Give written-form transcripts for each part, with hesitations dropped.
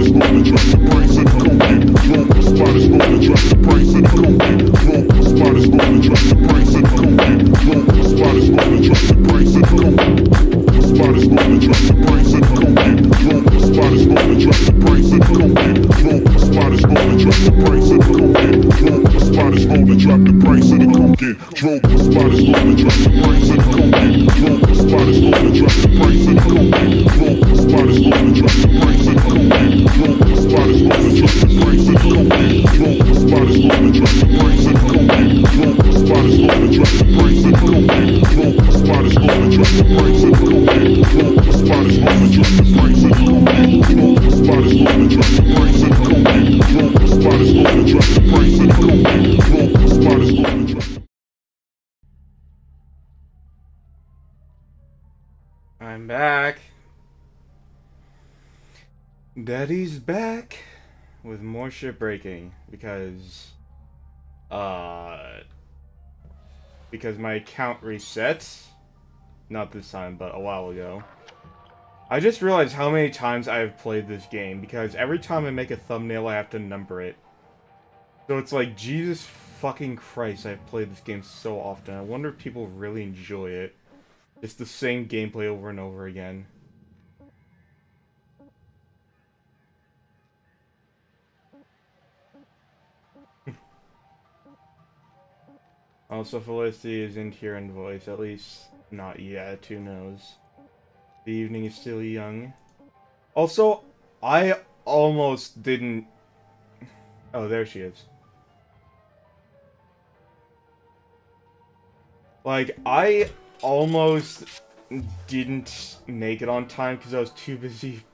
is gonna drop the price of the cocaine. The spot is gonna drop the price of the cocaine. The spot is gonna drop the price of the cocaine. The spot is gonna drop the price of the cocaine. The spot is gonna drop the price of the cocaine. The spot is gonna drop the price of the cocaine. The spot is gonna drop the price of the cocaine. The spot is gonna drop the price of the cocaine. The spot is gonna drop the price of the cocaine. The spot is gonna drop the price of the cocaine. The spot is gonna drop the price of the cocaine. The spot is gonna drop the price of the cocaine. The spot is gonna drop the price of the cocaine. The spot is gonna drop the price of the cocaine. The spot is gonna drop the price of the cocaine. The spot is gonna drop the price of the cocaine. The spot is gonna drop the price of the cocaine. The spot is gonna drop the price of the cocaine. The spot is gonna drop. I'm back. Daddy's back with more shipbreaking because my account resets. Not this time, but a while ago. I just realized how many times I have played this game because every time I make a thumbnail I have to number it. So it's like, Jesus fucking Christ, I've played this game so often. I wonder if people really enjoy it. It's the same gameplay over and over again. Also, Felicity isn't here in voice, at least not yet, who knows. The evening is still young. Also, I almost didn't... Oh, there she is. Like, I almost didn't make it on time because I was too busy.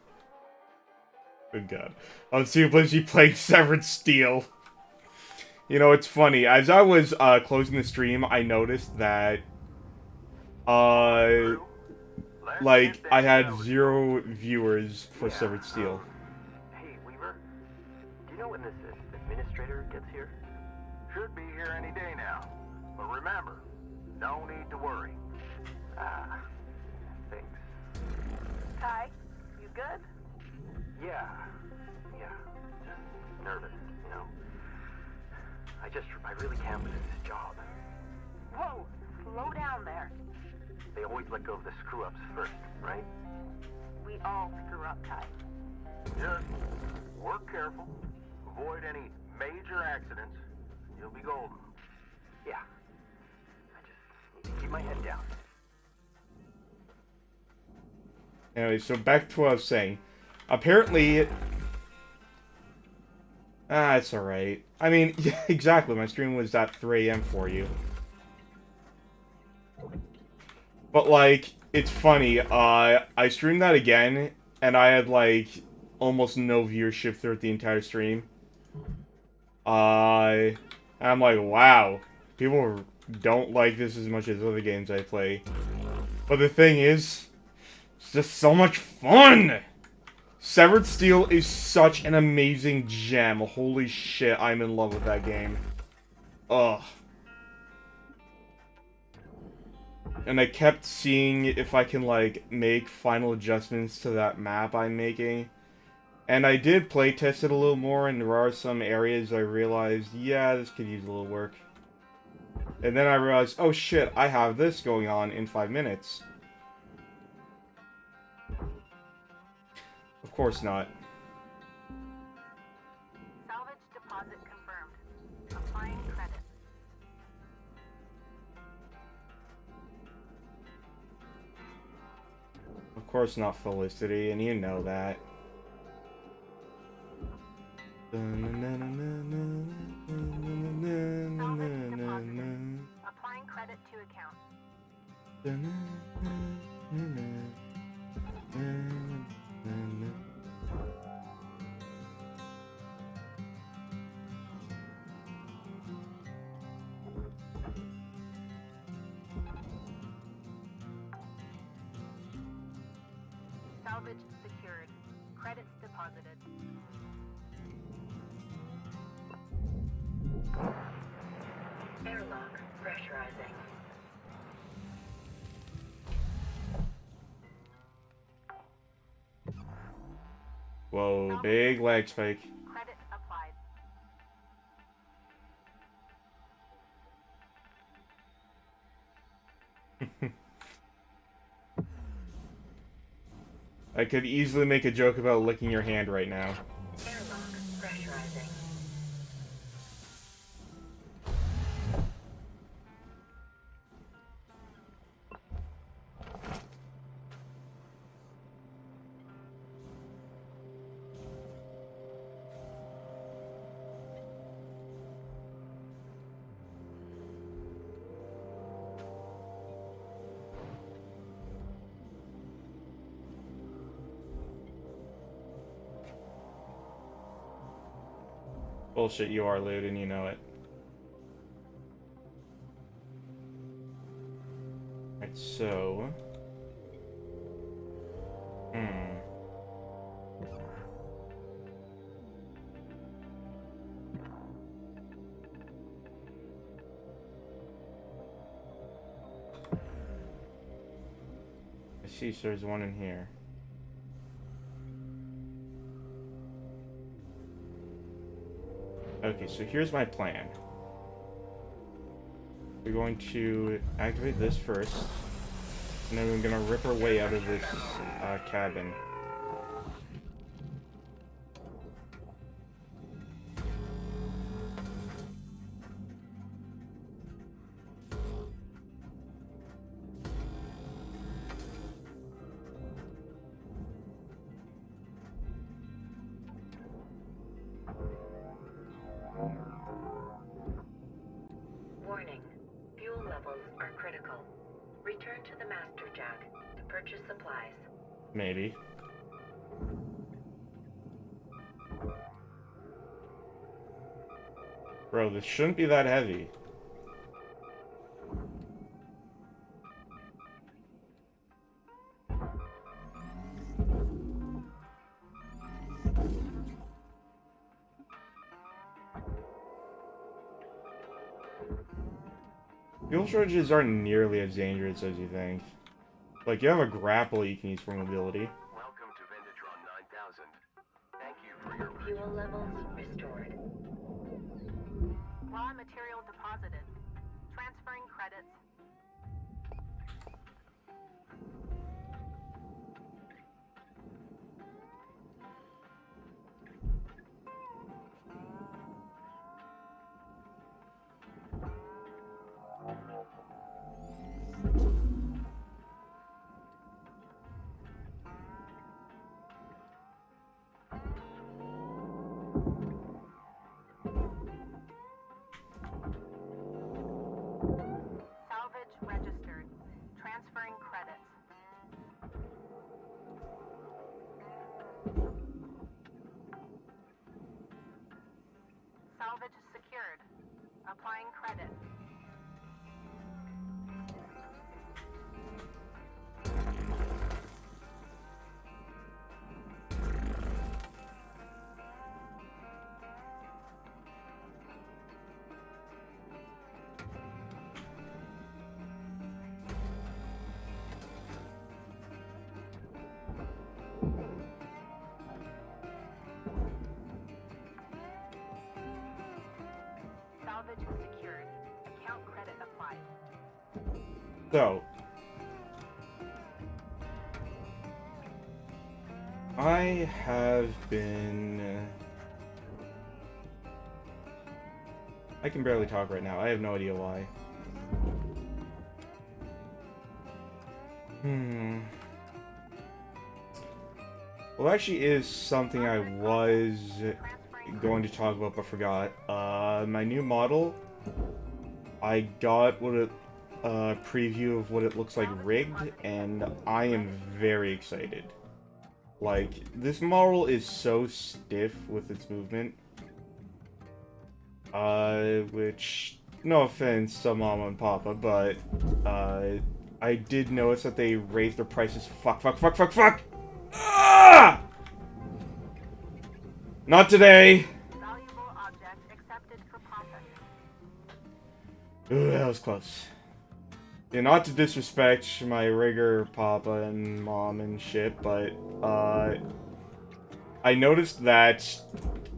Good God. I was too busy playing Severed Steel. You know, it's funny. As I was closing the stream, I noticed that like, I had 0 viewers for Severed Steel. Hey, Weaver. Do you know when this administrator gets here? Should be here any day now. But remember, no need to worry. Thanks. Kai, you good? Yeah. Just nervous, you know. I really can't lose this job. Whoa, slow down there. They always let go of the screw-ups first, right? We all screw up, Kai. Just work careful, avoid any major accidents, you'll be golden. Yeah. I just need to keep my head down. Anyway, so back to what I was saying. Apparently... it's alright. I mean, yeah, exactly, my stream was at 3 AM for you. But, like, it's funny, I streamed that again, and I had, like, almost no viewership throughout the entire stream. And I'm like, wow, people don't like this as much as other games I play. But the thing is, it's just so much fun! Severed Steel is such an amazing gem. Holy shit, I'm in love with that game. Ugh. And I kept seeing if I can, like, make final adjustments to that map I'm making. And I did playtest it a little more, and there are some areas I realized, yeah, this could use a little work. And then I realized, oh shit, I have this going on in 5 minutes. Of course not. Salvage deposit confirmed. Applying credit. Of course not, Felicity, and you know that. Applying credit to account. Salvage secured. Credits deposited. Airlock pressurizing. Whoa, big lag spike. Credit applied. I could easily make a joke about licking your hand right now. Airlock pressurizing. Bullshit, you are lewd and you know it. Alright, so... I see, so there's one in here. Okay, so here's my plan. We're going to activate this first, and then we're gonna rip our way out of this cabin. Warning. Fuel levels are critical. Return to the master jack to purchase supplies. Maybe. Bro, this shouldn't be that heavy. Fuel shortages aren't nearly as dangerous as you think. Like, you have a grapple you can use for mobility. Welcome to Vendatron 9000. Thank you for your Fuel levels restored. Raw material deposited. Transferring credits. Salvage registered. Transferring credits. Salvage secured. Applying credit. Salvage secured. Account credit applied. So, I have been... I can barely talk right now. I have no idea why. Well, actually is something I was going to talk about but forgot. My new model, I got what it preview of what it looks like rigged, and I am very excited. Like, this model is so stiff with its movement. Which, no offense to Mama and Papa, but, I did notice that they raised their prices. Fuck! Ah! Not today! Valuable object accepted for processing. Ooh, that was close. Yeah, not to disrespect my rigger Papa and Mom and shit, but, I noticed that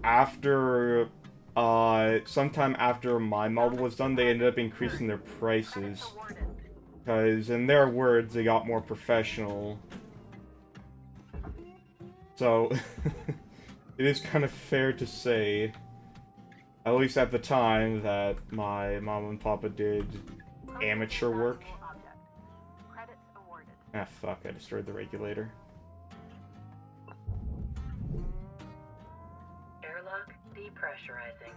after, sometime after my model was done, they ended up increasing their prices. Because, in their words, they got more professional. So, it is kind of fair to say, at least at the time, that my mom and papa did amateur work. Ah, fuck, I destroyed the regulator. Airlock depressurizing.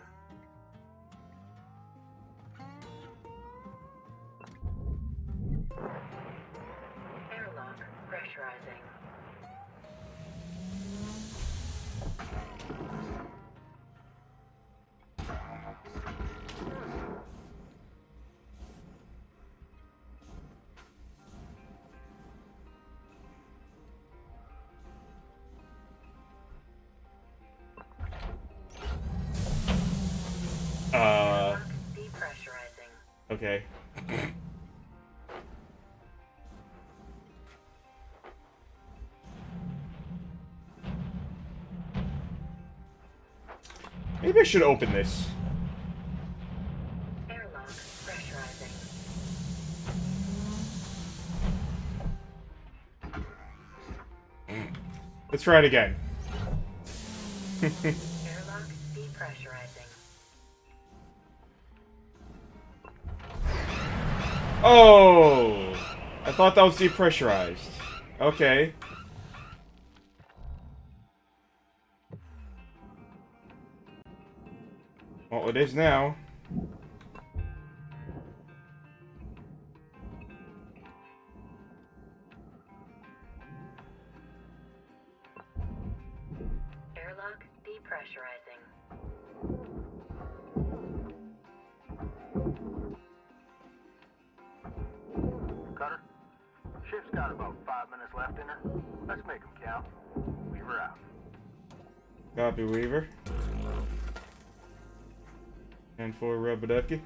Airlock pressurizing. Airlock depressurizing. Okay. Maybe I should open this. Airlock pressurizing. Let's try it again. Airlock depressurizing. Oh! I thought that was depressurized. Okay. Well, it is now. Airlock depressurizing. Cutter, ship's got about 5 minutes left in her. Let's make them count. Weaver out. Copy, Weaver. And for rubber ducky.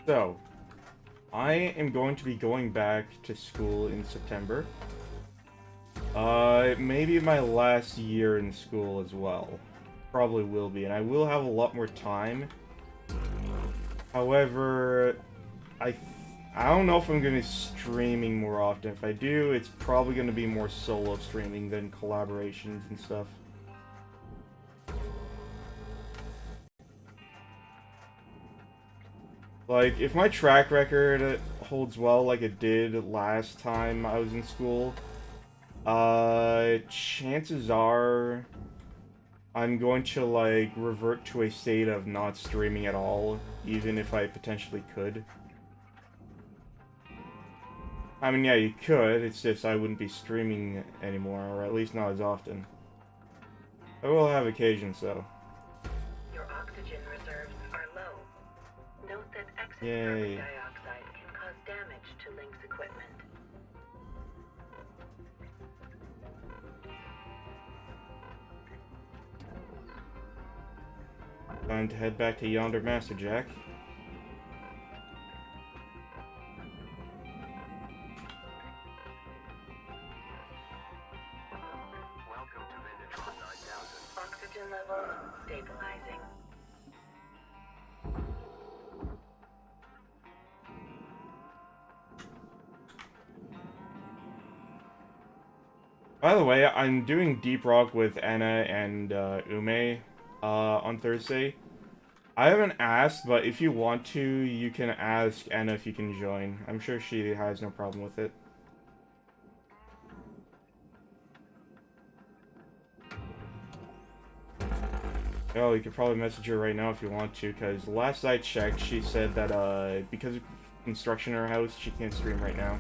So, I am going to be going back to school in September. It may be my last year in school as well. Probably will be, and I will have a lot more time. However, I don't know if I'm going to be streaming more often. If I do, it's probably going to be more solo streaming than collaborations and stuff. Like, if my track record holds well like it did last time I was in school, chances are I'm going to, like, revert to a state of not streaming at all, even if I potentially could. I mean, yeah, you could, it's just I wouldn't be streaming anymore, or at least not as often. I will have occasions, though. Your oxygen reserves are low. Note that excess Yay. carbon dioxide can cause damage to Link's equipment. Time to head back to yonder Master Jack. Welcome to Vintage 9000. Oxygen levels stabilizing. By the way, I'm doing Deep Rock with Anna and Ume on Thursday. I haven't asked, but if you want to, you can ask Anna if you can join. I'm sure she has no problem with it. Oh, you could probably message her right now if you want to, because last I checked, she said that because of construction in her house, she can't stream right now.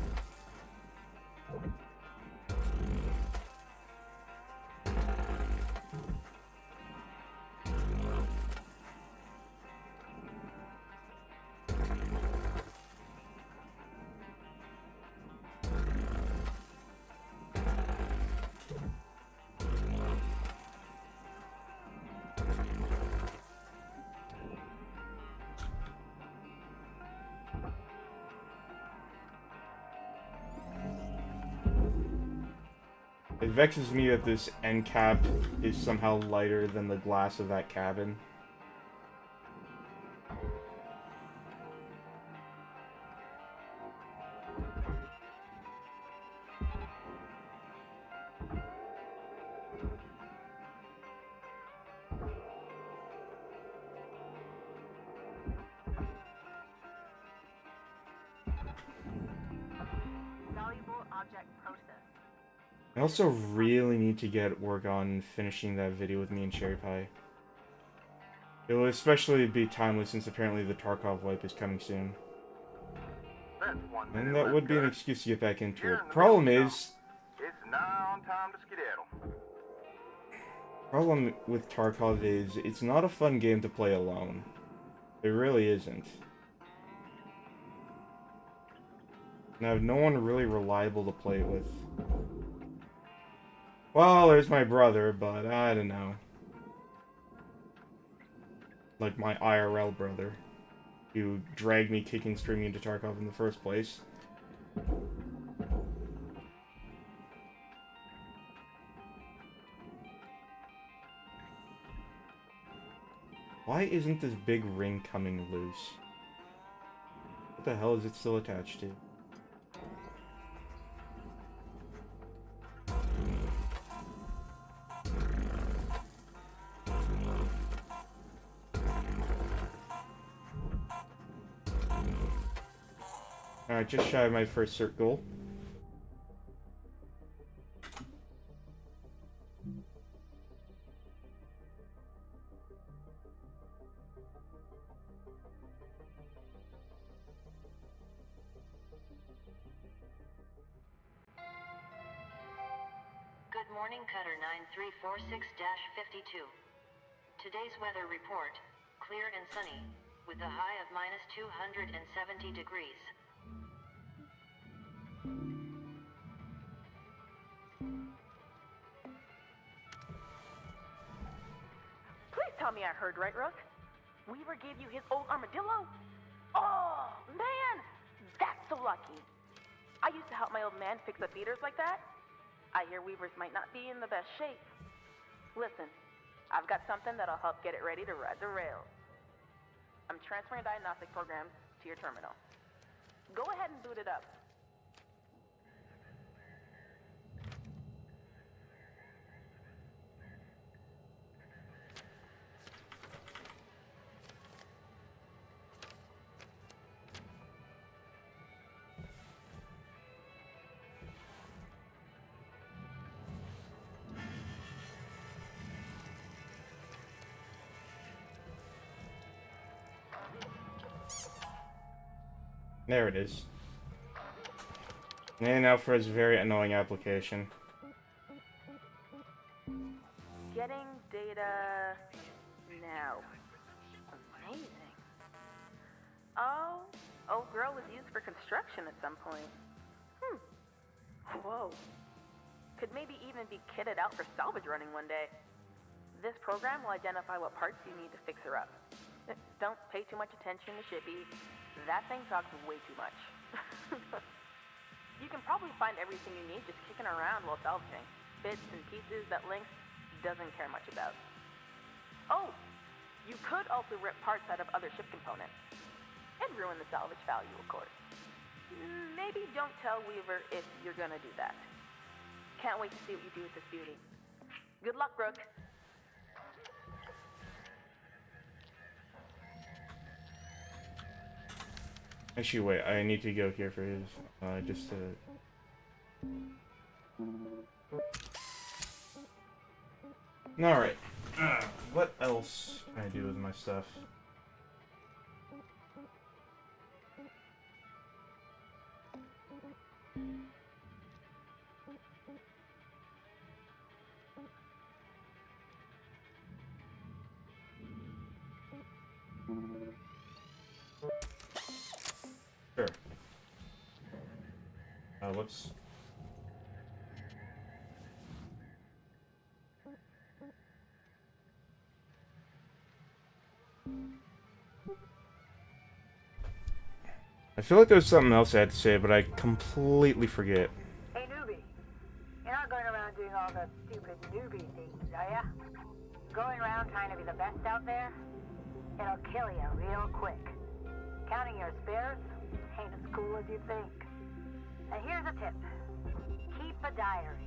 It vexes me that this end cap is somehow lighter than the glass of that cabin. Valuable object processed. I also really need to get work on finishing that video with me and Cherry Pie. It will especially be timely since apparently the Tarkov wipe is coming soon. That's 1 minute And that left, would be an Cutter. excuse to get back into You're it. in the Problem middle is, It's now time to skedaddle. problem with Tarkov is it's not a fun game to play alone. It really isn't. And I have no one really reliable to play it with. Well, there's my brother, but I don't know. Like my IRL brother, who dragged me kicking streaming into Tarkov in the first place. Why isn't this big ring coming loose? What the hell is it still attached to? Alright, just shy of my first cert goal. Good morning, Cutter 9346-52. Today's weather report, clear and sunny, with a high of minus 270 degrees. Please tell me I heard right, Rook. Weaver gave you his old armadillo? Oh, man! That's so lucky. I used to help my old man fix up beaters like that. I hear Weavers might not be in the best shape. Listen, I've got something that'll help get it ready to ride the rails. I'm transferring diagnostic programs to your terminal. Go ahead and boot it up. There it is. And now for his very annoying application. Getting data now. Amazing. Oh, old girl was used for construction at some point. Whoa. Could maybe even be kitted out for salvage running one day. This program will identify what parts you need to fix her up. Don't pay too much attention to Shippy. That thing talks way too much. You can probably find everything you need just kicking around while salvaging. Bits and pieces that Lynx doesn't care much about. Oh, you could also rip parts out of other ship components. And ruin the salvage value, of course. Maybe don't tell Weaver if you're gonna do that. Can't wait to see what you do with this beauty. Good luck, Brooke. Actually, wait, I need to go here for his, just to... Alright. What else can I do with my stuff? Sure. Whoops. I feel like there's something else I had to say, but I completely forget. Hey, newbie. You're not going around doing newbie things, are ya? Going around trying to be the best out there? It'll kill you real quick. Counting your spares ain't as cool as you think. And here's a tip. Keep a diary.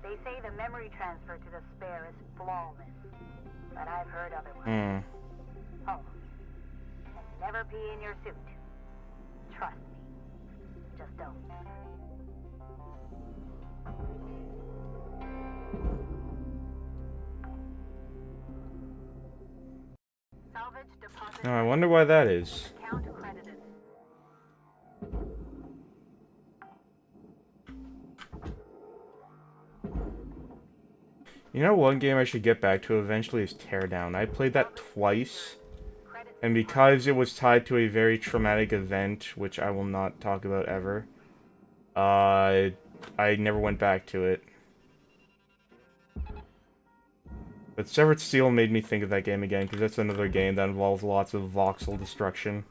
They say the memory transfer to the spare is flawless. But I've heard otherwise. Oh. And never pee in your suit. Trust me. Just don't. Salvage deposit. Now I wonder why that is. Account credited. You know, one game I should get back to eventually is Teardown. I played that twice, and because it was tied to a very traumatic event, which I will not talk about ever, I never went back to it. But Severed Steel made me think of that game again, because that's another game that involves lots of voxel destruction.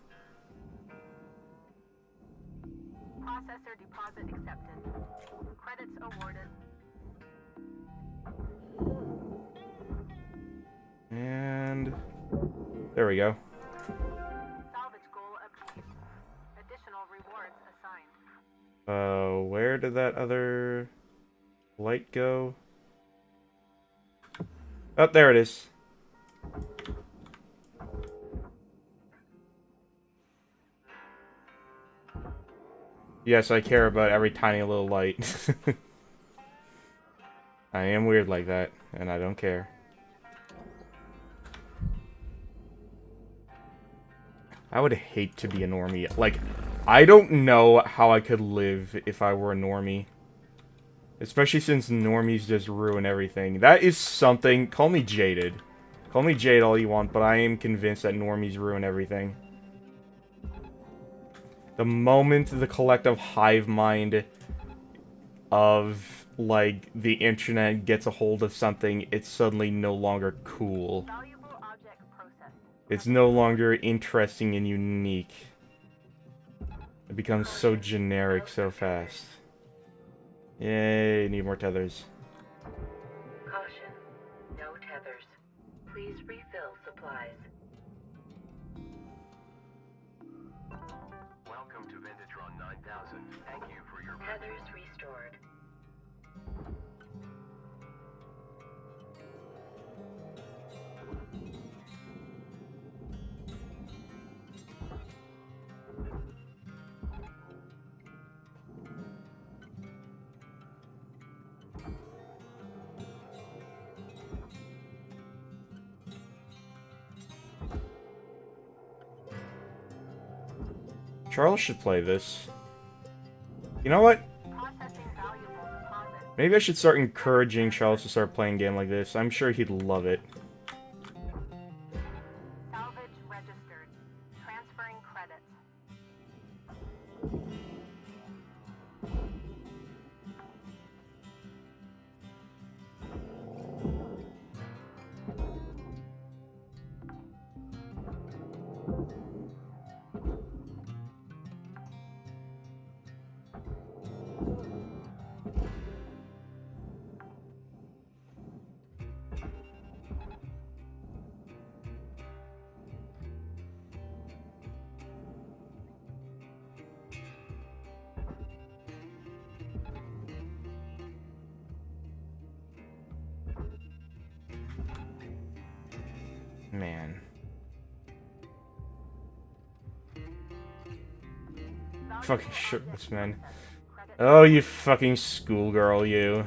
Processor deposit accepted. Credits awarded. And there we go. Salvage goal obtained. Additional rewards assigned. Where did that other light go? Oh, there it is. Yes, I care about every tiny little light. I am weird like that, and I don't care. I would hate to be a normie. Like, I don't know how I could live if I were a normie. Especially since normies just ruin everything. That is something... Call me jaded. Call me jaded all you want, but I am convinced that normies ruin everything. The moment the collective hive mind of, like, the internet gets a hold of something, it's suddenly no longer cool. Valuable object processed. It's no longer interesting and unique. It becomes so generic so fast. Yay, need more tethers. Caution, no tethers. Please refill supplies. Welcome to Vintatron 9000. Thank you for your Tethers restored. Charles should play this. You know what? Processing valuable deposit. Maybe I should start encouraging Charles to start playing a game like this. I'm sure he'd love it. Salvage registered. Transferring credits. Man. Fucking shirtless, man. Oh, you fucking schoolgirl, you.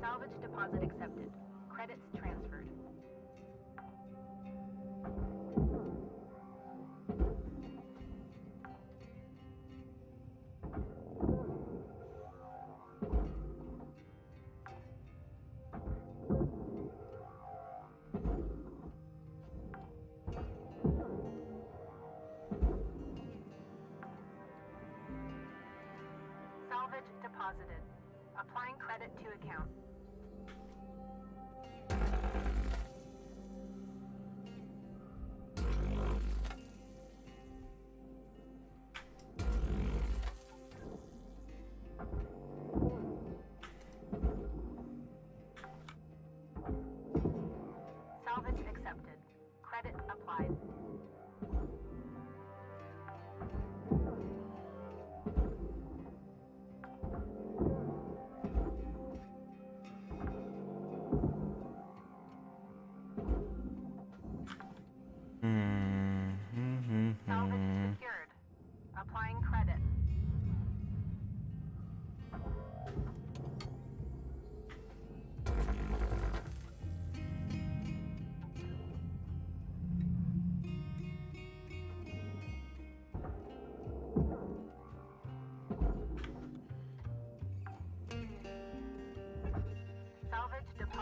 Salvage deposit accepted. Credits transferred. Salvage deposited. Applying credit to account.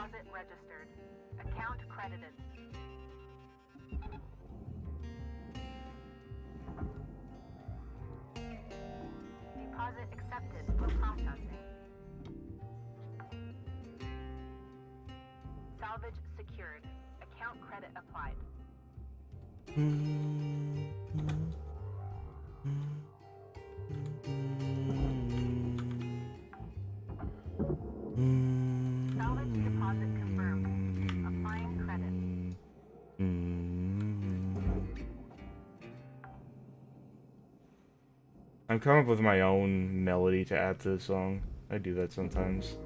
deposit registered. Account credited. Deposit accepted for processing. Salvage secured. Account credit applied. Salvage deposit confirmed. Applying credit. I'm coming up with my own melody to add to the song. I do that sometimes.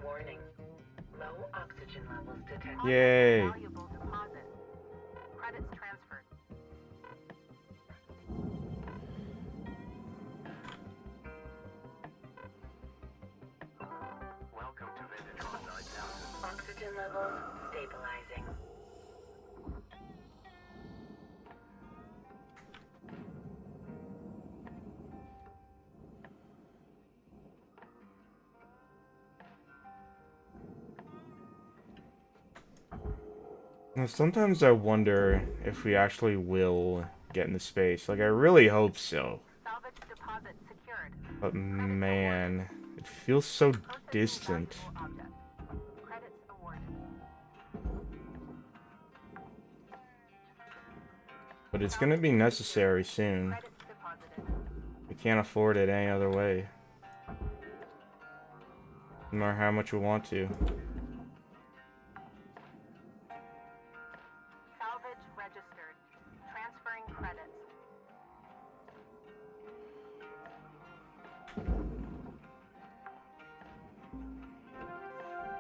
Warning. Low oxygen levels detected. Yay. Valuable deposit. Credits transferred. Welcome to Vintage 9000. Oxygen levels stabilizing. Now, sometimes I wonder if we actually will get into space. Like, I really hope so. Salvage deposit secured. But man, it feels so distant. Object. Credits awarded. But it's gonna be necessary soon. Credits deposited. We can't afford it any other way. No matter how much we want to. Salvage registered. Transferring credits.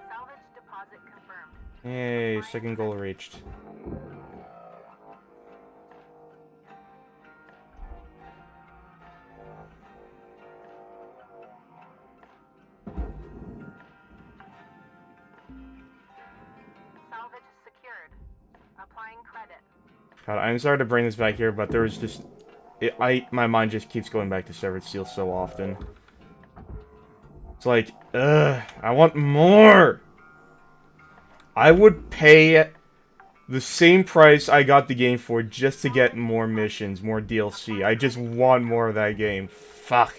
Salvage deposit confirmed. Yay, second goal reached. Salvage secured. Applying credit. God, I'm sorry to bring this back here, but there was just... my mind just keeps going back to Severed Steel so often. It's like, ugh, I want more! I would pay the same price I got the game for just to get more missions, more DLC. I just want more of that game. Fuck.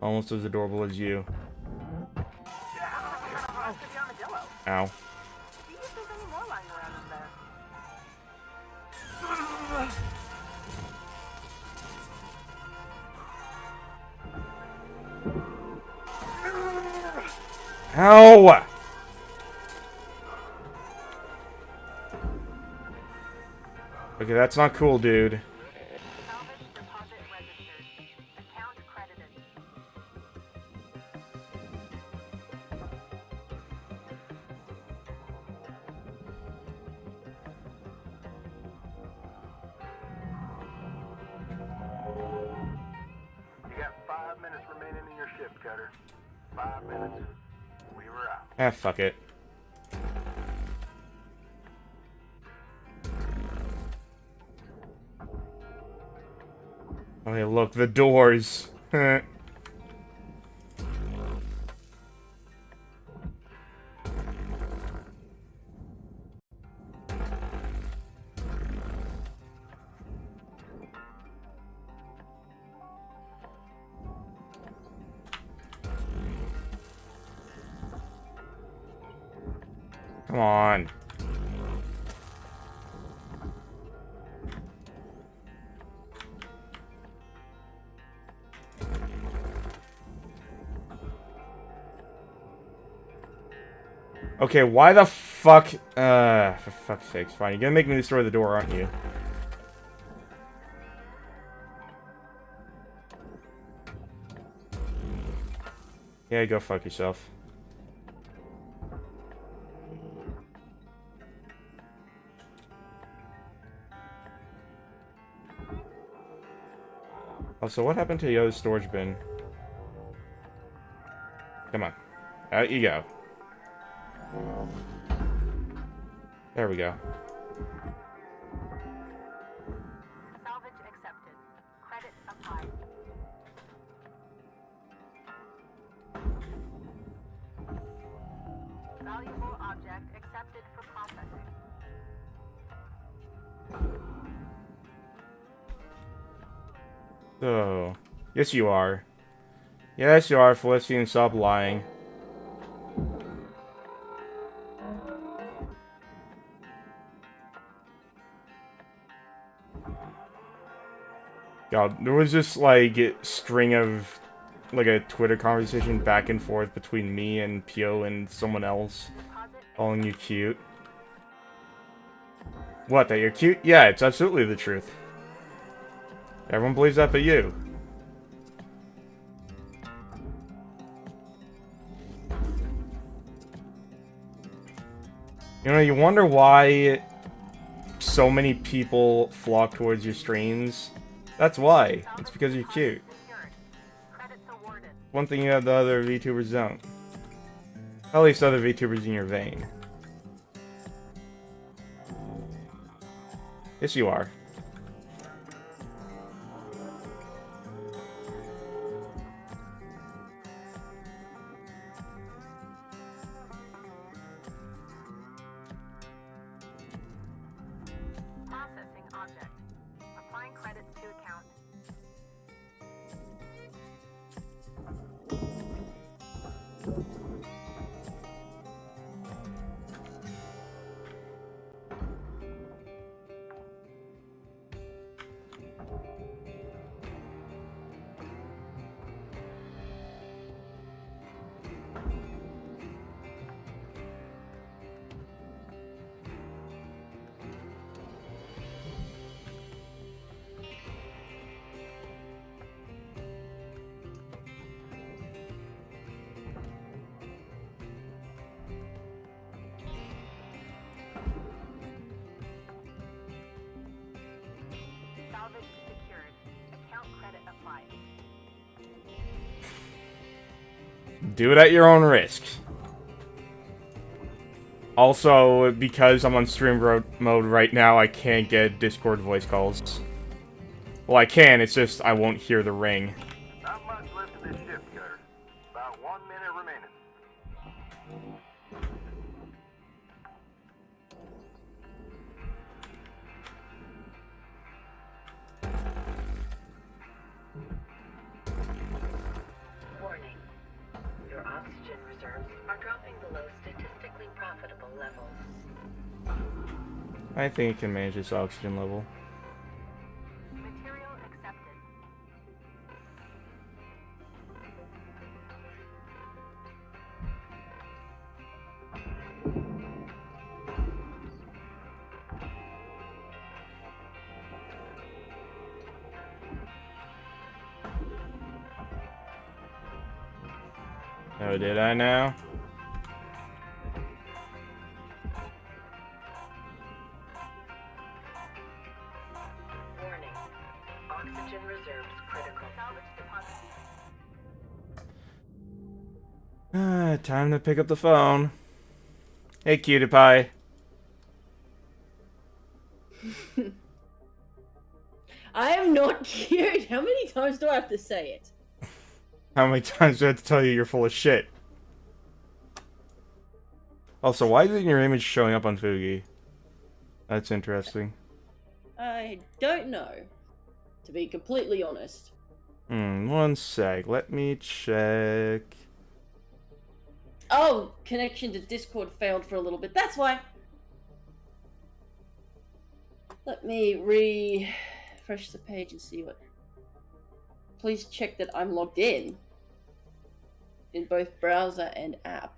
Almost as adorable as you. Ow. See if there's any more lying around in there. Ow! Okay, that's not cool, dude. Salvage deposit registered. Account credited. You got 5 minutes remaining in your shift, Cutter. 5 minutes. We were out. Ah, fuck it. Oh, hey, look, the doors. Come on. Okay, why the fuck? For fuck's sakes, fine. You're gonna make me destroy the door, aren't you? Yeah, go fuck yourself. Also, what happened to the other storage bin? Come on. Out you go. There we go. Salvage accepted. Credit applied. Valuable object accepted for processing. So, yes you are. Yes you are, Felicity, and stop lying. God, there was this, like, string of, like, a Twitter conversation back and forth between me and Pio and someone else calling you cute. What, that you're cute? Yeah, it's absolutely the truth. Everyone believes that but you. You know, you wonder why so many people flock towards your streams. That's why. It's because you're cute. One thing you have the other VTubers don't. At least other VTubers in your vein. Yes, you are. Processing object. Applying credits to account. Salvage secured. Account credit applied. Do it at your own risk. Also, because I'm on stream mode right now, I can't get Discord voice calls. Well, I can, it's just I won't hear the ring. Not much left of this ship, Cutter. About 1 minute remaining. Warning. Your oxygen reserves are dropping below statistically profitable levels. I think it can manage this oxygen level. Material accepted. Oh, did I now? Warning. Oxygen reserves critical. Salvage deposit. Time to pick up the phone. Hey, cutie pie. I am not cute. How many times do I have to say it? How many times do I have to tell you you're full of shit? Also, why isn't your image showing up on Fugi? That's interesting. I don't know, to be completely honest. One sec. Let me check. Oh, connection to Discord failed for a little bit. That's why. Let me refresh the page and see what. Please check that I'm logged in both browser and app.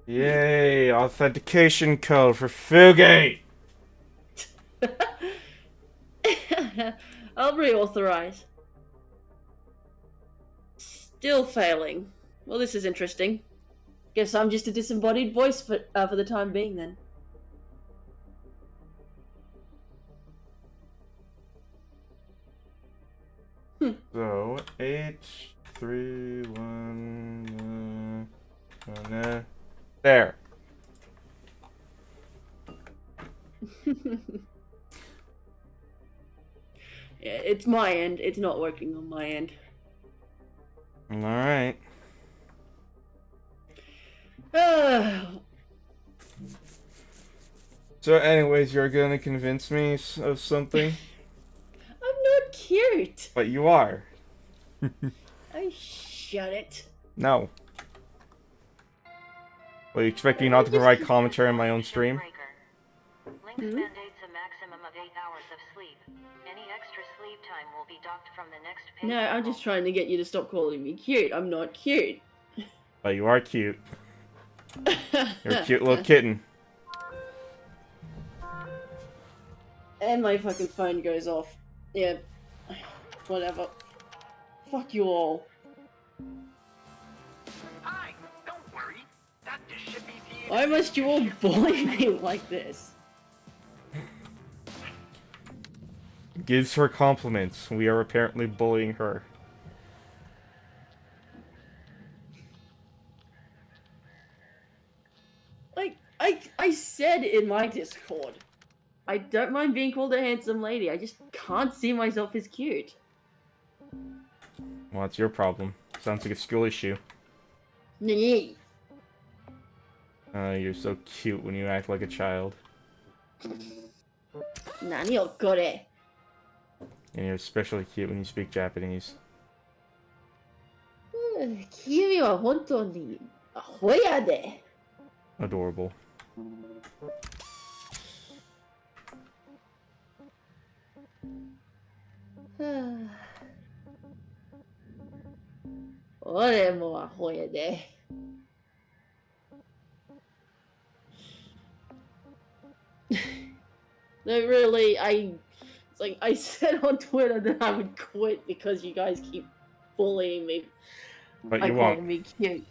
Yay! Authentication code for Fugi! I'll reauthorize. Still failing. Well, this is interesting. Guess I'm just a disembodied voice for the time being, then. So, 8, 3, 1, there. Yeah, it's my end. It's not working on my end. Alright. So anyways, you're gonna convince me of something? I'm not cute. But you are. I shut it. No. Well, you expect me not to provide commentary on my own stream? Lynx mandates a maximum of 8 hours of sleep. Any extra sleep time will be docked from the next pay No, I'm just trying to get you to stop calling me cute. I'm not cute. But you are cute. You're a cute little kitten. And my fucking phone goes off. Yeah. Whatever. Fuck you all. Hi, don't worry. Dr. Shippy's here. Why must you all bully me like this? Gives her compliments. We are apparently bullying her. Like, I said in my Discord, I don't mind being called a handsome lady, I just can't see myself as cute. Well, it's your problem. Sounds like a school issue. You're You're so cute when you act like a child. Nani o kore? And you're especially cute when you speak Japanese. 君は本当にアホやで。 Adorable. Ore mo aho ya de. No, really, it's like I said on Twitter that I would quit because you guys keep bullying me. But by you calling won't. me cute.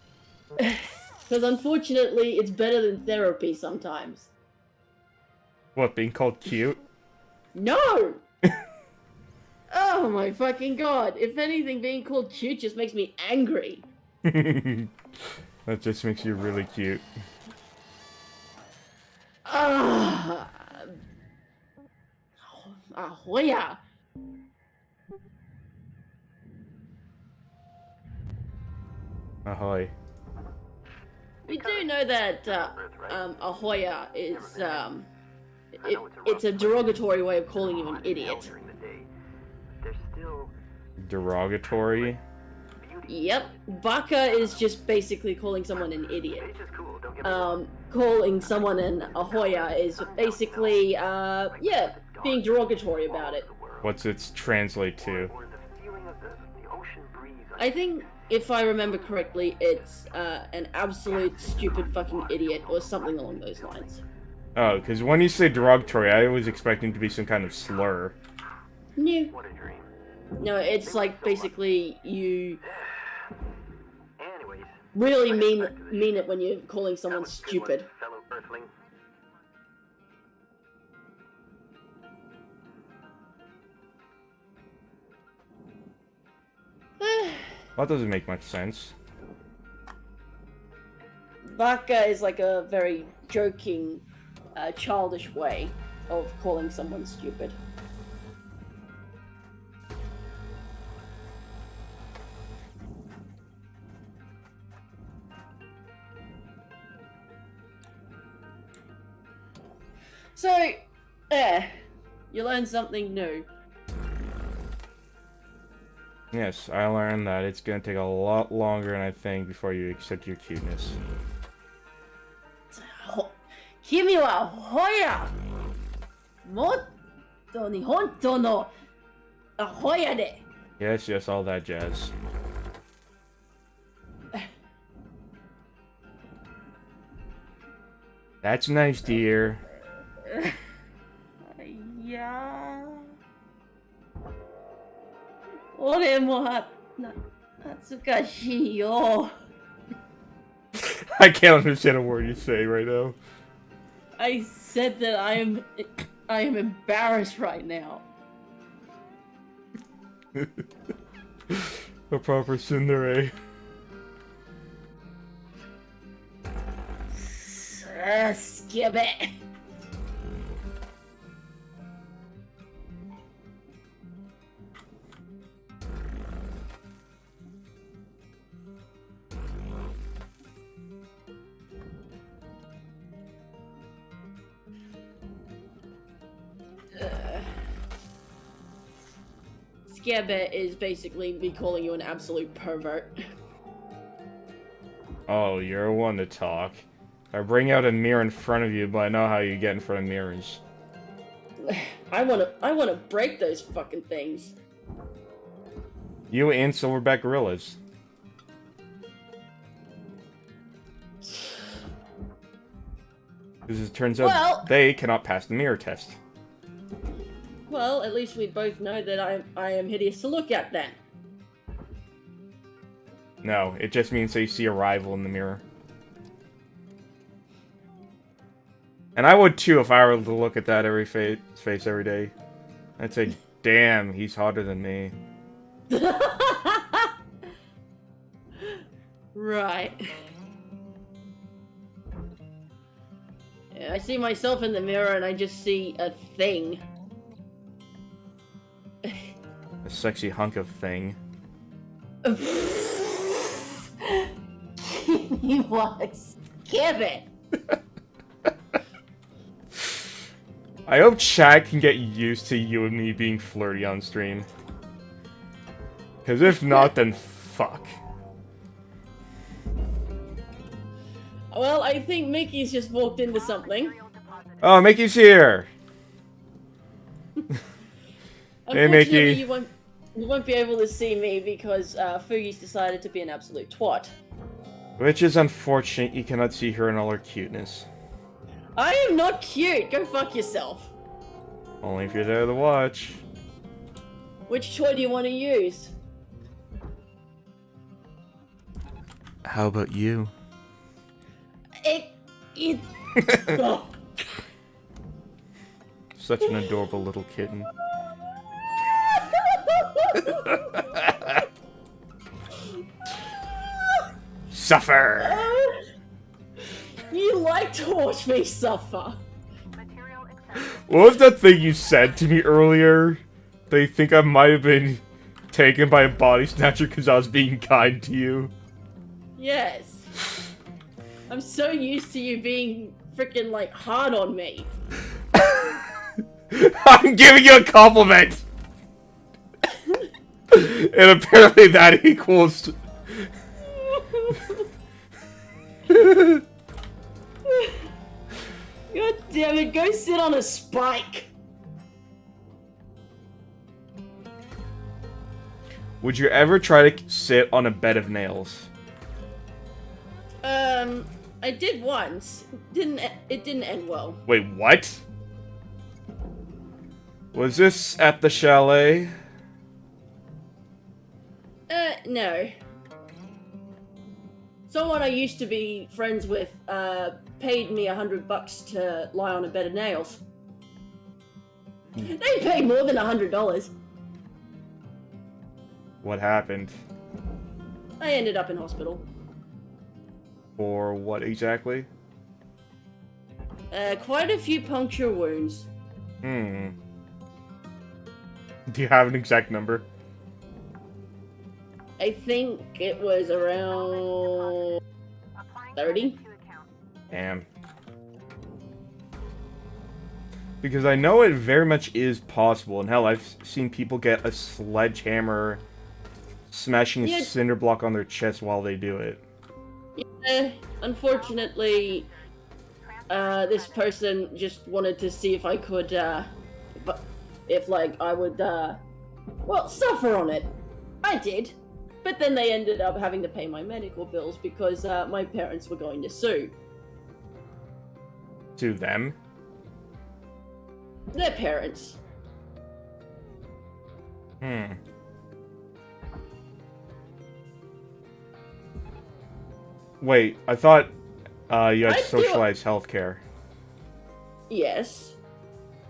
Because unfortunately, it's better than therapy sometimes. What, being called cute? No! Oh my fucking god. If anything, being called cute just makes me angry. That just makes you really cute. Ah, Ahoya. Ahoy. We do know that Ahoya is it's a derogatory way of calling you an idiot. During the day, there's still Derogatory? Yep, Baka is just basically calling someone an idiot. Space is cool, don't get me wrong. Calling someone an Ahoya is basically, yeah, being derogatory about it. What's it translate to? Or the feeling of the ocean breeze. I think, if I remember correctly, it's an absolute stupid fucking idiot or something along those lines. Oh, because when you say derogatory, I was expecting to be some kind of slur. No, What a dream. no, it's like basically you Anyways, really mean it when you're calling that someone was a good one, stupid. fellow Earthling. That doesn't make much sense. Baka is like a very joking, childish way of calling someone stupid. So, you learn something new. Yes, I learned that it's gonna take a lot longer than I think before you accept your cuteness. 君はアホや。もっとに本当のアホやで。 Yes, yes, all that jazz. That's nice, dear. いやー。俺も恥ずかしいよ。I can't understand a word you say right now. I said that I am embarrassed right now. A proper tsundere. Skip it. Scarebet is basically me calling you an absolute pervert. Oh, you're one to talk. I bring out a mirror in front of you, but I know how you get in front of mirrors. I wanna break those fucking things. You and Silverback Gorillas. Because it turns out they cannot pass the mirror test. Well, at least we both know that I am hideous to look at then. No, it just means that you see a rival in the mirror. And I would too if I were to look at that face every day. I'd say, damn, he's hotter than me. Right. Yeah, I see myself in the mirror and I just see a thing. A sexy hunk of thing. You want skip it. I hope chat can get used to you and me being flirty on stream. Because if not, then fuck. Well, I think Mickey's just walked into something. Oh, Mickey's here! Hey, Mickey. Unfortunately, you won't be able to see me because Fugi's decided to be an absolute twat. Which is unfortunate, you cannot see her in all her cuteness. I am not cute! Go fuck yourself! Only if you're there to watch. Which toy do you want to use? How about you? Oh. Such an adorable little kitten. Suffer! You like to watch me suffer. What was that thing you said to me earlier? They think I might have been taken by a body snatcher because I was being kind to you. Yes. I'm so used to you being freaking like hard on me. I'm giving you a compliment! And apparently that equals... God damn it, go sit on a spike! Would you ever try to sit on a bed of nails? I did once. It didn't end well. Wait, what? Was this at the chalet? No. Someone I used to be friends with, paid me $100 to lie on a bed of nails. They paid more than $100. What happened? I ended up in hospital. For what exactly? Quite a few puncture wounds. Do you have an exact number? I think it was around 30. Damn. Because I know it very much is possible, and hell, I've seen people get a sledgehammer smashing a cinder block on their chest while they do it. Yeah, unfortunately, this person just wanted to see if I could, if like, I would, well, suffer on it. I did. But then they ended up having to pay my medical bills because my parents were going to sue. To them? Their parents. Wait, I thought You had I do- socialized healthcare. Yes.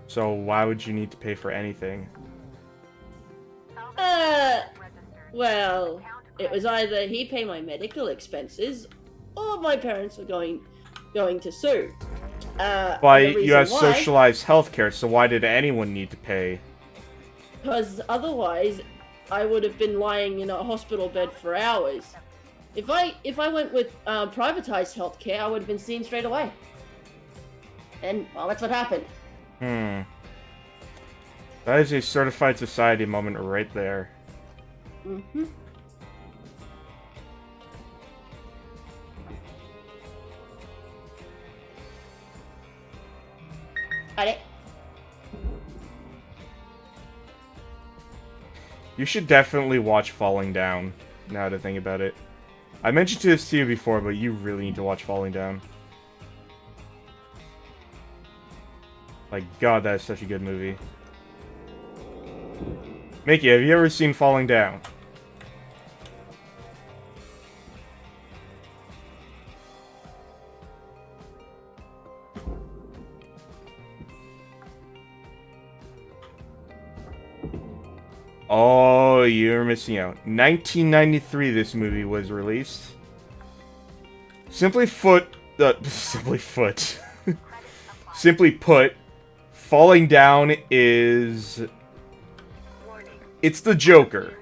So why would you need to pay for anything? Well, it was either he pay my medical expenses, or my parents were going to sue. But you have socialized healthcare, so why did anyone need to pay? Because otherwise, I would have been lying in a hospital bed for hours. If I went with privatized healthcare, I would have been seen straight away. And well, that's what happened. That is a certified society moment right there. Mm-hmm. Got it. You should definitely watch Falling Down, now to think about it. I mentioned this to you before, but you really need to watch Falling Down. Like, God, that is such a good movie. Mickey, have you ever seen Falling Down? Oh, you're missing out. 1993 this movie was released. Simply put, Falling Down is... It's the Joker,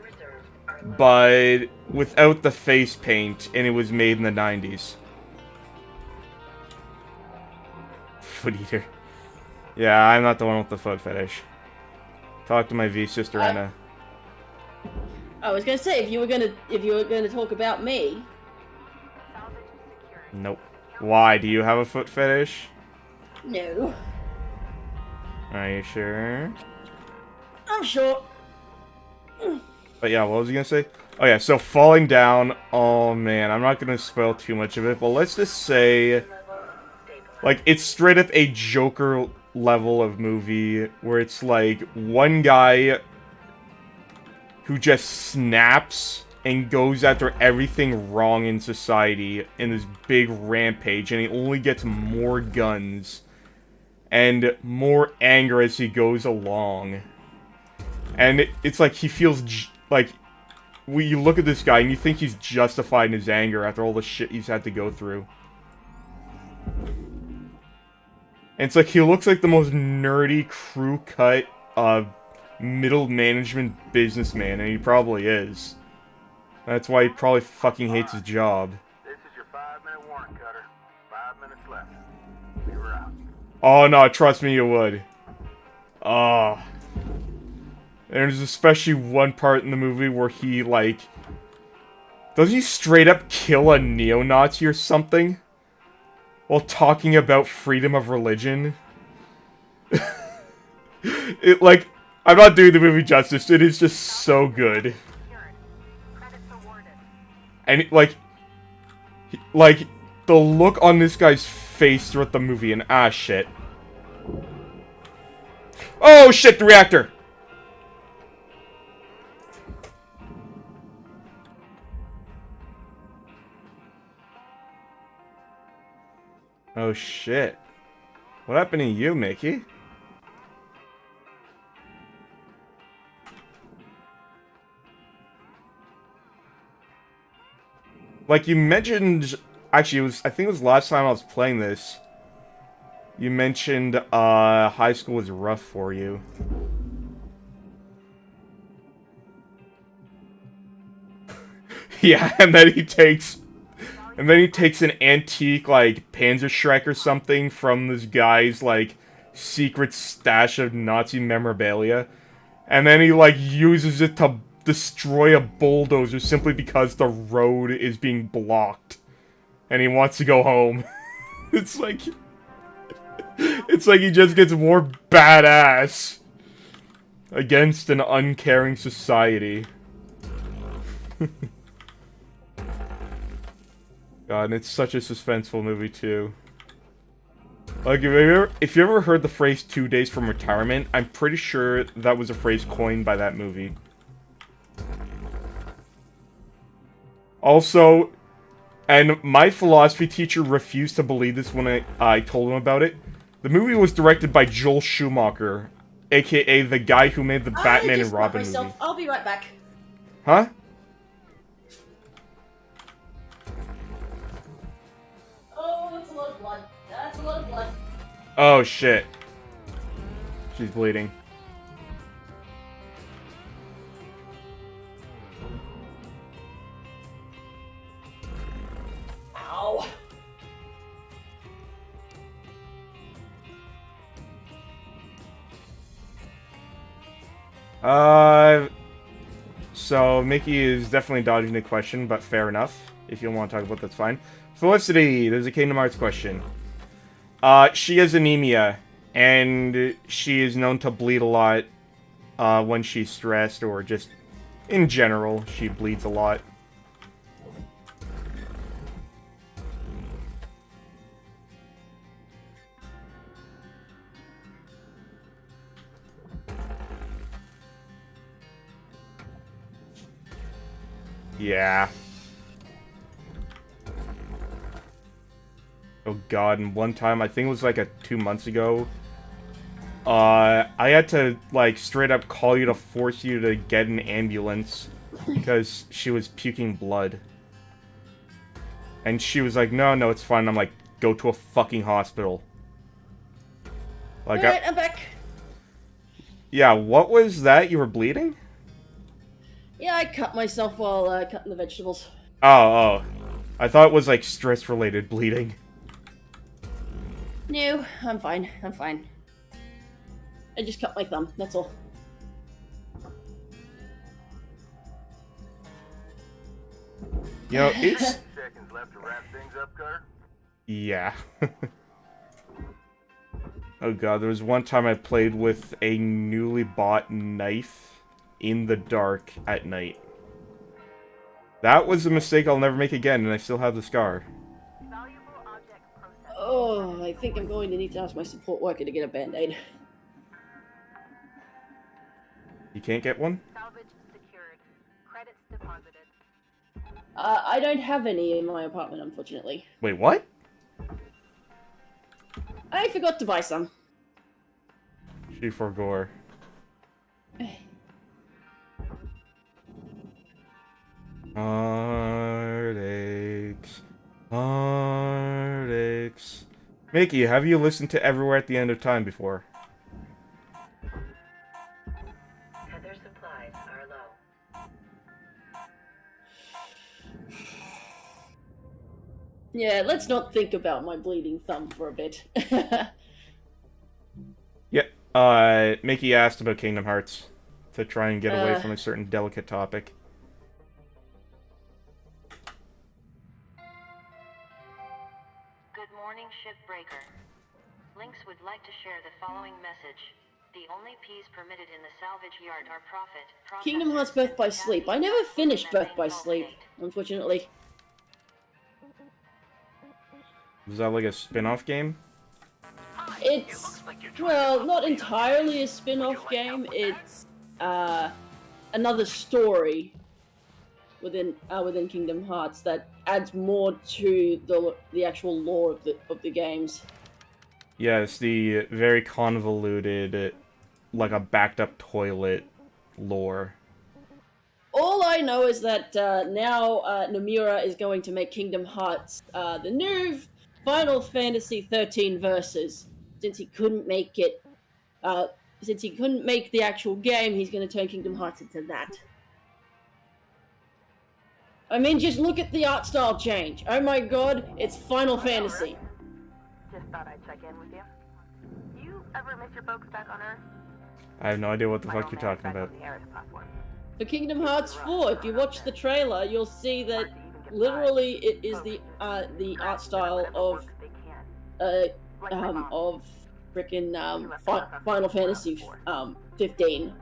but without the face paint, and it was made in the 90s. Foot eater. Yeah, I'm not the one with the foot fetish. Talk to my V sister Anna. I was gonna say if you were gonna talk about me. Nope. Why? Do you have a foot fetish? No. Are you sure? I'm sure. But yeah, what was I gonna say? Oh yeah, so Falling Down, oh man, I'm not gonna spoil too much of it, but let's just say, like, it's straight up a Joker level of movie, where it's like, one guy who just snaps and goes after everything wrong in society in this big rampage, and he only gets more guns and more anger as he goes along. And it's like he feels like, when you look at this guy and you think he's justified in his anger after all the shit he's had to go through. And it's like he looks like the most nerdy, crew-cut, middle management businessman, and he probably is. That's why he probably fucking hates his job. This is your 5-minute warrant, Cutter. 5 minutes left. We were out. Oh no, trust me, you would. Oh. There's especially one part in the movie where he, like... Doesn't he straight up kill a neo-Nazi or something? While talking about freedom of religion? It, like... I'm not doing the movie justice, it is just so good. And, like... the look on this guy's face throughout the movie, and ah, shit. Oh, shit, the reactor! Oh shit. What happened to you, Mickey? Like, you mentioned... Actually, I think it was last time I was playing this. You mentioned, high school was rough for you. Yeah, and then he takes an antique, like, Panzerschreck or something from this guy's, like, secret stash of Nazi memorabilia. And then he, like, uses it to destroy a bulldozer simply because the road is being blocked. And he wants to go home. It's like he just gets more badass against an uncaring society. God, and it's such a suspenseful movie, too. Like, if you ever heard the phrase 2 days from retirement, I'm pretty sure that was a phrase coined by that movie. Also, And my philosophy teacher refused to believe this when I told him about it. The movie was directed by Joel Schumacher, aka the guy who made the Batman and Robin movie. I'll be right back. Huh? Oh, that's a lot of blood. That's a lot of blood. Oh shit. She's bleeding. Ow. So Mickey is definitely dodging the question, but fair enough. If you don't want to talk about that's fine. Felicity, there's a Kingdom Hearts question. She has anemia, and she is known to bleed a lot, when she's stressed, or just, in general, she bleeds a lot. Yeah. Oh god, and one time, I think it was like 2 months ago, I had to, like, straight up call you to force you to get an ambulance because she was puking blood. And she was like, no, it's fine. I'm like, go to a fucking hospital. Like, Alright, I'm back. Yeah, what was that? You were bleeding? Yeah, I cut myself while cutting the vegetables. Oh. I thought it was, like, stress-related bleeding. No, I'm fine. I'm fine. I just cut my thumb, that's all. You know, it's... Seconds left to wrap things up, Carter. Yeah. Oh god, there was one time I played with a newly bought knife in the dark at night. That was a mistake I'll never make again, and I still have the scar. Oh, I think I'm going to need to ask my support worker to get a band-aid. You can't get one? Salvage secured. Credits deposited. I don't have any in my apartment, unfortunately. Wait, what? I forgot to buy some. G4 Gore. Heartaches. Mickey, have you listened to Everywhere at the End of Time before? Tether supplies are low. Yeah, let's not think about my bleeding thumb for a bit. Yeah, Mickey asked about Kingdom Hearts to try and get away from a certain delicate topic. Good morning, Shipbreaker. Lynx would like to share the following message. The only peas permitted in the salvage yard are profit. Kingdom Hearts Birth by Sleep. I never finished Birth by Sleep, unfortunately. Was that like a spin-off game? It's, well, not entirely a spin-off game. It's another story within Kingdom Hearts that adds more to the actual lore of the games. Yes, the very convoluted, like a backed-up toilet lore. All I know is that now Nomura is going to make Kingdom Hearts the new Final Fantasy 13 Versus. Since he couldn't make it, since he couldn't make the actual game, he's going to turn Kingdom Hearts into that. I mean, just look at the art style change. Oh my god, it's Final Fantasy. Just thought I'd check in with you. You ever miss your folks back on Earth? I have no idea what the My fuck old you're man's talking back about. on the Ares platform. For Kingdom Hearts 4, if you watch the trailer, you'll see that literally it is the art style of frickin' Final Fantasy 15.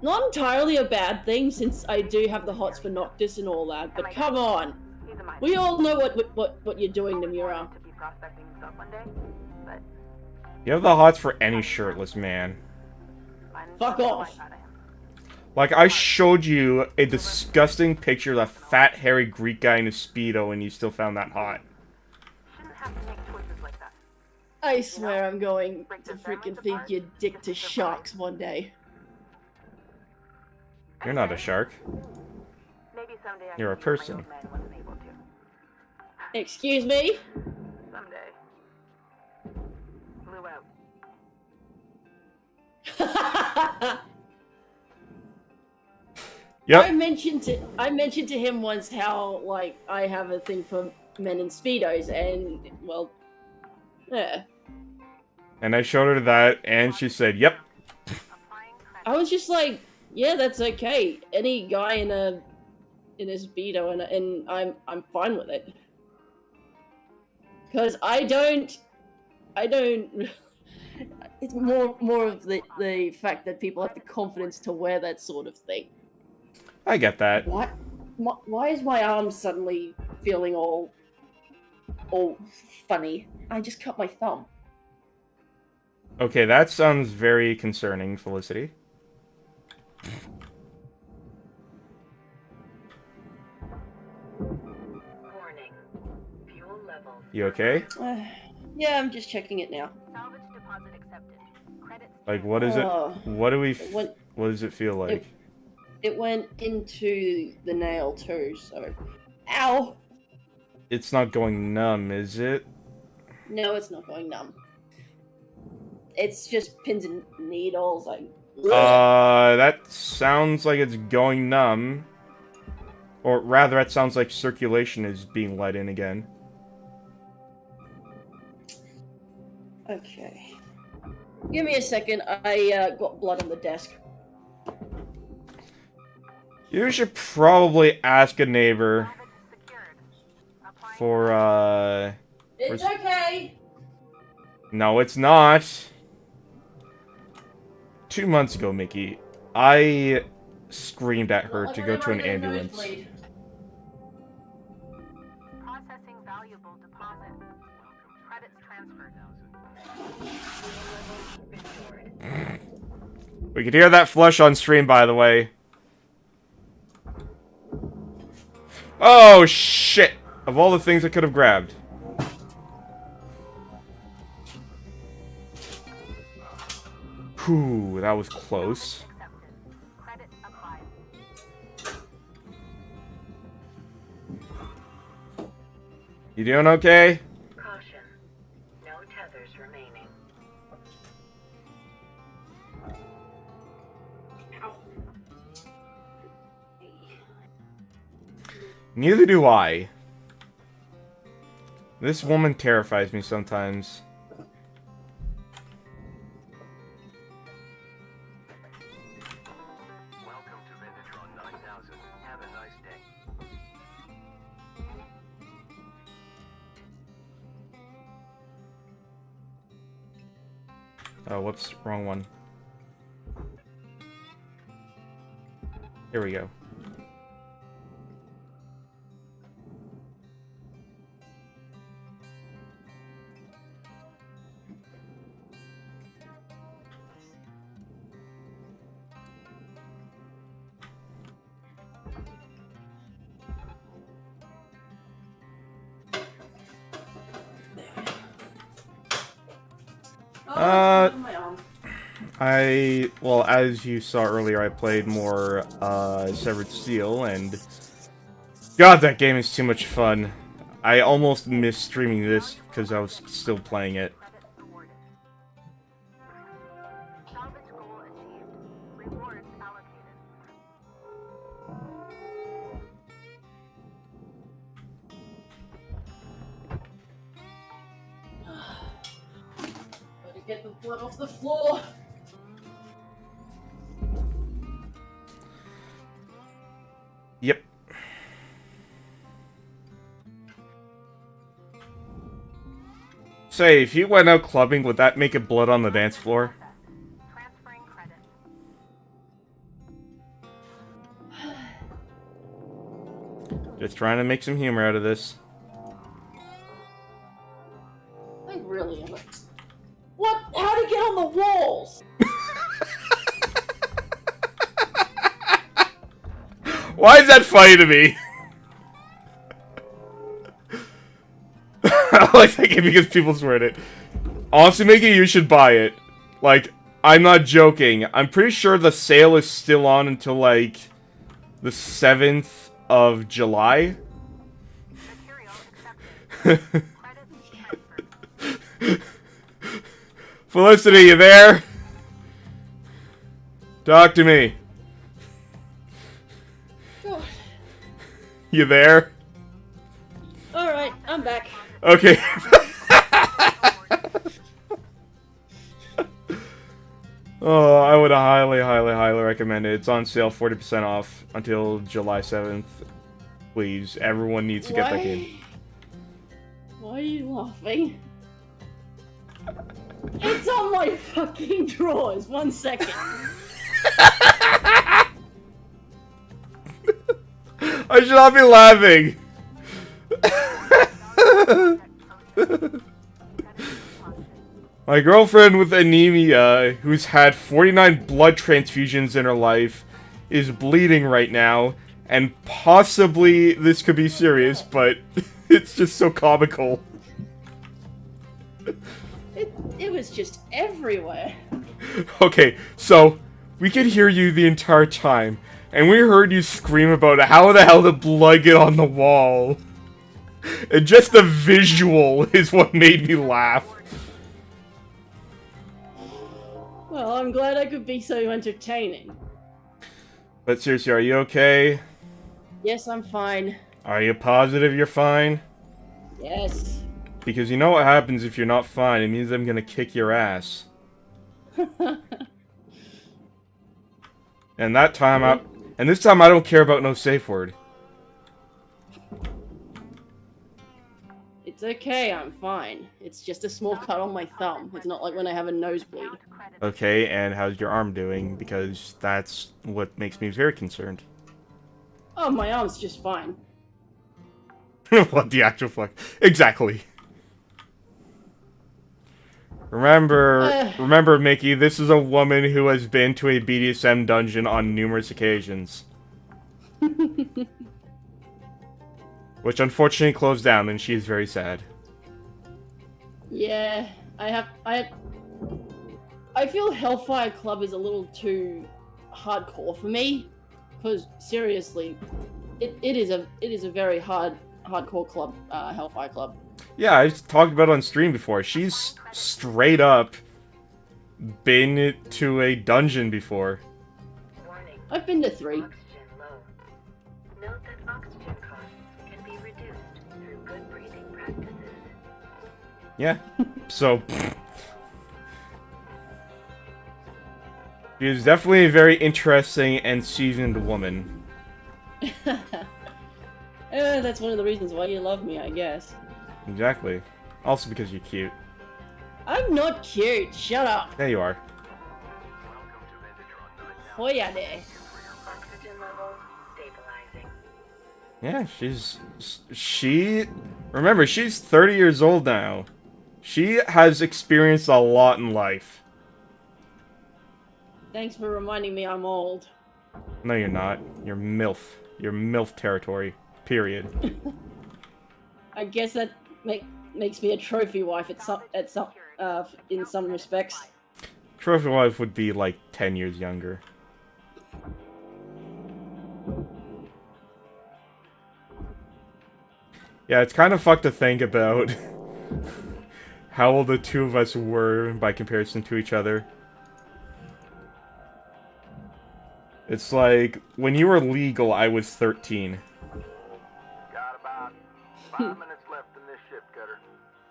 Not entirely a bad thing, since I do have the hots for Noctis and all that, but come on! We all know what you're doing, Nomura. You have the hots for any shirtless man. Fuck off! Like, I showed you a disgusting picture of a fat, hairy Greek guy in a Speedo, and you still found that hot. Shouldn't have to make choices like that. I swear I'm going to freaking feed your dick to sharks one day. You're not a shark. Maybe someday I You're a can use my person. old man wasn't able to. Excuse me? Someday. Blew out. Yep. I mentioned to him once how like I have a thing for men in speedos, and well, yeah. And I showed her that, and she said, "Yep." I was just like, yeah, that's okay. Any guy in a speedo, and I'm fine with it. Because I don't. It's more of the fact that people have the confidence to wear that sort of thing. I get that. What? Why is my arm suddenly feeling all funny? I just cut my thumb. Okay, that sounds very concerning, Felicity. Warning. Fuel levels. You okay? Yeah, I'm just checking it now. Salvage deposit accepted. Credits. Like, what is it? What do we? What does it feel like? It went into the nail too, so... Ow! It's not going numb, is it? No, it's not going numb. It's just pins and needles, like... That sounds like it's going numb. Or rather, that sounds like circulation is being let in again. Okay. Give me a second, I got blood on the desk. You should probably ask a neighbor for, It's okay! No, it's not. 2 months ago, Mickey, I screamed at her to go to an ambulance. Processing valuable deposit. Credits transferred. We could hear that flush on stream, by the way. Oh, shit! Of all the things I could have grabbed. Whew, that was close. Credits applied. You doing okay? Caution. No tethers remaining. Neither do I. This woman terrifies me sometimes. Welcome to Vintatron 9000. Have a nice day. Oh, whoops, wrong one. Here we go. Well, as you saw earlier, I played more, Severed Steel, and... God, that game is too much fun. I almost missed streaming this, because I was still playing it. Salvage goal achieved. Rewards allocated. Gotta get the blood off the floor! Yep. Say, if you went out clubbing, would that make it blood on the dance floor? Transferring credits. Just trying to make some humor out of this. I really am. What? How to get on the walls? Why is that funny to me? I like that game because people swear at it. Honestly, Mickey, you should buy it. Like, I'm not joking. I'm pretty sure the sale is still on until, like, the 7th of July. Felicity, you there? Talk to me. You there? Alright, I'm back. Okay. Oh, I would highly recommend it. It's on sale 40% off until July 7th. Please, everyone needs to get that game. Why are you laughing? It's on my fucking drawers. 1 second. I should not be laughing. My girlfriend with anemia, who's had 49 blood transfusions in her life, is bleeding right now, and possibly this could be serious, but it's just so comical. It was just everywhere. Okay, so we could hear you the entire time, and we heard you scream about how the hell did blood get on the wall. And just the visual is what made me laugh. Well, I'm glad I could be so entertaining. But seriously, are you okay? Yes, I'm fine. Are you positive you're fine? Yes. Because you know what happens if you're not fine. It means I'm gonna kick your ass. And that time and this time I don't care about no safe word. It's okay, I'm fine. It's just a small cut on my thumb. It's not like when I have a nosebleed. Okay, and how's your arm doing? Because that's what makes me very concerned. Oh, my arm's just fine. What the actual fuck? Exactly. Remember, Mickey, this is a woman who has been to a BDSM dungeon on numerous occasions. Which unfortunately closed down, and she is very sad. Yeah, I feel Hellfire Club is a little too hardcore for me. Because seriously, it is a very hardcore club, Hellfire Club. Yeah, I've talked about it on stream before. She's straight up been to a dungeon before. I've been to 3. Note that oxygen costs can be reduced through good breathing practices. Yeah, so... She is definitely a very interesting and seasoned woman. That's one of the reasons why you love me, I guess. Exactly. Also because you're cute. I'm not cute. Shut up. There you are. Oh yeah, there. Oxygen levels stabilizing. Yeah, remember, she's 30 years old now. She has experienced a lot in life. Thanks for reminding me I'm old. No, you're not. You're MILF. You're MILF territory. Period. I guess that makes me a trophy wife in some respects. Trophy wife would be like 10 years younger. Yeah, it's kind of fucked to think about how old the two of us were by comparison to each other. It's like, when you were legal, I was 13. Got about 5 minutes left in this ship, Cutter.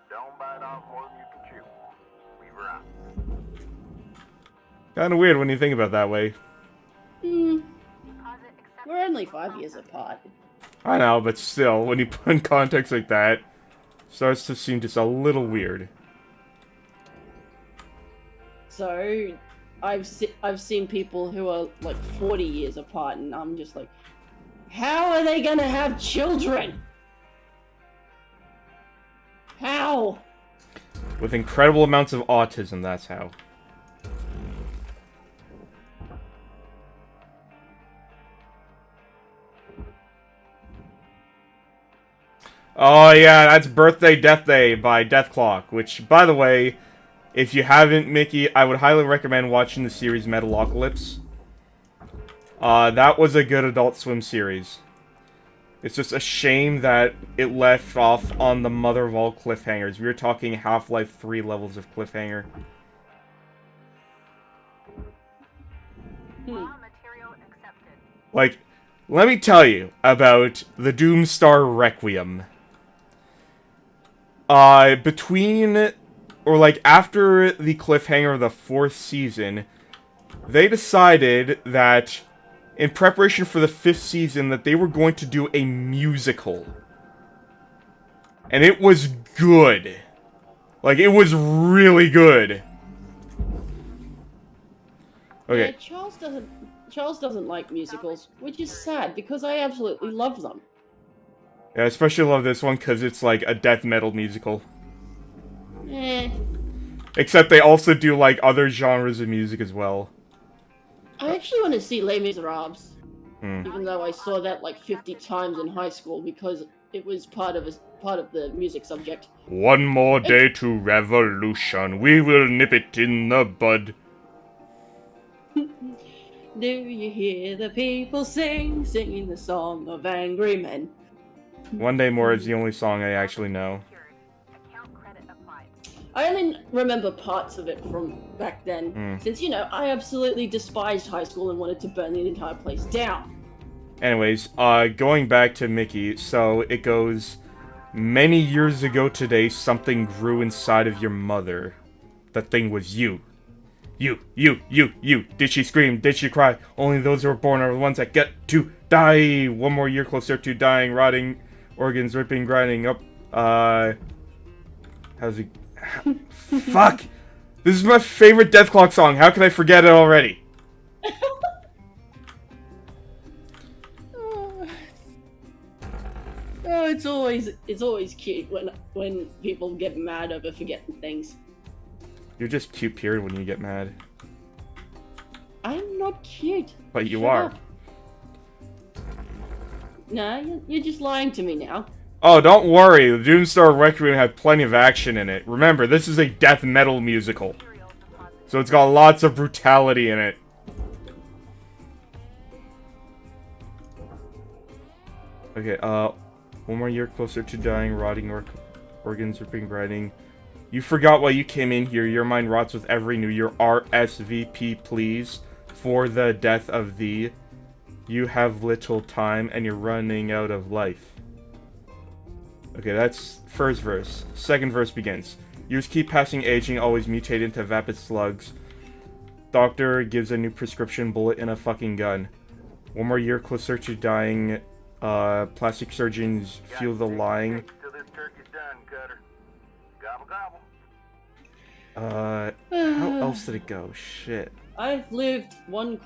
Don't bite off more than you can chew. Weaver out. Kinda weird when you think about it that way. We're only 5 years apart. I know, but still, when you put in context like that, it starts to seem just a little weird. So, I've seen people who are like 40 years apart, and I'm just like, how are they gonna have children? How? With incredible amounts of autism, that's how. Oh yeah, that's Birthday Death Day by Death Clock, which, by the way, if you haven't, Mickey, I would highly recommend watching the series Metalocalypse. That was a good Adult Swim series. It's just a shame that it left off on the mother of all cliffhangers. We were talking Half-Life 3 levels of cliffhanger. Like, let me tell you about the Doomstar Requiem. Between, or like after the cliffhanger of the 4th season, they decided that in preparation for the 5th season that they were going to do a musical. And it was good. Like, it was really good. Okay. Yeah, Charles doesn't like musicals, which is sad because I absolutely love them. Yeah, I especially love this one because it's like a death metal musical. Except they also do like other genres of music as well. I actually want to see Les Miserables, even though I saw that like 50 times in high school because it was part of the music subject. One more day to revolution. We will nip it in the bud. Do you hear the people singing the song of angry men? One Day More is the only song I actually know. I only remember parts of it from back then, since, you know, I absolutely despised high school and wanted to burn the entire place down. Anyways, going back to Mickey, so it goes, many years ago today, something grew inside of your mother. That thing was you. You. Did she scream? Did she cry? Only those who are born are the ones that get to die. One more year closer to dying, rotting, organs ripping, grinding up. How's he? Fuck! This is my favorite Death Clock song. How can I forget it already? Oh, it's always cute when people get mad over forgetting things. You're just cute, period, when you get mad. I'm not cute. But you Shut are. up. Nah, you're just lying to me now. Oh, don't worry. The Doomstar Requiem had plenty of action in it. Remember, this is a death metal musical. So it's got lots of brutality in it. Okay, one more year closer to dying, rotting organs ripping, grinding. You forgot why you came in here. Your mind rots with every new year. RSVP, please. For the death of thee. You have little time, and you're running out of life. Okay, that's first verse. Second verse begins. Years keep passing, aging, always mutate into vapid slugs. Doctor gives a new prescription, bullet in a fucking gun. One more year closer to dying. Plastic surgeons feel the lying. How else did it go? Shit. I've lived one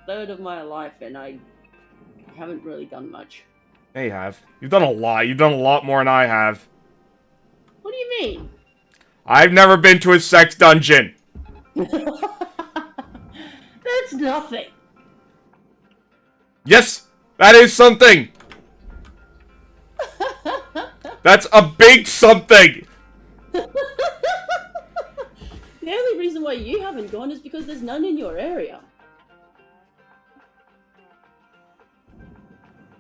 third of my life, and I haven't really done much. Yeah, you have. You've done a lot. You've done a lot more than I have. What do you mean? I've never been to a sex dungeon. That's nothing. Yes, that is something. That's a big something. The only reason why you haven't gone is because there's none in your area.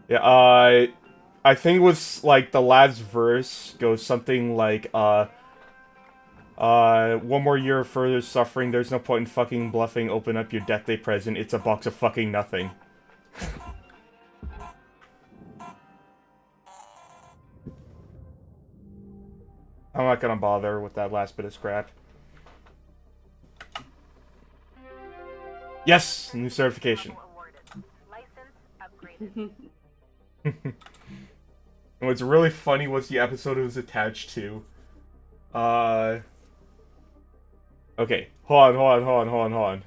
Yeah, I think it was, like, the last verse goes something like, one more year of further suffering, there's no point in fucking bluffing, open up your death day present, it's a box of fucking nothing. I'm not gonna bother with that last bit of scrap. Yes! New certification. And what's really funny was the episode it was attached to. Okay. Hold on.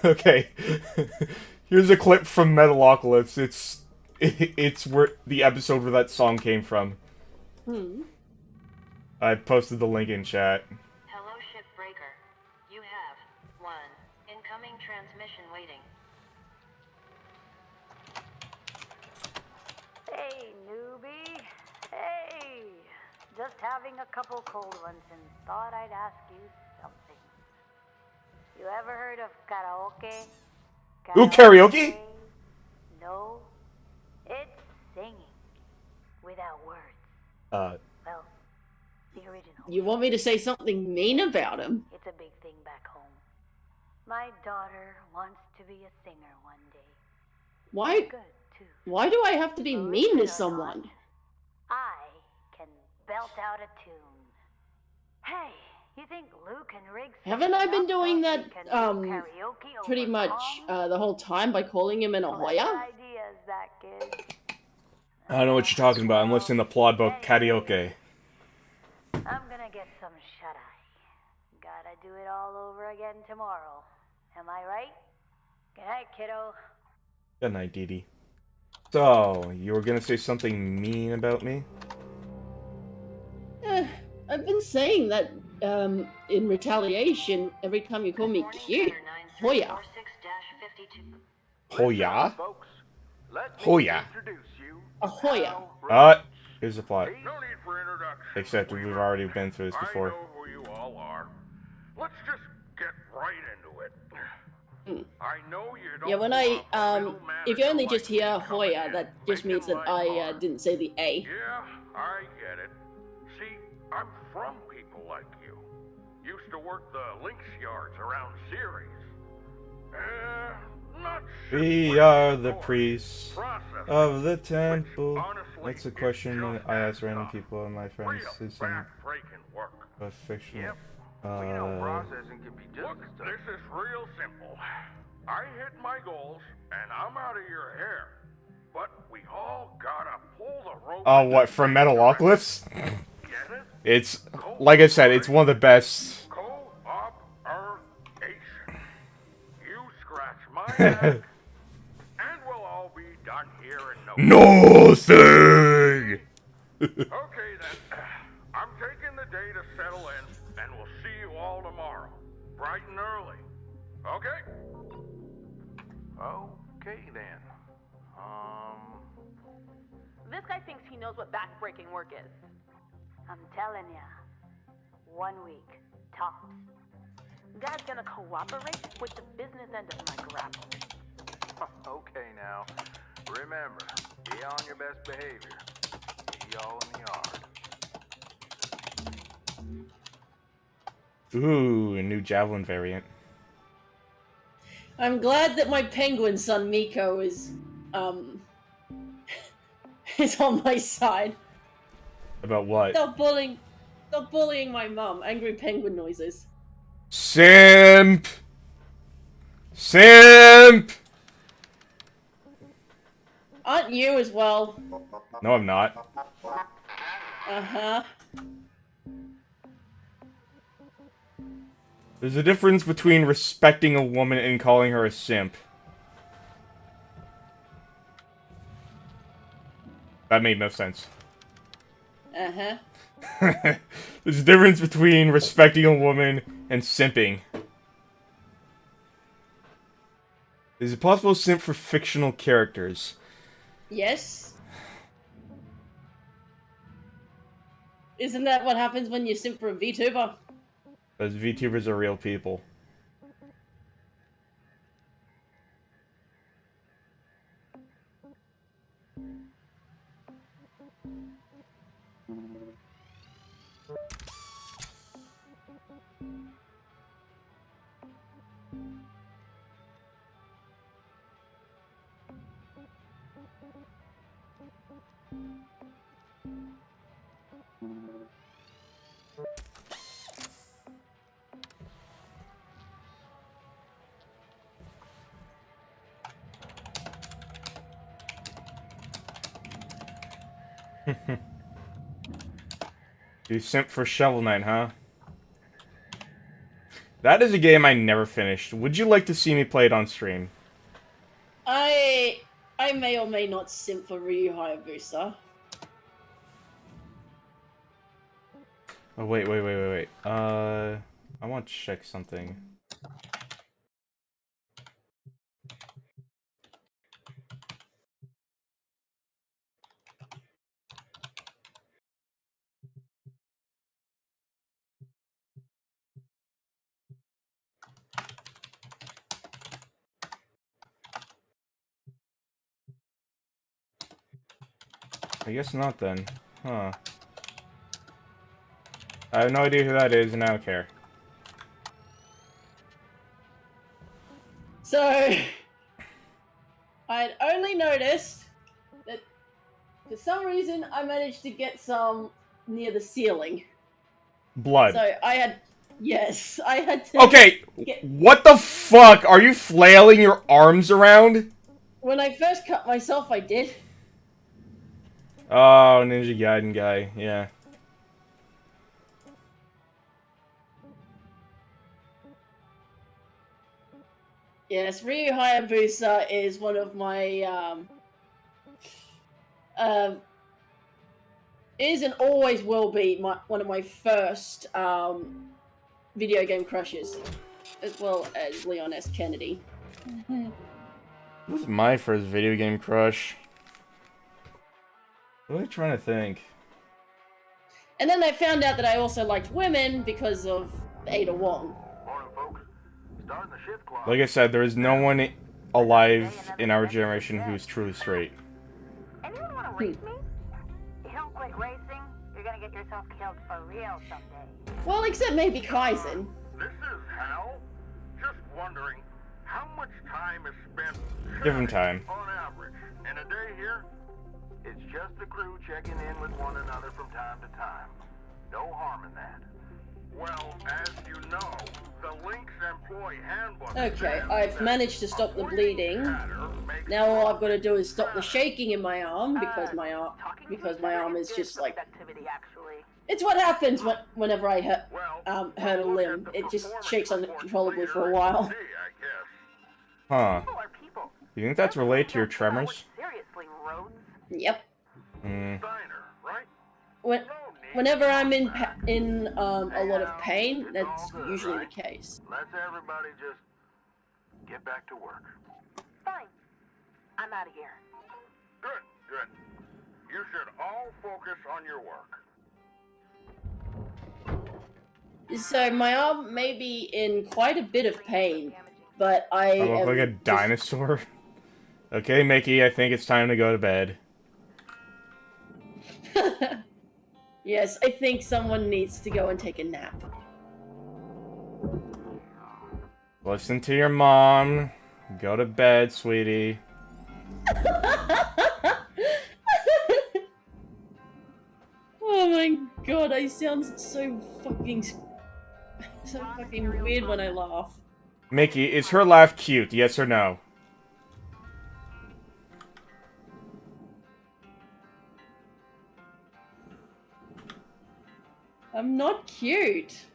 Okay. Here's a clip from Metalocalypse. It's where the episode where that song came from. I posted the link in chat. Hello, Shipbreaker. You have one incoming transmission waiting. Hey, newbie. Hey. Just having a couple cold ones and thought I'd ask you something. You ever heard of karaoke? Ooh, karaoke? No. It's singing. Without words. Well, the original. You want me to say something mean about him? It's a big thing back home. My daughter wants to be a singer one day. Why? Good, too. Why do I have to be Believe mean it to or someone? not, I can belt out a tune. Hey, you think Luke and Riggs? Haven't I been doing that, karaoke pretty over much, songs? the whole time by calling him an Clever Ahoya? ideas, that kid. I don't know what you're talking about. I'm listening to Plod about karaoke. I'm gonna get some shut-eye. Gotta do it all over again tomorrow. Am I right? Good night, kiddo. Good night, Dee Dee. So, you were gonna say something mean about me? I've been saying that, in retaliation, every time you call me cute. Hoya. Hoya? Folks, let me Hoya. introduce you. Ahoya. Here's the plot. No need for introduction. Except we've already been through this I before. know who you all are. Let's just get right into it. I know you don't Yeah, when want I, a little if you manager only like just hear me coming Hoya, in, that just means making that life I, hard. didn't say the A. Yeah, I get it. See, I'm from people like you. Used to work the links yards around Ceres. Not We Shipbreaker, are of the course. priests Process of the which, temple. honestly, That's a is question just I that ask random tough. people and my friends. Real Is some back-breaking work. fictional. Yep. Well, you know, processing can be just Look, as tough. this is real simple. I hit my goals, and I'm out of your hair. But we all gotta pull the rope. Oh, in what, the from same Metalocalypse? direction. Get it? It's, like I said, it's one of the best. Co-op-er-ation. You scratch my back, and we'll all be done here in no Nothing! Okay then. I'm taking the day to settle in, and we'll see you all tomorrow. Bright and early. Okay? Okay, then. This guy thinks he knows what back-breaking work is. I'm telling ya. 1 week. Tops. Dad's gonna cooperate with the business end of my grapple. Okay, now. Remember, be on your best behavior. See y'all in the yard. Ooh, a new javelin variant. I'm glad that my penguin son Miko is, is on my side. About what? Stop bullying my mum. Angry penguin noises. Simp! Simp! Aren't you as well? No, I'm not. Uh-huh. There's a difference between respecting a woman and calling her a simp. That made no sense. Uh-huh. There's a difference between respecting a woman and simping. Is it possible to simp for fictional characters? Yes. Isn't that what happens when you simp for a VTuber? Those VTubers are real people. You simp for Shovel Knight, huh? That is a game I never finished. Would you like to see me play it on stream? I may or may not simp for Ryu Hayabusa. Oh, wait. I want to check something. I guess not then. Huh. I have no idea who that is, and I don't care. So, I had only noticed that for some reason I managed to get some near the ceiling. Blood. So I had, yes, I had to. Okay, what the fuck? Are you flailing your arms around? When I first cut myself, I did. Oh, Ninja Gaiden guy, yeah. Yes, Ryu Hayabusa is one of my is and always will be one of my first video game crushes, as well as Leon S. Kennedy. This was my first video game crush. What am I trying to think? And then I found out that I also liked women because of Ada Wong. Morning, folks. Starting the shift clock. Like I said, there is no one alive in our generation who is truly straight. Anyone want to race me? You don't quit racing, you're gonna get yourself killed for real someday. Well, except maybe Kaizen. This is hell. Just wondering how much time is spent Give him time. on average in a day here. It's just the crew checking in with one another from time to time. No harm in that. Well, as you know, the Lynx employee handbook. Okay, I've managed to stop the bleeding. Now all I've got to do is stop the shaking in my arm because my arm is just like. It's what happens whenever I hurt a limb. It just shakes uncontrollably for a while. Huh. You think that's related to your tremors? Yep. Hmm. Whenever I'm in a lot of pain, that's usually the case. Let's everybody just get back to work. Fine. I'm out of here. Good. You should all focus on your work. So my arm may be in quite a bit of pain, but I look like a dinosaur. Okay, Mickey, I think it's time to go to bed. Yes, I think someone needs to go and take a nap. Listen to your mom. Go to bed, sweetie. Oh my god, I sound so fucking weird when I laugh. Mickey, is her laugh cute? Yes or no? I'm not cute.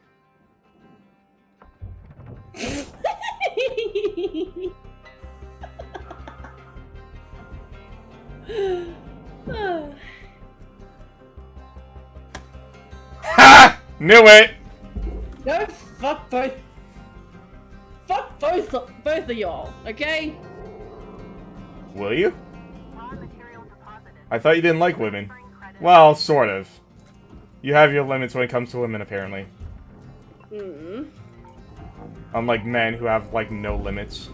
Ha! Knew it! No, fuck both. Fuck both of y'all, okay? Will you? I thought you didn't like women. Well, sort of. You have your limits when it comes to women, apparently. Hmm. Unlike men who have, like, no limits.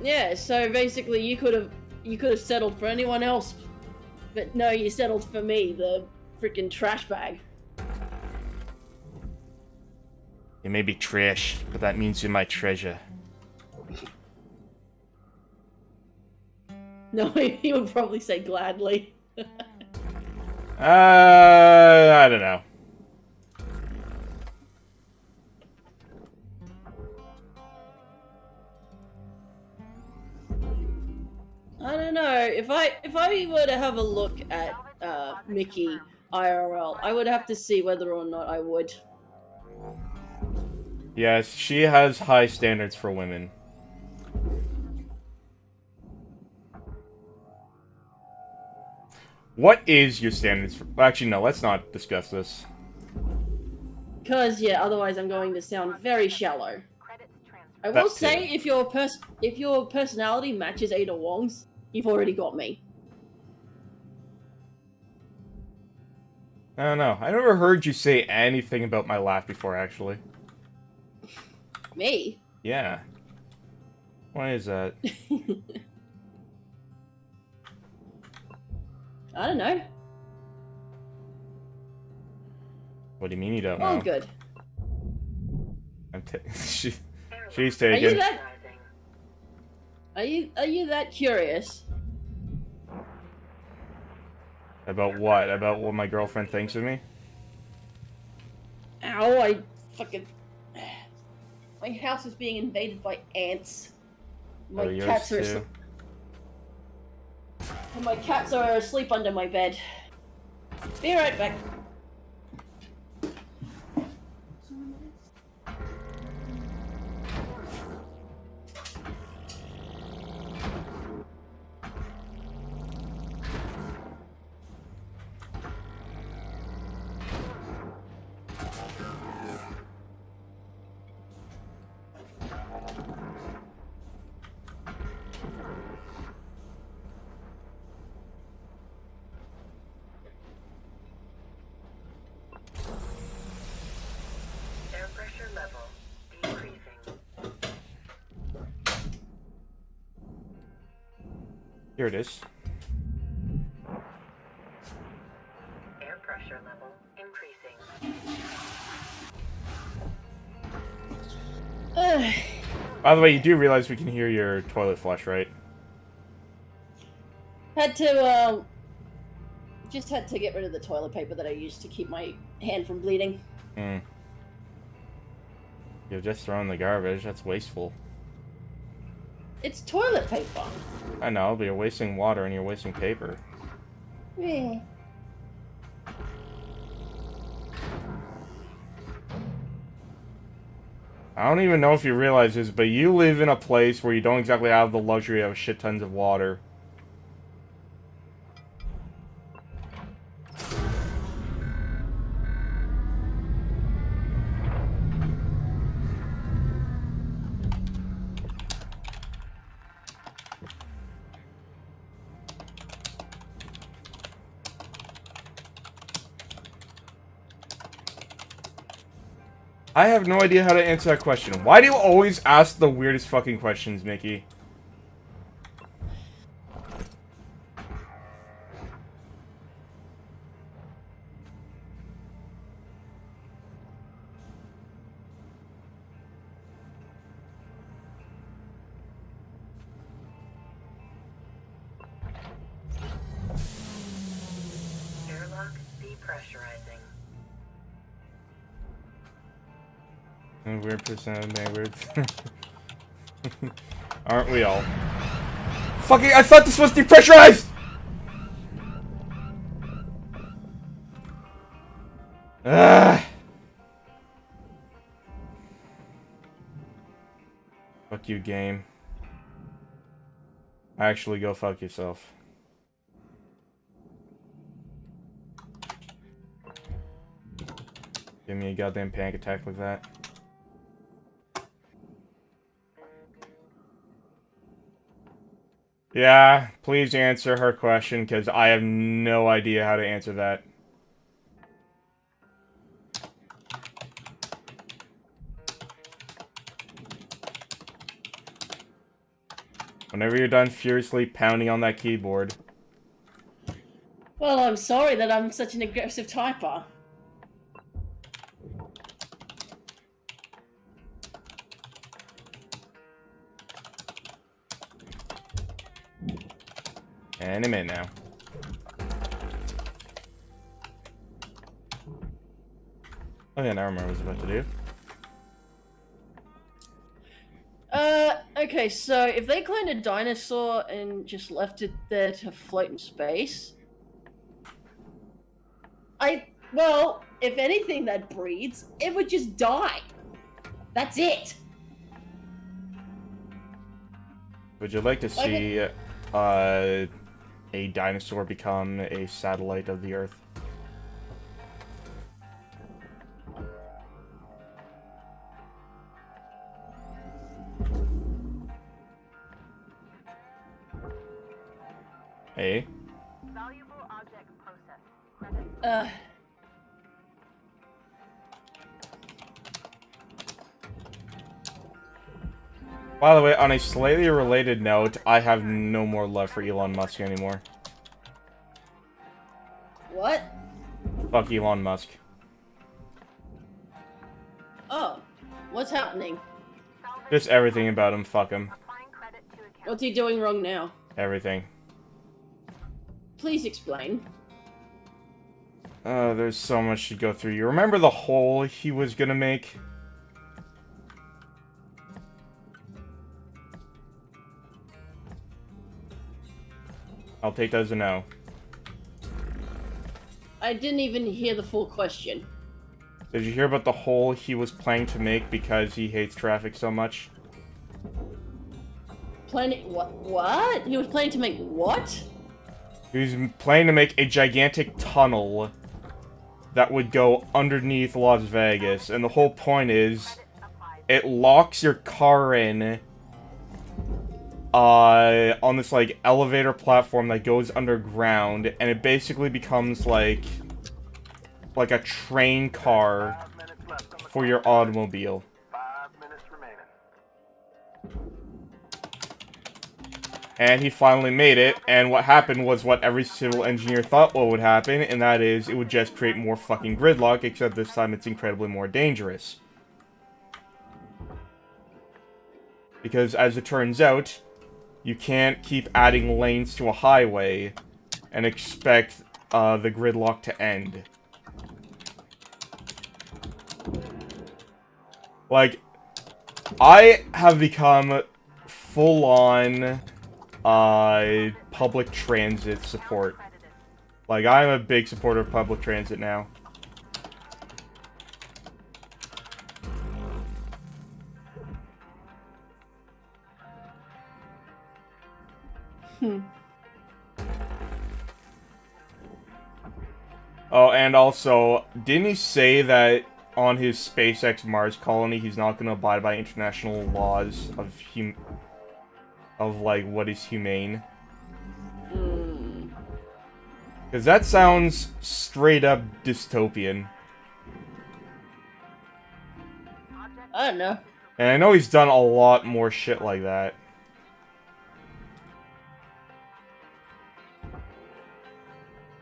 Yeah, so basically you could have settled for anyone else, but no, you settled for me, the freaking trash bag. You may be trash, but that means you're my treasure. No, he would probably say gladly. I don't know. I don't know. If I were to have a look at Mickey IRL, I would have to see whether or not I would. Yes, she has high standards for women. What is your standards for... Actually, no, let's not discuss this. Because, yeah, otherwise I'm going to sound very shallow. I That will too. say, if your personality matches Ada Wong's, you've already got me. I don't know. I never heard you say anything about my laugh before, actually. Me? Yeah. Why is that? I don't know. What do you mean you don't know? All good. I'm she's Are you taken. that? Are you that curious? About what? About what my girlfriend thinks of me? Ow! I fucking. My house is being invaded by ants. My Oh, yours cats are too. asleep. And my cats are asleep under my bed. Be right back. Air pressure level decreasing. Here it is. Air pressure level increasing. By the way, you do realize we can hear your toilet flush, right? Had to just had to get rid of the toilet paper that I used to keep my hand from bleeding. Hmm. You've just thrown the garbage. That's wasteful. It's toilet paper. I know, but you're wasting water and you're wasting paper. Yeah. I don't even know if you realize this, but you live in a place where you don't exactly have the luxury of shit tons of water. I have no idea how to answer that question. Why do you always ask the weirdest fucking questions, Mickey? Airlock depressurizing. Weird percent of neighbors. Aren't we all? Fucking, I thought this was depressurized! Ah! Fuck you, game. Actually, go fuck yourself. Give me a goddamn panic attack like that. Yeah, please answer her question, because I have no idea how to answer that. Whenever you're done furiously pounding on that keyboard. Well, I'm sorry that I'm such an aggressive typer. Any minute now. Oh yeah, now I remember what I was about to do. Okay, so if they cloned a dinosaur and just left it there to float in space... well, if anything that breeds, it would just die. That's it. Would you like to see, a dinosaur become a satellite of the Earth. Hey. Valuable object processed. By the way, on a slightly related note, I have no more love for Elon Musk anymore. What? Fuck Elon Musk. Oh, what's happening? Just everything about him, fuck him. What's he doing wrong now? Everything. Please explain. There's so much to go through. You remember the hole he was gonna make? I'll take that as a no. I didn't even hear the full question. Did you hear about the hole he was planning to make because he hates traffic so much? Planning what? What? He was planning to make what? He was planning to make a gigantic tunnel that would go underneath Las Vegas, and the whole point is it locks your car in on this like elevator platform that goes underground, and it basically becomes like a train car for your automobile. 5 minutes remaining. And he finally made it, and what happened was what every civil engineer thought what would happen, and that is, it would just create more fucking gridlock, except this time it's incredibly more dangerous. Because, as it turns out, you can't keep adding lanes to a highway and expect the gridlock to end. Like, I have become full-on public transit support. Like, I'm a big supporter of public transit now. Oh, and also, didn't he say that on his SpaceX Mars colony, he's not going to abide by international laws of like, what is humane? Because that sounds straight up dystopian. I don't know. And I know he's done a lot more shit like that.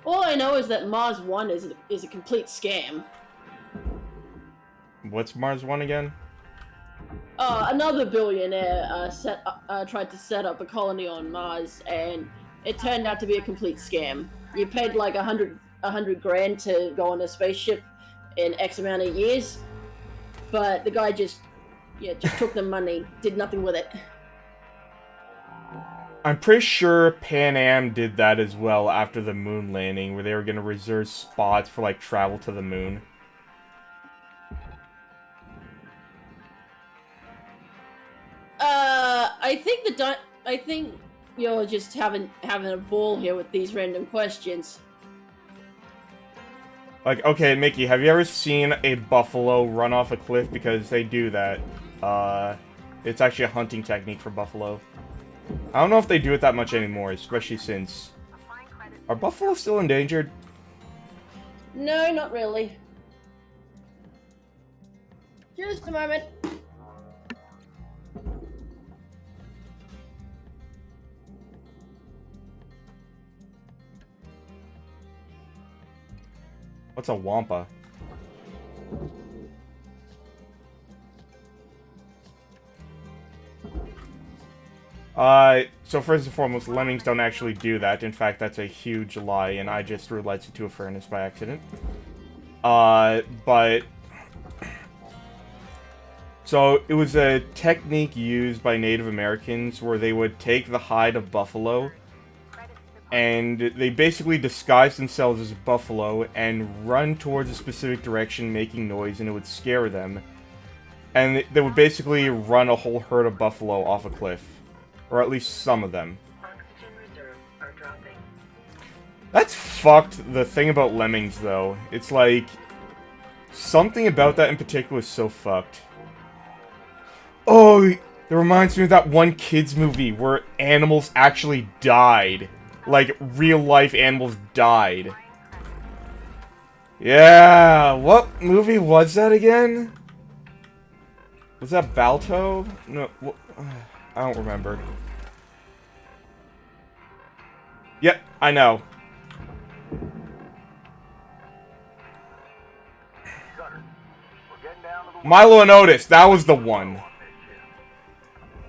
All I know is that Mars 1 is a complete scam. What's Mars 1 again? Another billionaire tried to set up a colony on Mars, and it turned out to be a complete scam. You paid like 100 grand to go on a spaceship in X amount of years, but the guy just took the money, did nothing with it. I'm pretty sure Pan Am did that as well after the moon landing, where they were going to reserve spots for like travel to the moon. I think you're just having a ball here with these random questions. Like, okay, Mickey, have you ever seen a buffalo run off a cliff? Because they do that. It's actually a hunting technique for buffalo. I don't know if they do it that much anymore, especially since... Are buffalo still endangered? No, not really. Just a moment. What's a wampa? So first and foremost, lemmings don't actually do that. In fact, that's a huge lie, and I just threw lights into a furnace by accident. But... So, it was a technique used by Native Americans where they would take the hide of buffalo, and they basically disguised themselves as buffalo and run towards a specific direction making noise, and it would scare them. And they would basically run a whole herd of buffalo off a cliff. Or at least some of them. Oxygen reserves are dropping. That's fucked, the thing about lemmings, though. It's like... something about that in particular is so fucked. Oh, it reminds me of that one kids movie where animals actually died. Like, real-life animals died. Yeah, what movie was that again? Was that Balto? No, I don't remember. Yep, I know. Milo and Otis, that was the one.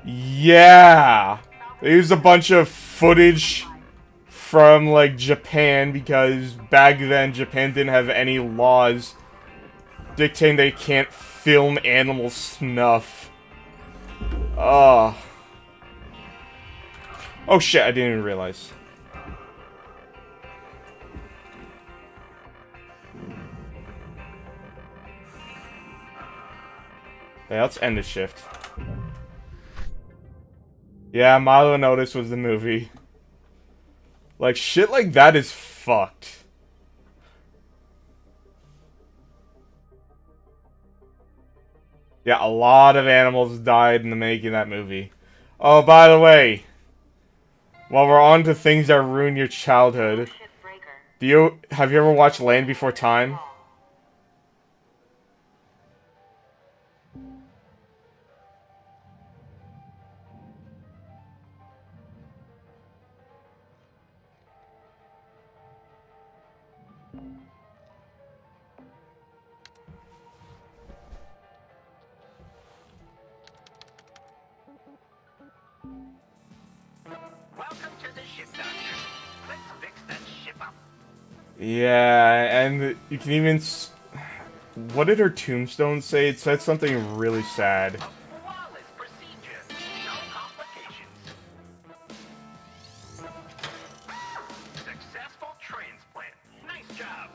Yeah! They used a bunch of footage from, like, Japan, because back then Japan didn't have any laws dictating they can't film animal snuff. Oh shit, I didn't even realize. Yeah, let's end the shift. Yeah, Milo and Otis was the movie. Like, shit like that is fucked. Yeah, a lot of animals died in the making of that movie. Oh, by the way, while we're on to things that ruin your childhood, have you ever watched Land Before Time? Welcome to the ship, Doctor. Let's fix that ship up. Yeah, and you can even... what did her tombstone say? It said something really sad. Flawless procedure. No complications. Successful transplant. Nice job.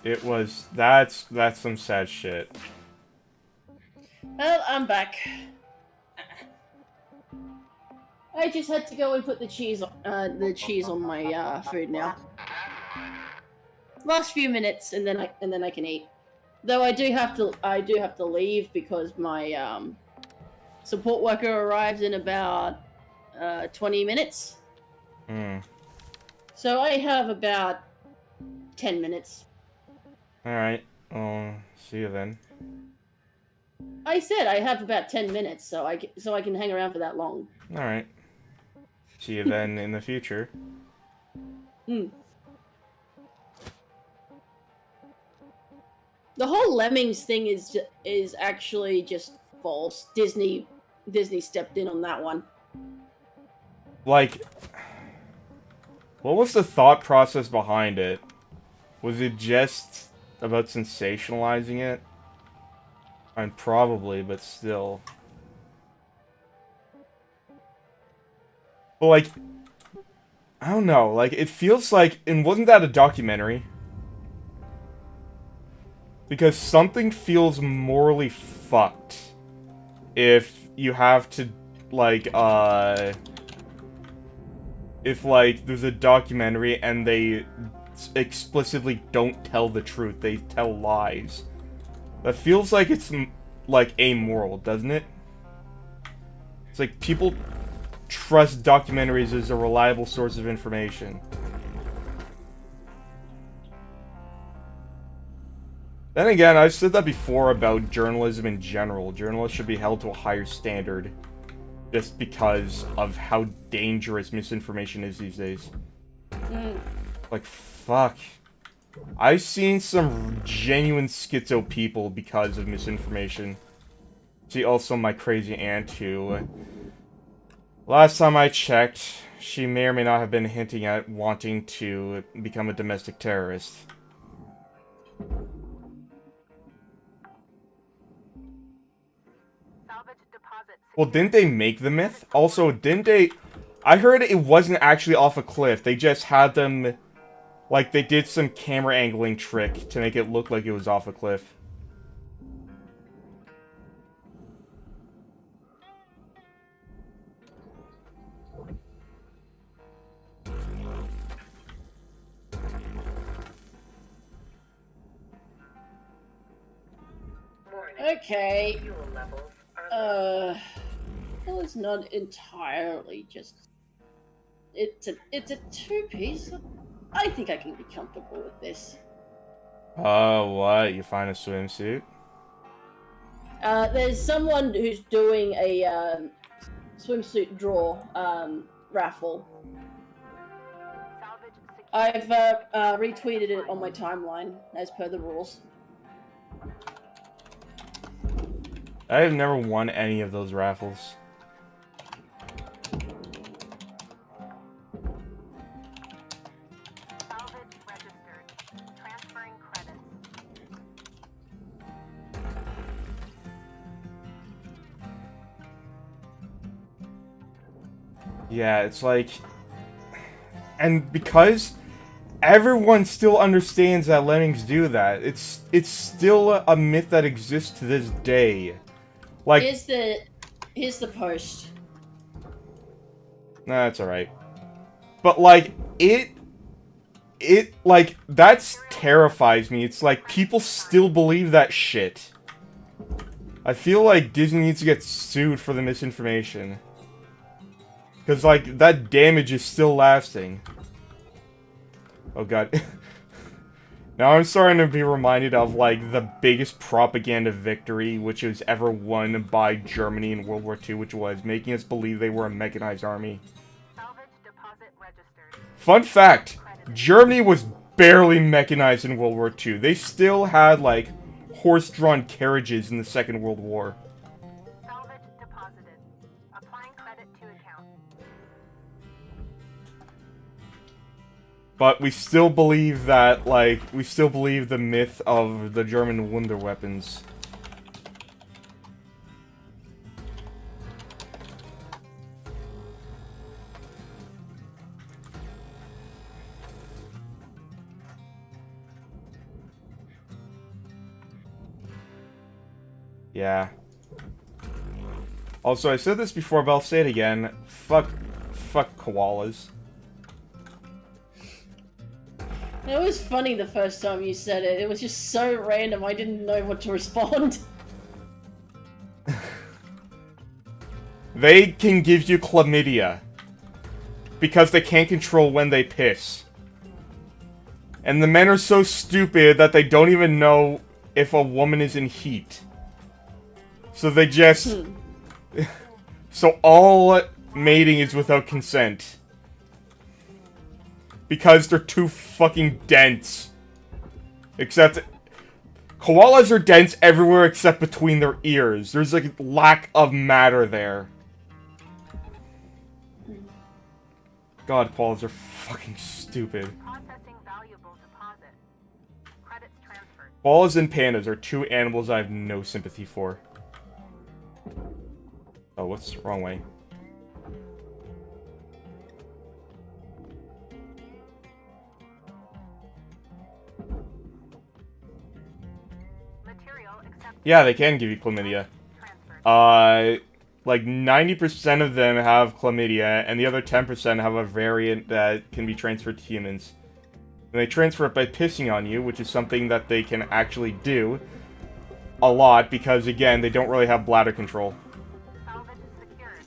It was... that's some sad shit. Well, I'm back. I just had to go and put the cheese on my food now. Last few minutes, and then I can eat. Though I do have to leave because my support worker arrives in about 20 minutes. So I have about 10 minutes. All right. See you then. I said I have about 10 minutes, so I can hang around for that long. All right. See you then in the future. The whole Lemmings thing is actually just false. Disney stepped in on that one. Like, what was the thought process behind it? Was it just about sensationalizing it? And probably, but still. But like, I don't know, like, it feels like, and wasn't that a documentary? Because something feels morally fucked if you have to, like, if, like, there's a documentary and they explicitly don't tell the truth, they tell lies. That feels like it's, like, amoral, doesn't it? It's like people trust documentaries as a reliable source of information. Then again, I've said that before about journalism in general. Journalists should be held to a higher standard just because of how dangerous misinformation is these days. Like, fuck. I've seen some genuine schizo people because of misinformation. See, also my crazy aunt, who... last time I checked, she may or may not have been hinting at wanting to become a domestic terrorist. Well, didn't they make the myth? Also, didn't they... I heard it wasn't actually off a cliff. They just had them... like, they did some camera angling trick to make it look like it was off a cliff. Okay. Fuel levels are Well, it's not entirely just. It's a two-piece. I think I can be comfortable with this. What? You find a swimsuit? There's someone who's doing a swimsuit draw raffle. Salvage secure. I've retweeted it on my timeline as per the rules. I have never won any of those raffles. Salvage registered. Transferring credits. Yeah, it's like... And because everyone still understands that lemmings do that, it's still a myth that exists to this day. Like... Here's the post. Nah, it's alright. But, like, like, that terrifies me. It's like, people still believe that shit. I feel like Disney needs to get sued for the misinformation. Because, like, that damage is still lasting. Oh god. Now I'm starting to be reminded of, like, the biggest propaganda victory which was ever won by Germany in World War II, which was making us believe they were a mechanized army. Salvage deposit registered. Fun fact, Germany was barely mechanized in World War II. They still had, like, horse-drawn carriages in the Second World War. Salvage deposited. Applying credit to account. But we still believe that, like, we still believe the myth of the German wonder weapons. Yeah. Also, I said this before, but I'll say it again. Fuck koalas. It was funny the first time you said it. It was just so random, I didn't know what to respond. They can give you chlamydia. Because they can't control when they piss. And the men are so stupid that they don't even know if a woman is in heat. So they just... So all mating is without consent. Because they're too fucking dense. Except... Koalas are dense everywhere except between their ears. There's like a lack of matter there. God, koalas are fucking stupid. Processing valuable deposit. Credits transferred. Koalas and pandas are two animals I have no sympathy for. Oh, what's the wrong way? Material accepted. Yeah, they can give you chlamydia. Transferred. Like 90% of them have chlamydia, and the other 10% have a variant that can be transferred to humans. And they transfer it by pissing on you, which is something that they can actually do a lot, because again, they don't really have bladder control. Salvage secured.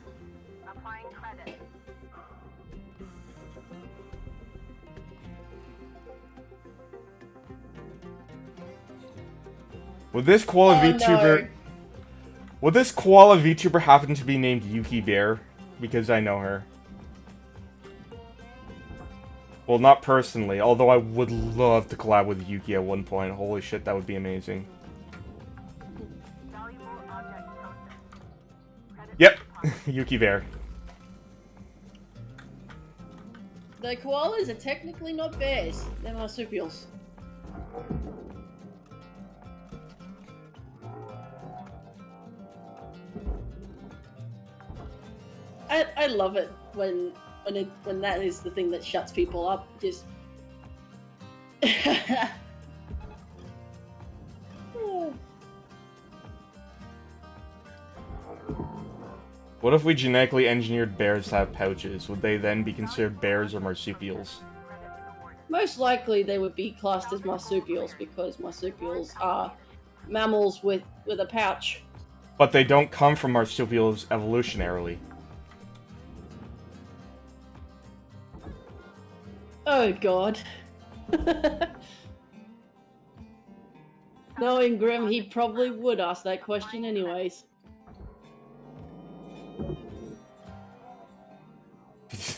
Applying credit. Would this koala Oh, VTuber... no. Would this koala VTuber happen to be named Yuki Bear? Because I know her. Well, not personally, although I would love to collab with Yuki at one point. Holy shit, that would be amazing. Valuable object processed. Credits Yep, deposited. Yuki Bear. The koalas are technically not bears, they're marsupials. I love it when that is the thing that shuts people up. Just What if we genetically engineered bears to have pouches? Would they then be considered bears or marsupials? most likely they would be classed as marsupials because marsupials are mammals with a pouch. But they don't come from marsupials evolutionarily. Oh god. Knowing Grim, he probably would ask that question anyways.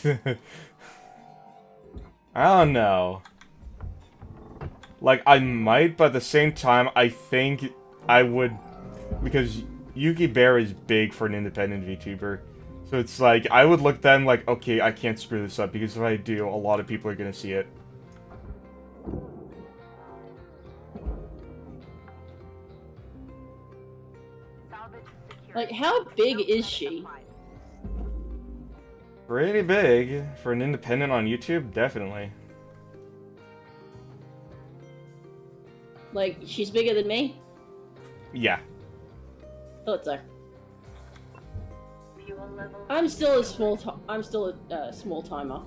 I don't know. Like, I might, but at the same time, I think I would... Because Yuki Bear is big for an independent VTuber. So it's like, I would look at them like, okay, I can't screw this up, because if I do, a lot of people are gonna see it. Like, how big is she? Pretty big. For an independent on YouTube, definitely. Like, she's bigger than me? Yeah. Thought so. I'm still a small small timer.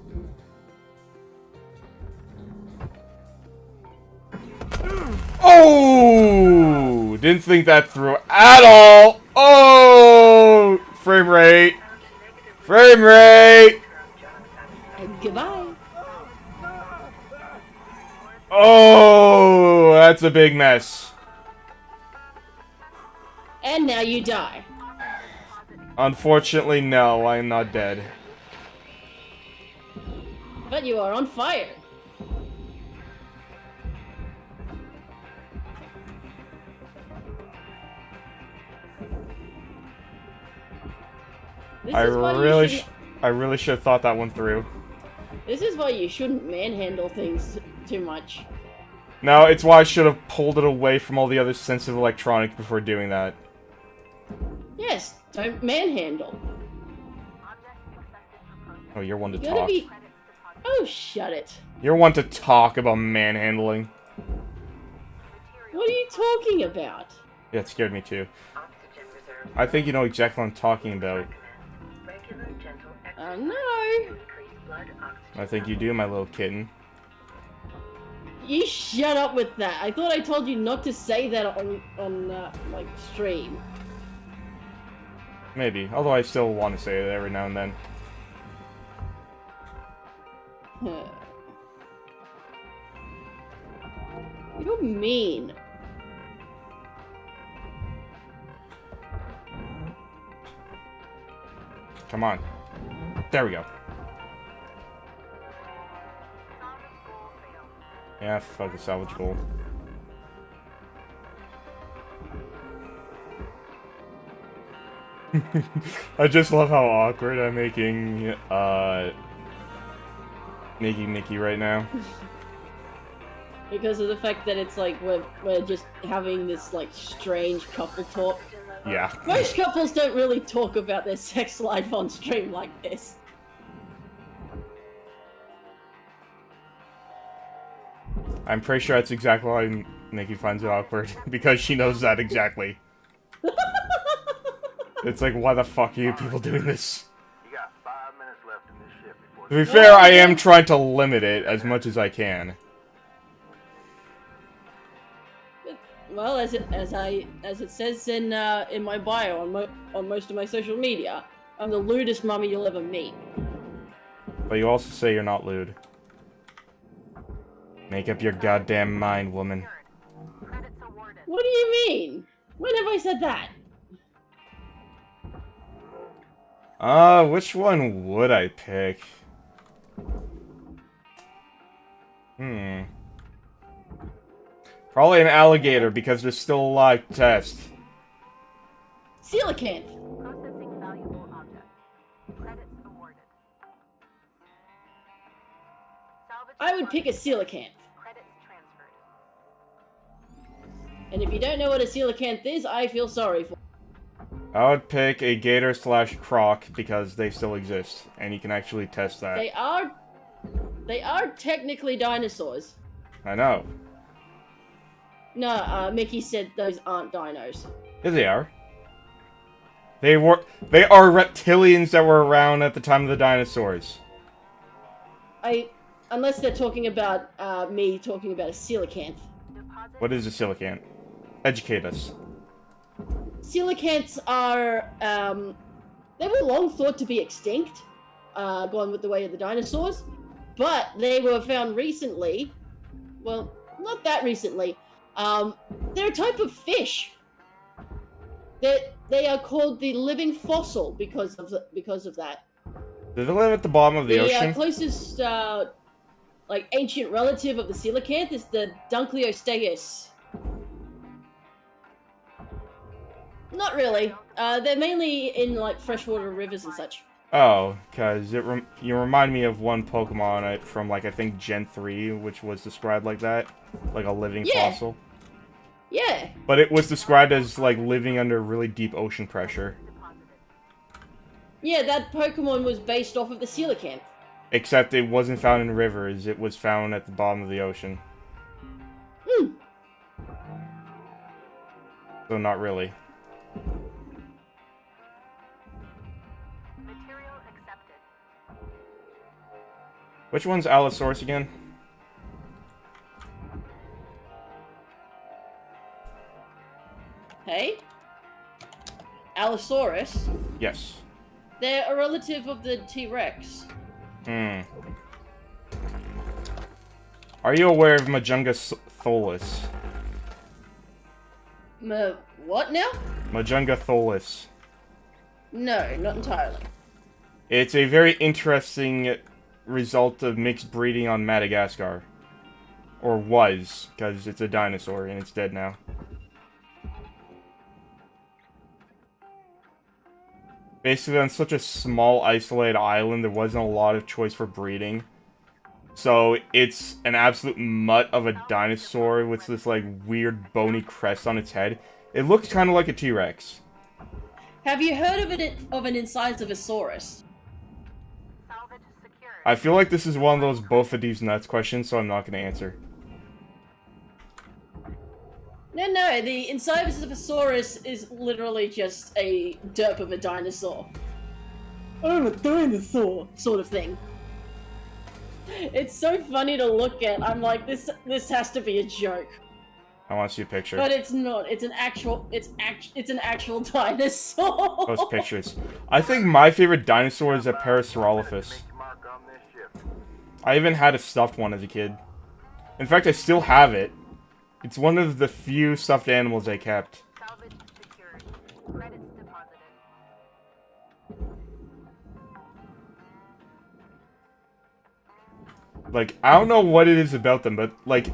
Oh! Didn't think that through at all! Oh! Frame rate! Frame rate! Goodbye. Oh! That's a big mess. And now you die. Unfortunately, no, I am not dead. But you are on fire. I really should have thought that one through. This is why you shouldn't manhandle things too much. No, it's why I should have pulled it away from all the other sensitive electronics before doing that. Yes, don't manhandle. Oh, you're one to talk. Oh, shut it. You're one to talk about manhandling. What are you talking about? Yeah, it scared me too. I think you know exactly what I'm talking about. Oh no! I think you do, my little kitten. You shut up with that. I thought I told you not to say that on like, stream. Maybe, although I still want to say it every now and then. You're mean. Come on. There we go. Yeah, fuck the salvage goal. I just love how awkward I'm making Nikki right now. Because of the fact that it's like we're just having this like strange couple talk. Yeah. Most couples don't really talk about their sex life on stream like this. I'm pretty sure that's exactly why Nikki finds it awkward, because she knows that exactly. It's like, why the fuck are you people doing this? You got 5 minutes left in this ship before To be fair, I am trying to limit it as much as I can. Well, as it says in my bio on most of my social media, I'm the lewdest mummy you'll ever meet. But you also say you're not lewd. Make up your goddamn mind, woman. What do you mean? When have I said that? Which one would I pick? Probably an alligator, because there's still a live test. Coelacanth. Processing valuable object. Credits awarded. Salvage I would pick a coelacanth. credits transferred. And if you don't know what a coelacanth is, I feel sorry for. I would pick a gator / croc, because they still exist, and you can actually test that. They are technically dinosaurs. I know. No, Mickey said those aren't dinos. Yeah, they are. They are reptilians that were around at the time of the dinosaurs. Unless they're talking about me talking about a coelacanth. What is a coelacanth? Educate us. Coelacanths are, they were long thought to be extinct, gone with the way of the dinosaurs, but they were found recently, well, not that recently, they're a type of fish. They are called the living fossil because of that. Do they live at the bottom of the The ocean? closest, like, ancient relative of the coelacanth is the Dunkleosteus. Not really. They're mainly in, like, freshwater rivers and such. Oh, because you remind me of one Pokemon from, like, I think Gen 3, which was described like that. Like a living fossil. Yeah. But it was described as, like, living under really deep ocean pressure. Yeah, that Pokemon was based off of the coelacanth. Except it wasn't found in rivers, it was found at the bottom of the ocean. Hmm. So not really. Material accepted. Which one's Allosaurus again? Hey? Allosaurus? Yes. They're a relative of the T-Rex. Hmm. Are you aware of Majunga Tholus? What now? Majunga Tholus. No, not entirely. It's a very interesting result of mixed breeding on Madagascar. Or was, because it's a dinosaur and it's dead now. Basically, on such a small, isolated island, there wasn't a lot of choice for breeding. So, it's an absolute mutt of a dinosaur with this, like, weird bony crest on its head. It looks kind of like a T-Rex. Have you heard of an Incisivsaurus? Salvage secured. I feel like this is one of those both of these nuts questions, so I'm not going to answer. No, the Incisivsaurus is literally just a derp of a dinosaur. I'm a dinosaur, sort of thing. It's so funny to look at. I'm like, this has to be a joke. I want to see a picture. But it's not. It's an actual dinosaur. Those pictures. I think my favorite dinosaur is a Parasaurolophus. I even had a stuffed one as a kid. In fact, I still have it. It's one of the few stuffed animals I kept. Salvage secured. Credits deposited. Like, I don't know what it is about them, but, like,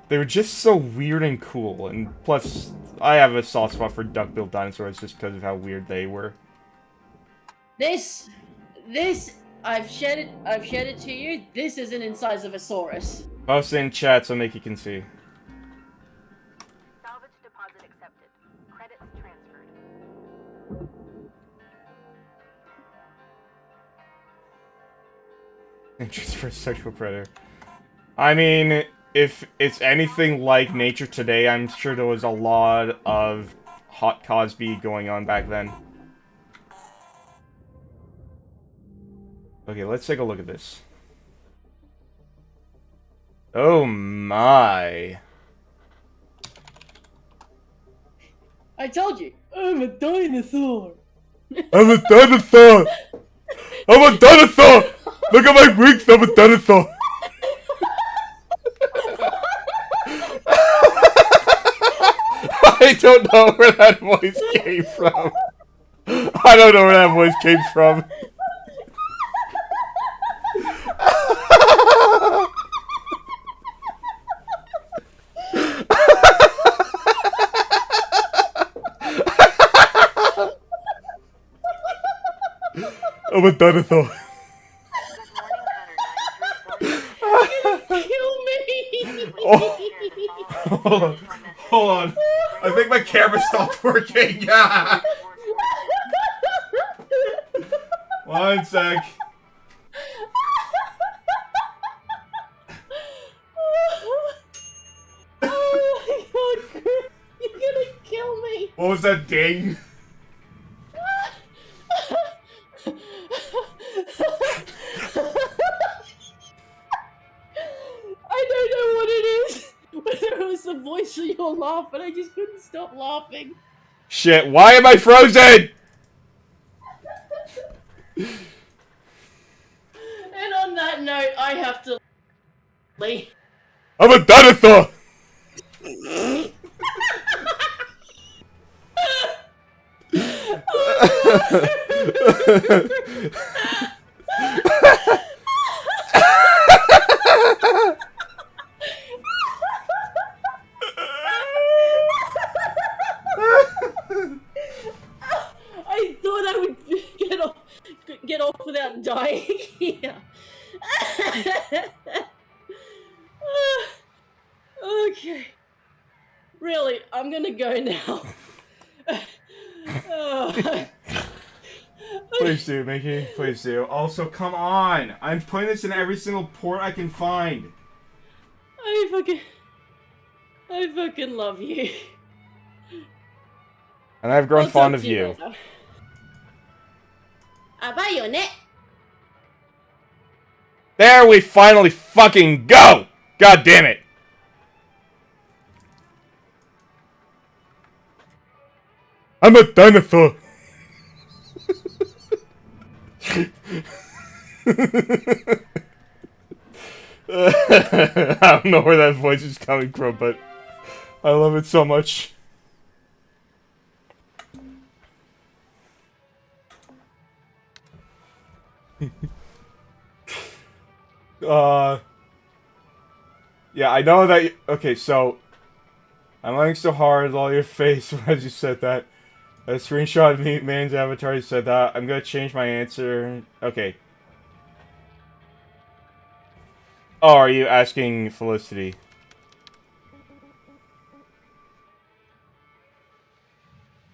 they're just so weird and cool. And plus, I have a soft spot for duck-billed dinosaurs just because of how weird they were. This, I've shared it to you. This is an Incisivsaurus. Post it in chat so Mickey can see. Salvage deposit accepted. Credits transferred. Interest for a sexual predator. I mean, if it's anything like nature today, I'm sure there was a lot of hot Cosby going on back then. Okay, let's take a look at this. Oh my. I told you, I'm a dinosaur. I'm a dinosaur! I'm a dinosaur! Look at my wings, I'm a dinosaur! I don't know where that voice came from. I don't know where that voice came from. I'm a dinosaur. Kill me! Oh, hold on. I think my camera stopped working. One sec. Oh my god, Chris, you're gonna kill me! What was that ding? I don't know what it is, whether it was the voice of your laugh, and I just couldn't stop laughing. Shit, why am I frozen? And on that note, I have to leave. I'm a dinosaur! I thought I would get off without dying here. Okay. Really, I'm gonna go now. Please do, Mickey. Please do. Also, come on! I'm putting this in every single port I can find. I fucking love you. And I've grown I'll fond talk of to you. later. Bayonette. There we finally fucking go! God damn it! I'm a dinosaur! I don't know where that voice is coming from, but I love it so much. Yeah, I know that. Okay, so I'm laughing so hard at all your face when I just said that. A screenshot of me, man's avatar said that. I'm gonna change my answer. Okay. Oh, are you asking Felicity?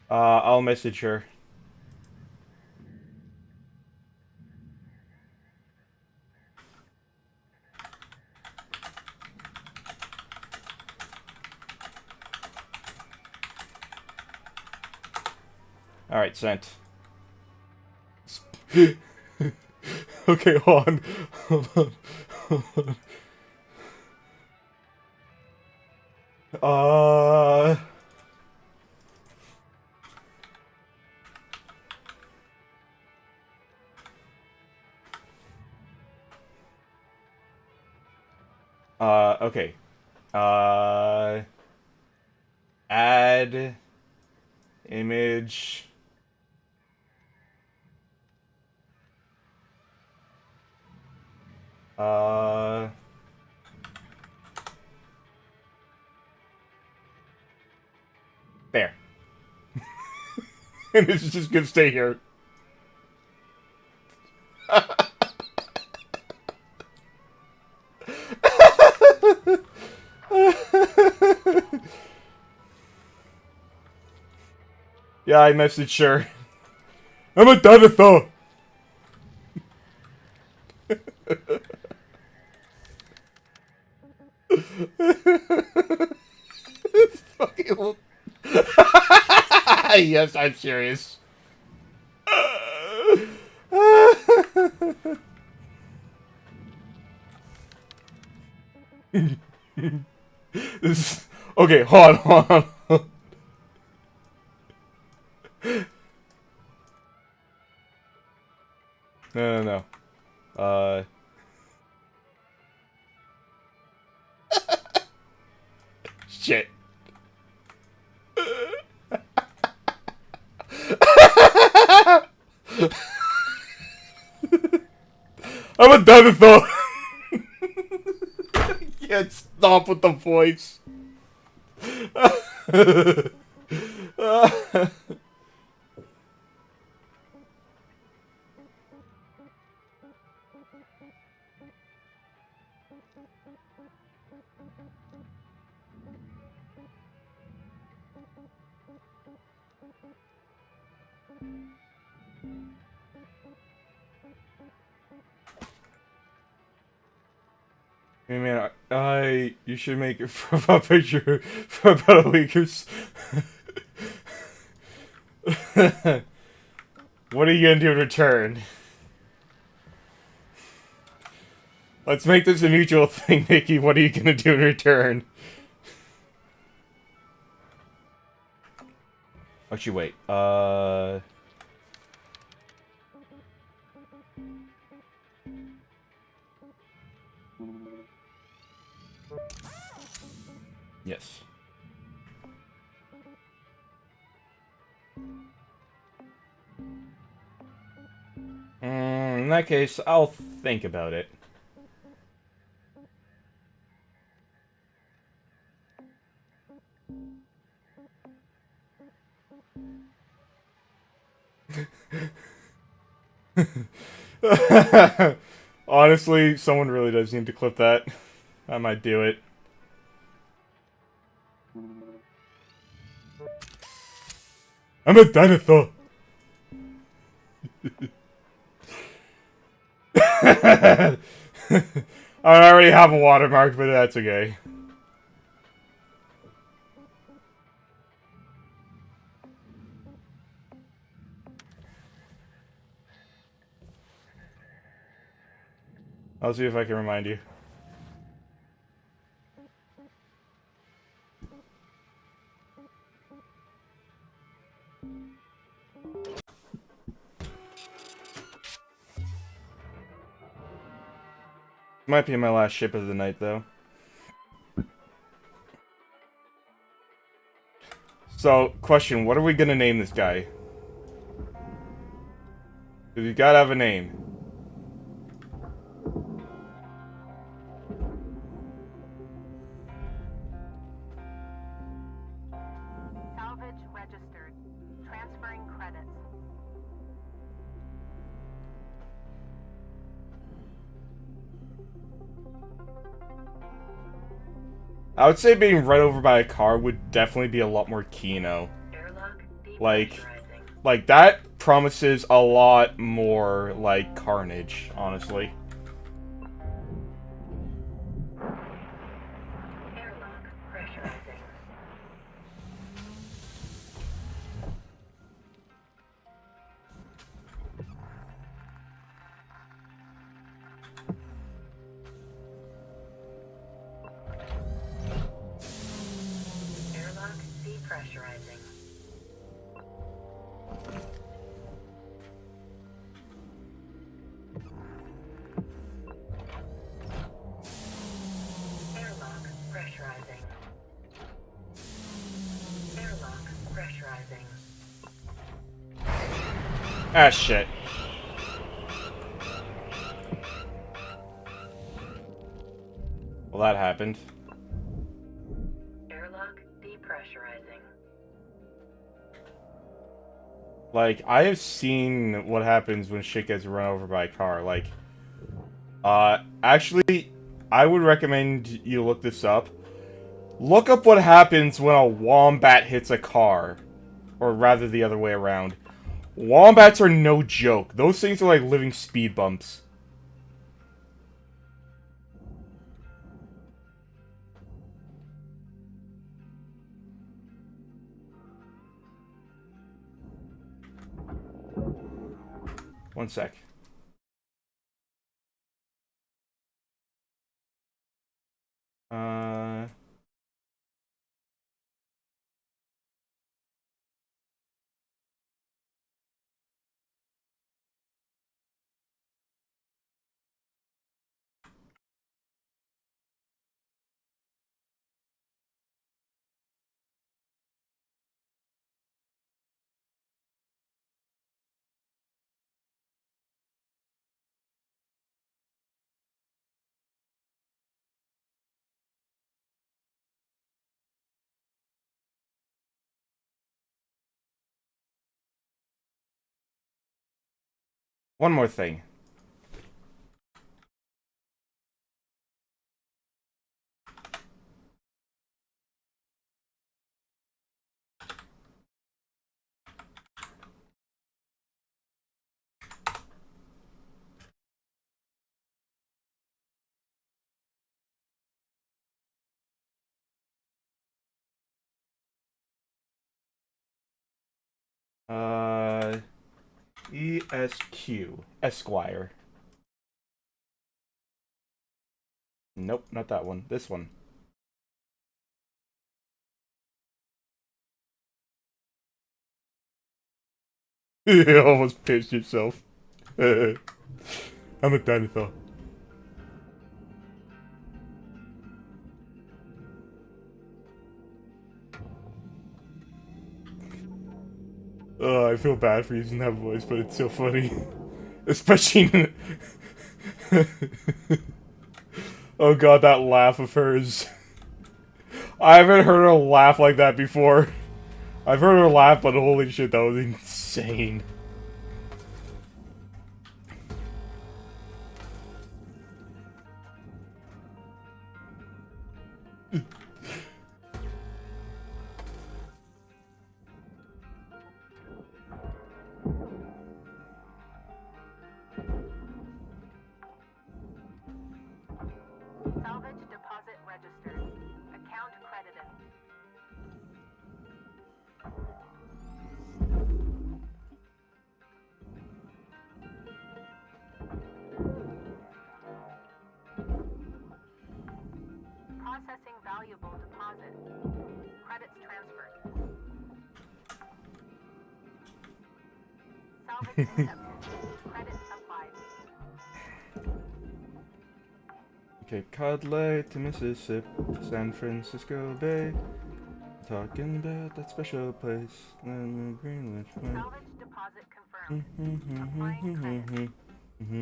I'll message her. Alright, sent. Okay, hold on. Hold on. Hold on. Okay. Add image. There. And it's just gonna stay here. Yeah, I messaged her. I'm a dinosaur! Fucking yes, I'm serious. This okay, hold on. No. Shit. I'm a dinosaur. I can't stop with the voice. Hey man, you should make a profile picture for about a week or so. What are you gonna do in return? Let's make this a mutual thing, Nikki. What are you gonna do in return? Actually, wait. Yes. In that case, I'll think about it. Honestly, someone really does need to clip that. I might do it. I'm a dinosaur! I already have a watermark, but that's okay. I'll see if I can remind you. Might be my last ship of the night, though. So, question, what are we gonna name this guy? Because you gotta have a name. Salvage registered. Transferring credits. I would say being run over by a car would definitely be a lot more Kino. Like, that promises a lot more, like, carnage, honestly. Airlock pressurizing. Airlock depressurizing. Airlock pressurizing. Airlock pressurizing. Ah, shit. Well, that happened. Airlock depressurizing. Like, I have seen what happens when shit gets run over by a car. Like, actually, I would recommend you look this up. Look up what happens when a wombat hits a car. Or rather, the other way around. Wombats are no joke. Those things are like living speed bumps. One sec. Uh... One more thing. ESQ. Esquire. Nope, not that one. This one. You almost pissed yourself. I'm a dinosaur. I feel bad for using that voice, but it's so funny. Especially... Oh god, that laugh of hers. I haven't heard her laugh like that before. I've heard her laugh, but holy shit, that was insane. Salvage deposit registered. Account credited. Processing valuable deposit. Credits transferred. Salvage accepted. Credits applied. Okay, Cod Lake to Mississippi, San Francisco Bay. Talking about that special place. Greenwich. Salvage deposit confirmed. Applying credit.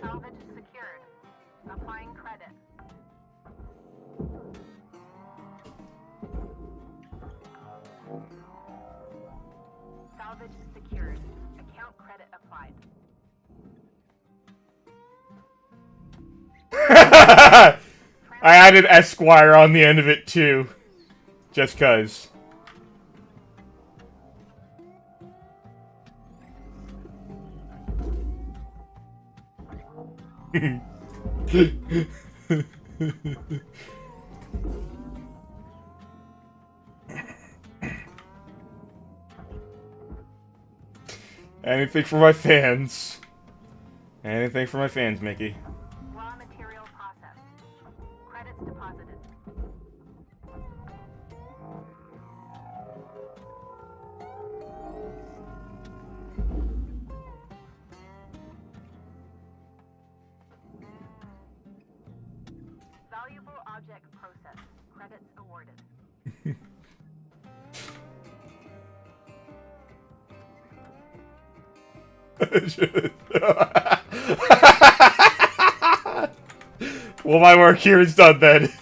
Salvage secured. Applying credit. Salvage secured. Account credit applied. I added Esquire on the end of it too. Just cuz. Anything for my fans. Anything for my fans, Mickey. Raw material processed. Credits deposited. Valuable object processed. Credits awarded. Well, my work here is done then.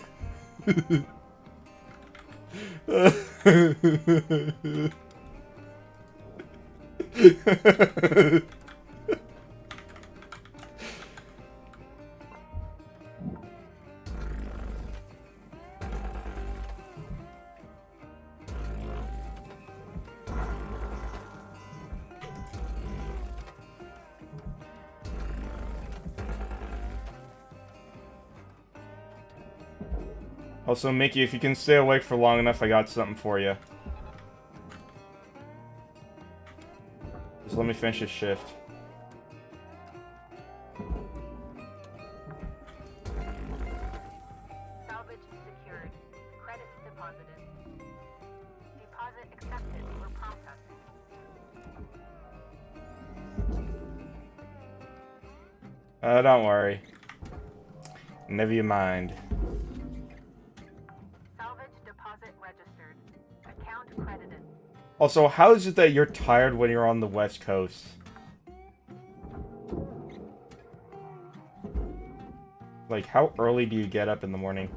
Also, Mickey, if you can stay awake for long enough, I got something for you. Just let me finish this shift. Salvage secured. Credits deposited. Deposit accepted for processing. Don't worry. Never you mind. Salvage deposit registered. Account credited. Also, how is it that you're tired when you're on the West Coast? Like, how early do you get up in the morning?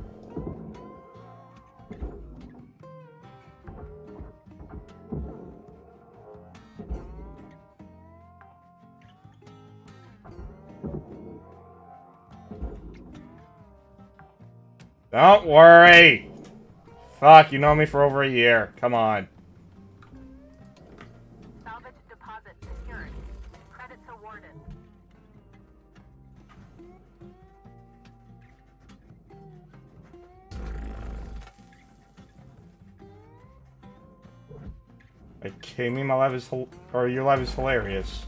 Don't worry! Fuck, you know me for over a year. Come on. Salvage deposit secured. Credits awarded. I Like, kidding me? My life is or your life is hilarious.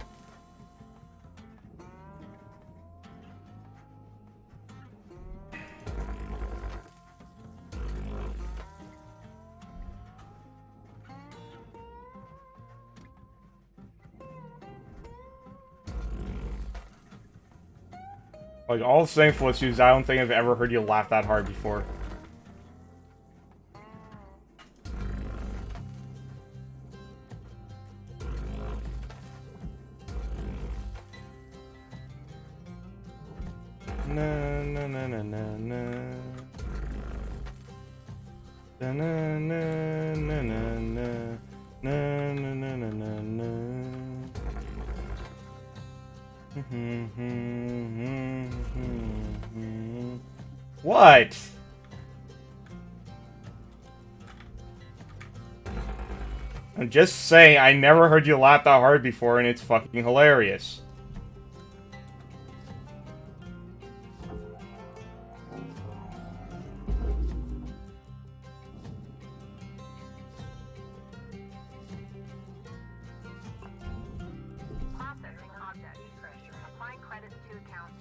Like, all I'm saying, Felicity, is I don't think I've ever heard you laugh that hard before. Na na na na na na. Na na na na na na. Na na na na na na. What? I'm just saying, I never heard you laugh that hard before, and it's fucking hilarious. Processing object. Applying credits to account.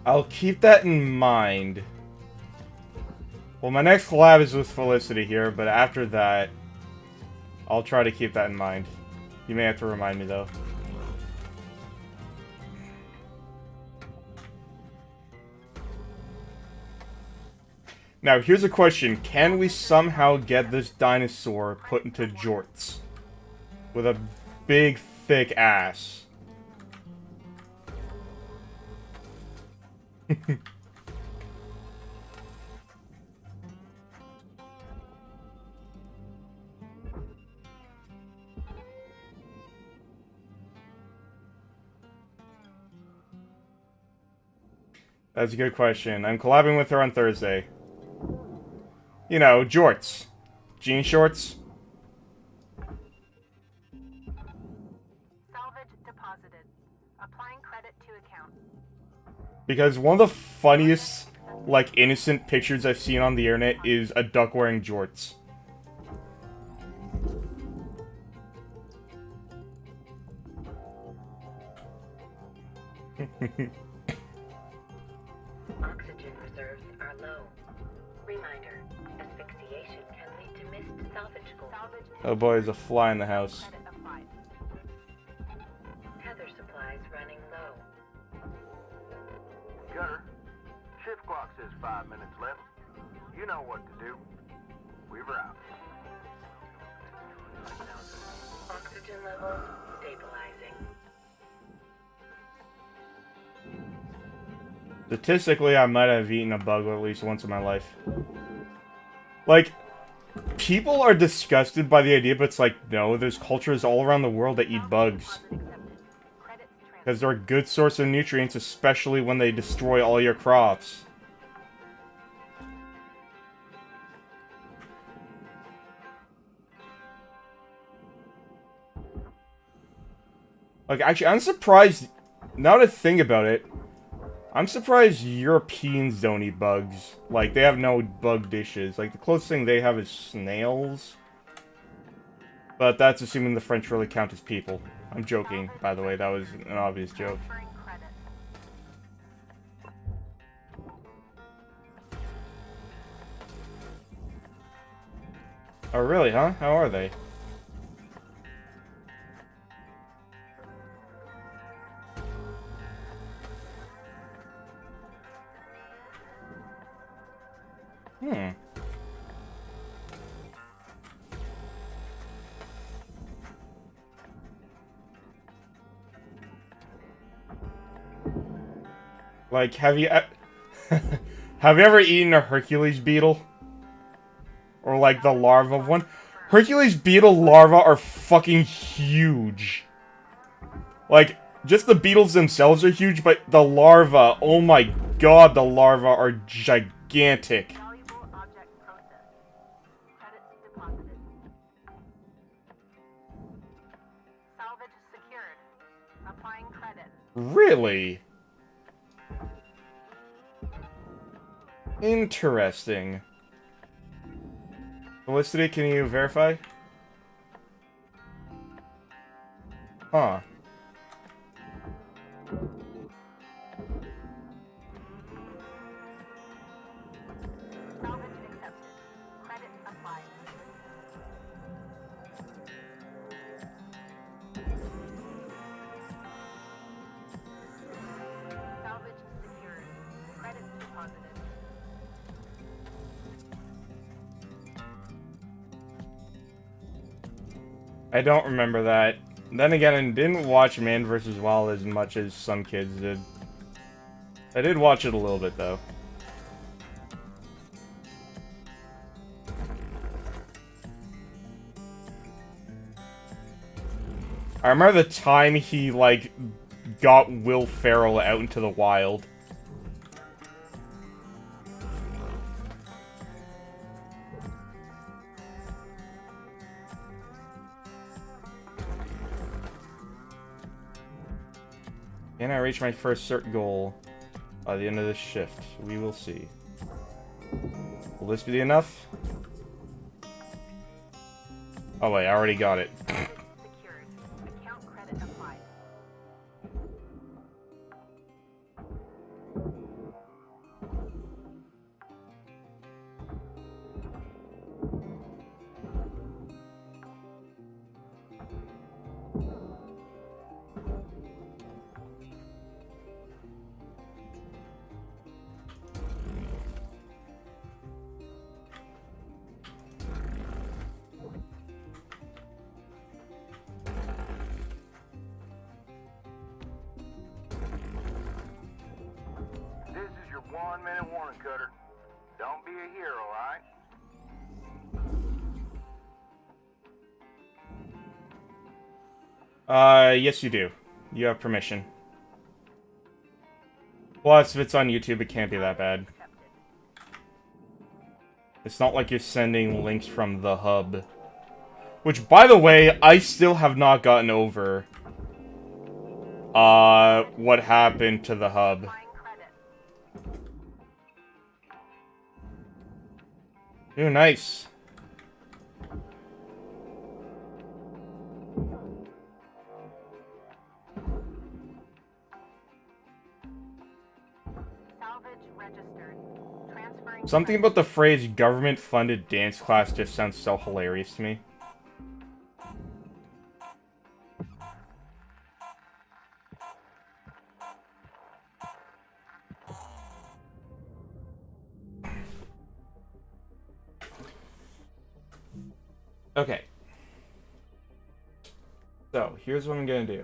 I'll keep that in mind. Well, my next collab is with Felicity here, but after that, I'll try to keep that in mind. You may have to remind me, though. Now, here's a question. Can we somehow get this dinosaur put into jorts? With a big, thick ass. That's a good question. I'm collabing with her on Thursday. You know, jorts. Jean shorts. Salvage deposited. Applying credit to account. Because one of the funniest, like, innocent pictures I've seen on the internet is a duck wearing jorts. Oxygen reserves are low. Reminder, asphyxiation can lead to missed salvage goals. Oh boy, there's a fly in the house. Tether supplies running low. Gunner, shift clock says 5 minutes left. You know what to do. Weaver out. Oxygen levels stabilizing. Statistically, I might have eaten a bug at least once in my life. Like, people are disgusted by the idea, but it's like, no, there's cultures all around the world that eat bugs. Because they're a good source of nutrients, especially when they destroy all your crops. Like, actually, I'm surprised, now to think about it, I'm surprised Europeans don't eat bugs. Like, they have no bug dishes. Like, the closest thing they have is snails. But that's assuming the French really count as people. I'm joking, by the way. That was an obvious joke. Oh, really, huh? How are they? Hmm. Like, have you have you ever eaten a Hercules beetle? Or like the larva of one? Hercules beetle larvae are fucking huge. Like, just the beetles themselves are huge, but the larvae, oh my god, the larvae are gigantic. Valuable object processed. Credits deposited. Salvage secured. Applying credit. Really? Interesting. Felicity, can you verify? Huh. Salvage accepted. Credit applied. Salvage secured. Credit deposited. I don't remember that. Then again, I didn't watch Man vs. Wild as much as some kids did. I did watch it a little bit, though. I remember the time he, like, got Will Ferrell out into the wild. Can I reach my first cert goal by the end of this shift? We will see. Will this be enough? Oh wait, I already got it. Secured. Account credit applied. This is your 1-minute warning, Cutter. Don't be a hero, alright? Yes you do. You have permission. Plus, if it's on YouTube, it can't be that bad. It's not like you're sending links from the hub. Which, by the way, I still have not gotten over, what happened to the hub. Applying credit. Ooh, nice. Salvage registered. Transferring Something credit. about the phrase government-funded dance class just sounds so hilarious to me. Okay. So, here's what I'm gonna do.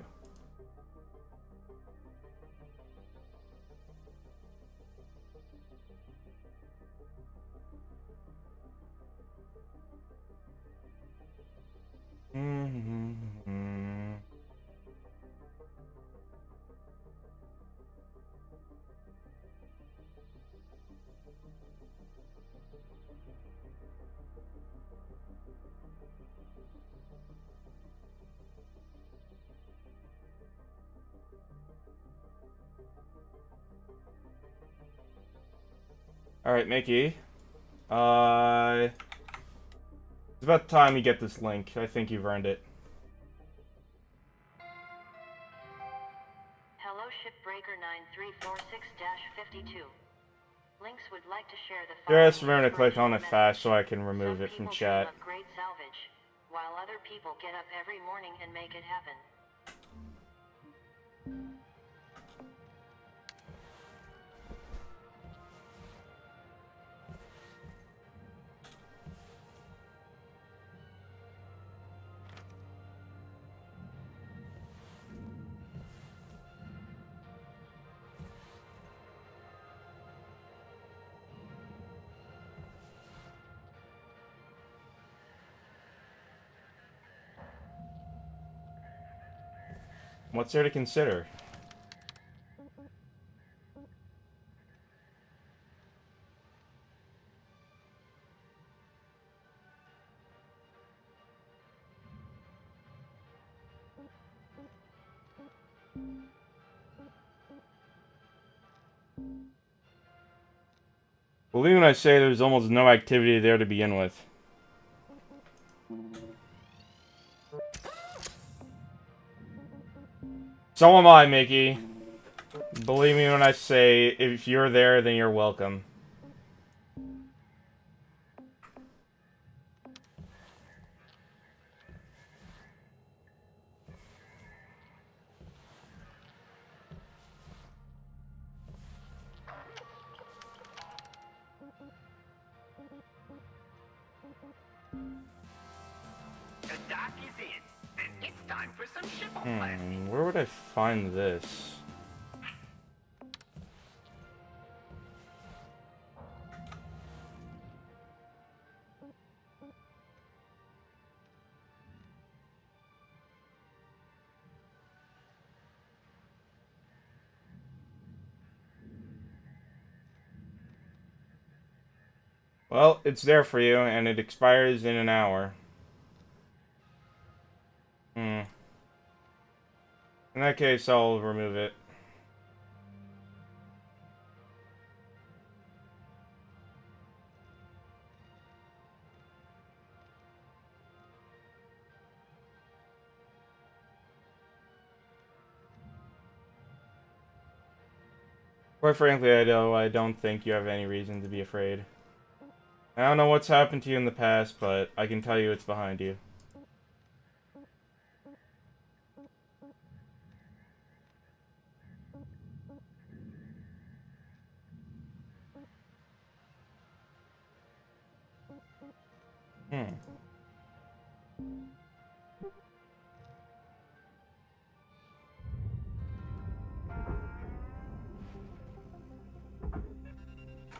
Alright, Mickey. It's about time you get this link. I think you've earned it. Hello Shipbreaker 9346-52. Links would like to share the Just remember to click on it fast so I can remove it from chat. Great salvage, while other people get up every morning and make it happen. What's there to consider? Believe me when I say there's almost no activity there to begin with. So am I, Mickey. Believe me when I say, if you're there, then you're welcome. The dock is in, and it's time for some shipple planting. Where would I find this? Well, it's there for you, and it expires in an hour. In that case, I'll remove it. Quite frankly, I don't think you have any reason to be afraid. I don't know what's happened to you in the past, but I can tell you it's behind you.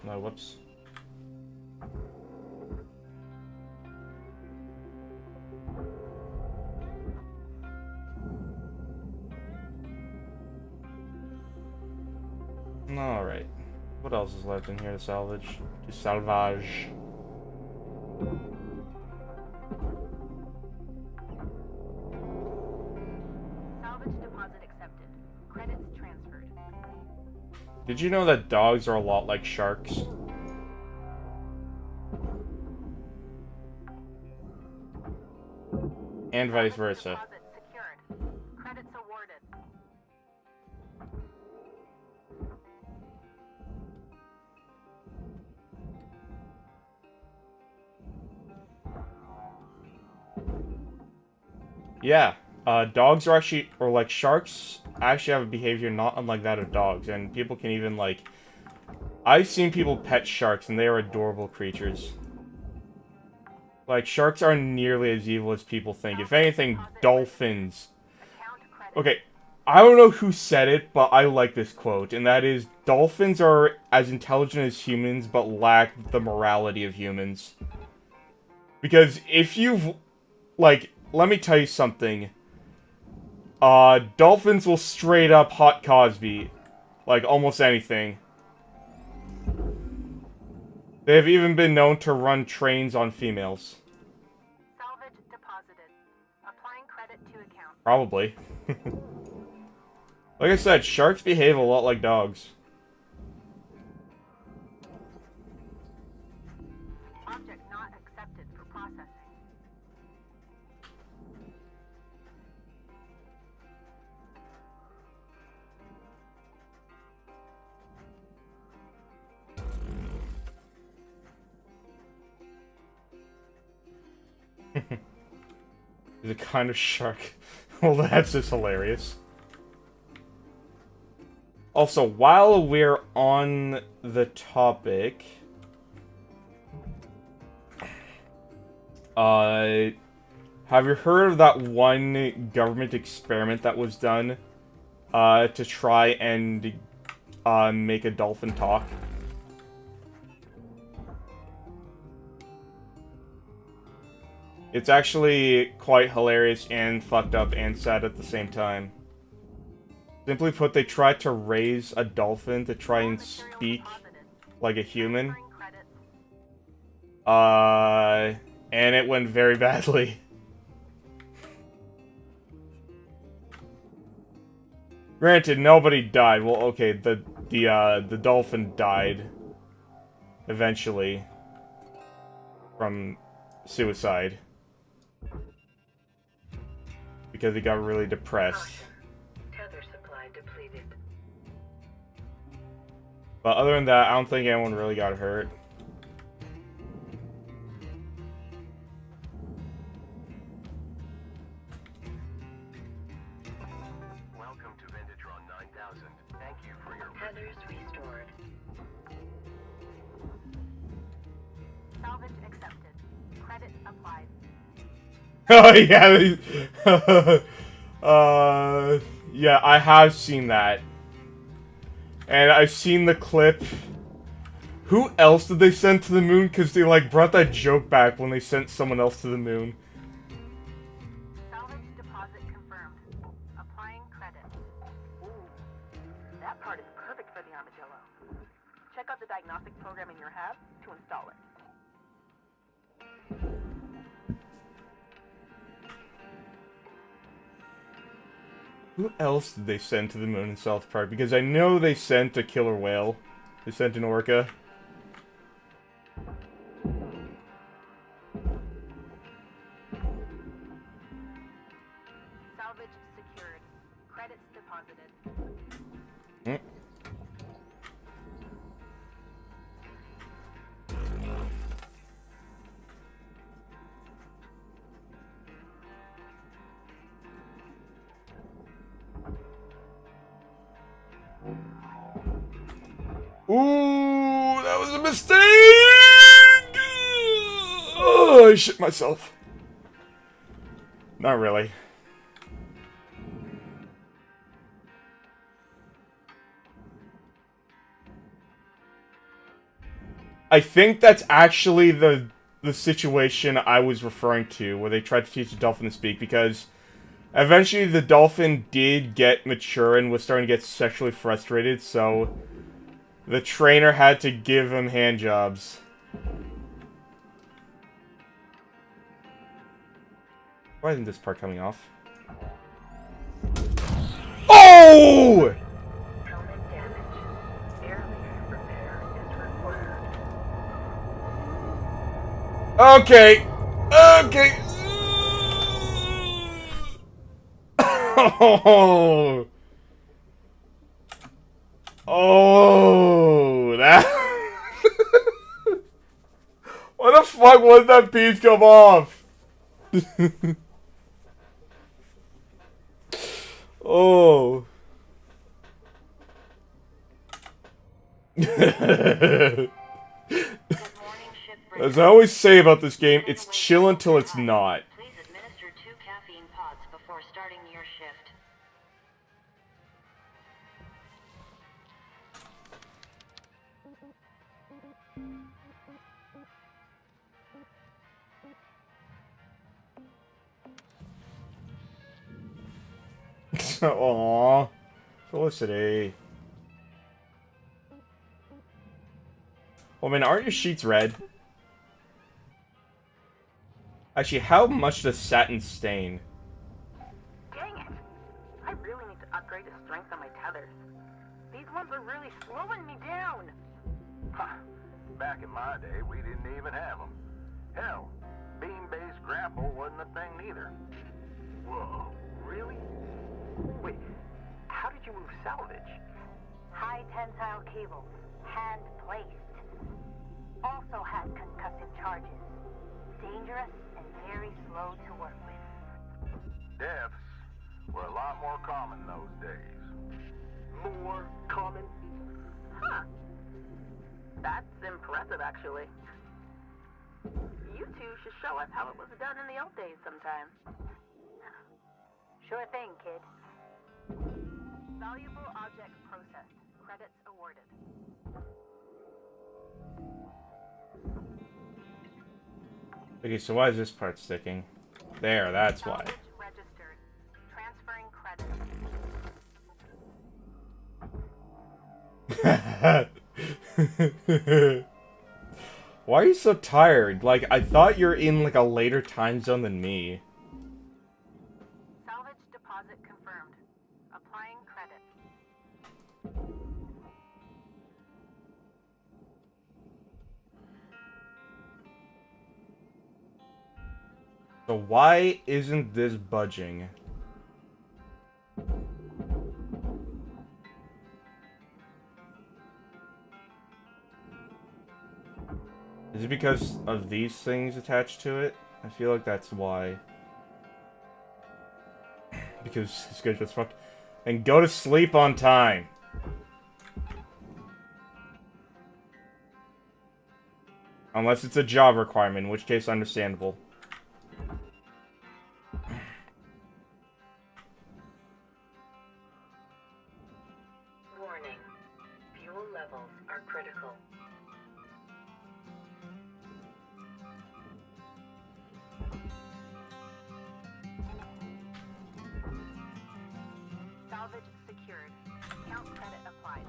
No, whoops. Alright. What else is left in here to salvage? To salvage. Salvage deposit accepted. Credits transferred. Did you know that dogs are a lot like sharks? And vice versa. Deposit secured. Credits awarded. Yeah, dogs are actually, or like sharks, actually have a behavior not unlike that of dogs, and people can even like, I've seen people pet sharks, and they are adorable creatures. Like, sharks aren't nearly as evil as people think. If anything, dolphins. Okay, I don't know who said it, but I like this quote, and that is, dolphins are as intelligent as humans, but lack the morality of humans. Because if you've, like, let me tell you something. Dolphins will straight up hot Cosby. Like, almost anything. They have even been known to run trains on females. Salvage deposited. Applying credit to account. Probably. Like I said, sharks behave a lot like dogs. Object not accepted for processing. Is a kind of shark. Well, that's just hilarious. Also, while we're on the topic, have you heard of that one government experiment that was done, to try and, make a dolphin talk? It's actually quite hilarious and fucked up and sad at the same time. Simply put, they tried to raise a dolphin to try and speak like a human. And it went very badly. Granted, nobody died. Well, okay, the dolphin died. eventually from suicide because he got really depressed. Tether supply depleted. But other than that, I don't think anyone really got hurt. Welcome to Vintatron 9000. Thank you for your Tethers restored. Salvage accepted. Credit applied. Oh yeah, yeah, I have seen that, and I've seen the clip. Who else did they send to the moon? Because they like brought that joke back when they sent someone else to the moon. Salvage deposit confirmed. Applying credit. Ooh, that part is perfect for the armadillo. Check out the diagnostic program in your hab to install it. Who else did they send to the moon in South Park? Because I know they sent a killer whale. They sent an orca. Salvage secured. Credits deposited. Hmm. Ooh, that was a mistake! Oh, I shit myself. Not really. I think that's actually the situation I was referring to, where they tried to teach the dolphin to speak, because eventually the dolphin did get mature and was starting to get sexually frustrated, so the trainer had to give him handjobs. Why isn't this part coming off? Oh! Helmet damage. Airleaf repair is required. Okay. Okay. Oh. Oh, that. Why the fuck would that piece come off? Oh. As I always say about this game, it's chill until it's not. Please administer 2 caffeine pods before starting your shift. Aww. Felicity. Well, I mean, aren't your sheets red? Actually, how much does satin stain? Dang it! I really need to upgrade the strength on my tethers. These ones are really slowing me down. Huh. Back in my day, we didn't even have them. Hell, beam-based grapple wasn't a thing neither. Whoa, really? Wait, how did you move salvage? High tensile cables. Hand placed. Also had concussive charges. Dangerous and very slow to work with. Deaths were a lot more common those days. More common? Huh. That's impressive, actually. You two should show us how it was done in the old days sometime. Sure thing, kid. Valuable object processed. Credits awarded. Okay, so why is this part sticking? There, that's why. Salvage registered. Transferring credit. Why are you so tired? Like, I thought you're in, like, a later time zone than me. Salvage deposit confirmed. Applying credit. So why isn't this budging? Is it because of these things attached to it? I feel like that's why. Because his schedule's fucked. And go to sleep on time. Unless it's a job requirement, in which case understandable. Warning. Fuel levels are critical. Salvage secured. Count credit applied.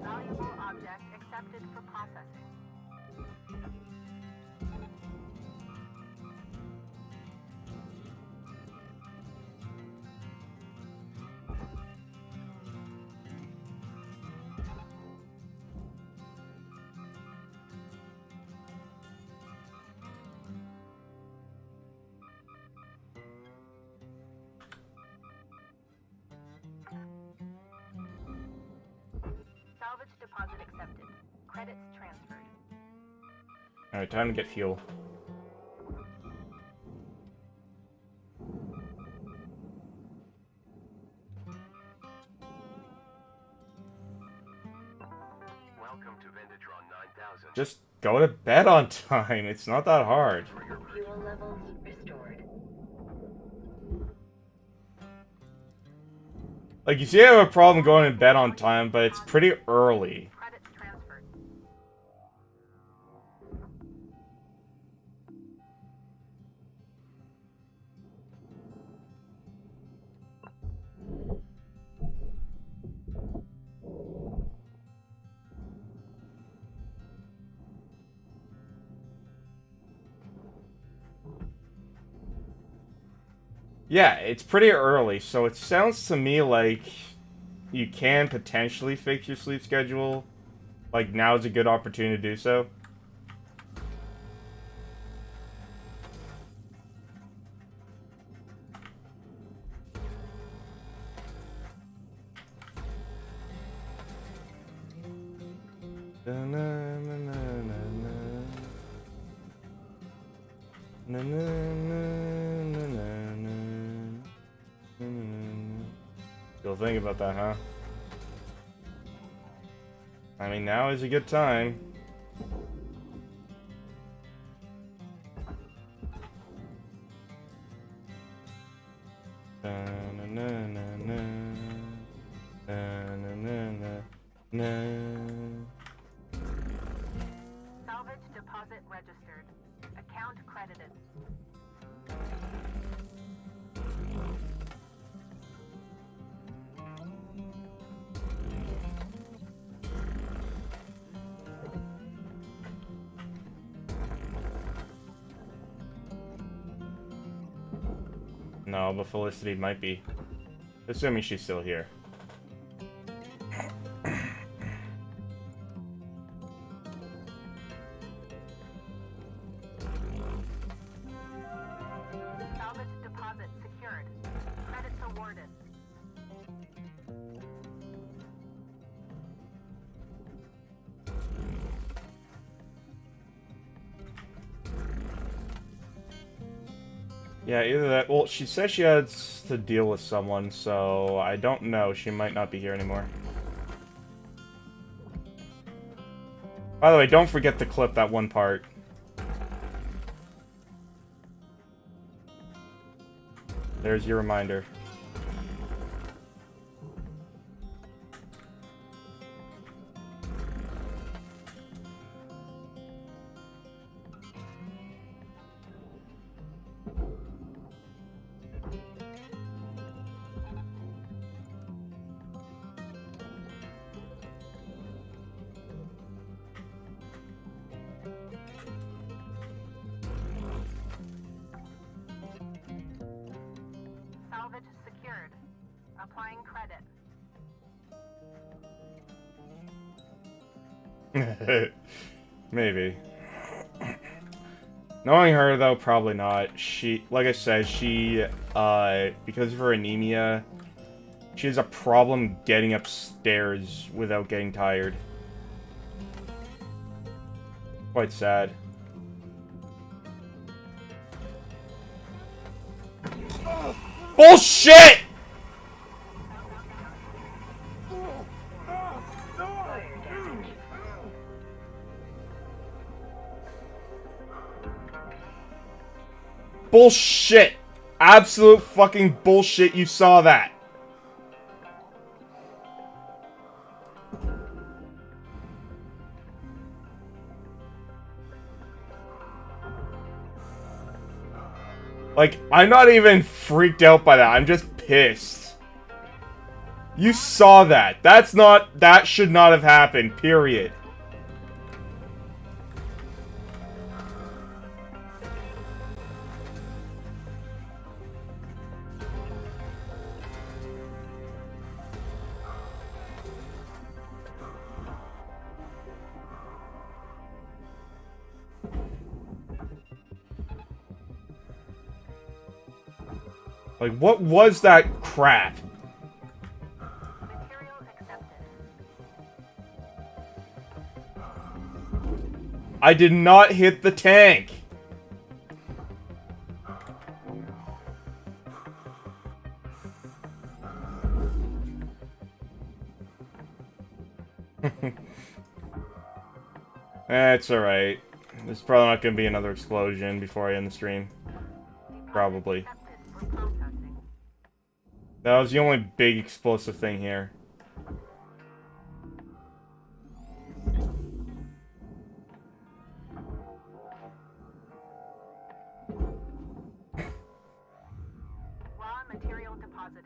Valuable object accepted for processing. Salvage deposit accepted. Credits transferred. Alright, time to get fuel. Welcome to Vintatron 9000. Just go to bed on time. It's not that hard. Fuel levels restored. Like, you see, I have a problem going to bed on time, but it's pretty early. Credits transferred. Yeah, it's pretty early, so it sounds to me like you can potentially fix your sleep schedule. Like, now is a good opportunity to do so. Still think about that, huh? I mean, now is a good time. Salvage deposit registered. Account credited. No, but Felicity might be. Assuming she's still here. Salvage deposit secured. Credits awarded. Yeah, either that. Well, she says she has to deal with someone, so I don't know. She might not be here anymore. By the way, don't forget to clip that one part. There's your reminder. Salvage secured. Applying credit. Maybe. Knowing her, though, probably not. She, like I said, she, because of her anemia, she has a problem getting upstairs without getting tired. Quite sad. Bullshit! Bullshit! Absolute fucking bullshit, you saw that. Like, I'm not even freaked out by that, I'm just pissed. You saw that. That should not have happened, period. Like, what was that crap? Material accepted. I did not hit the tank. It's alright. There's probably not going to be another explosion before I end the stream. Probably. Accepted for processing. That was the only big explosive thing here. Raw material deposited.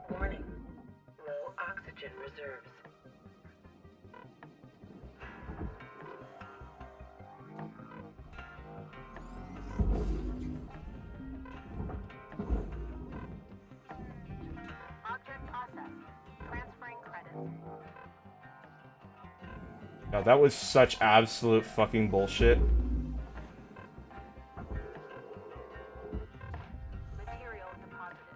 Warning. Low oxygen reserves. Object processed. Transferring credits. God, that was such absolute fucking bullshit. Material deposited.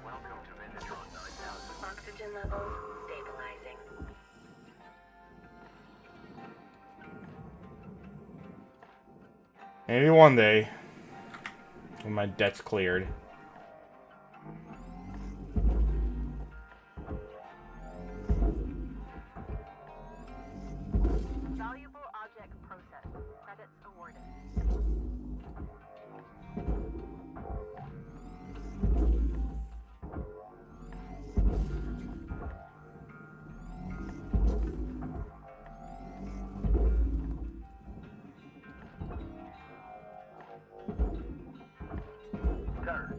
Welcome to Vintatron 9000. Oxygen levels stabilizing. Maybe one day, when my debt's cleared. Valuable object processed. Credits awarded. Cutter,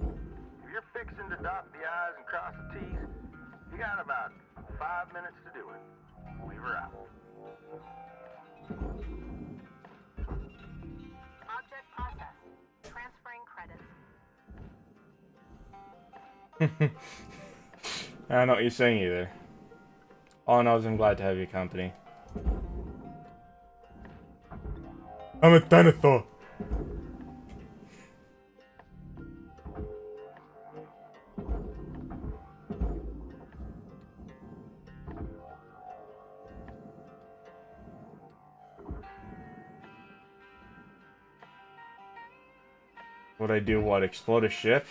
if you're fixing to dot the I's and cross the T's, you got about 5 minutes to do it. Leave her out. Object processed. Transferring credits. I don't know what you're saying either. All I know is I'm glad to have your company. I'm a dinosaur. Would I do what? Explode a ship?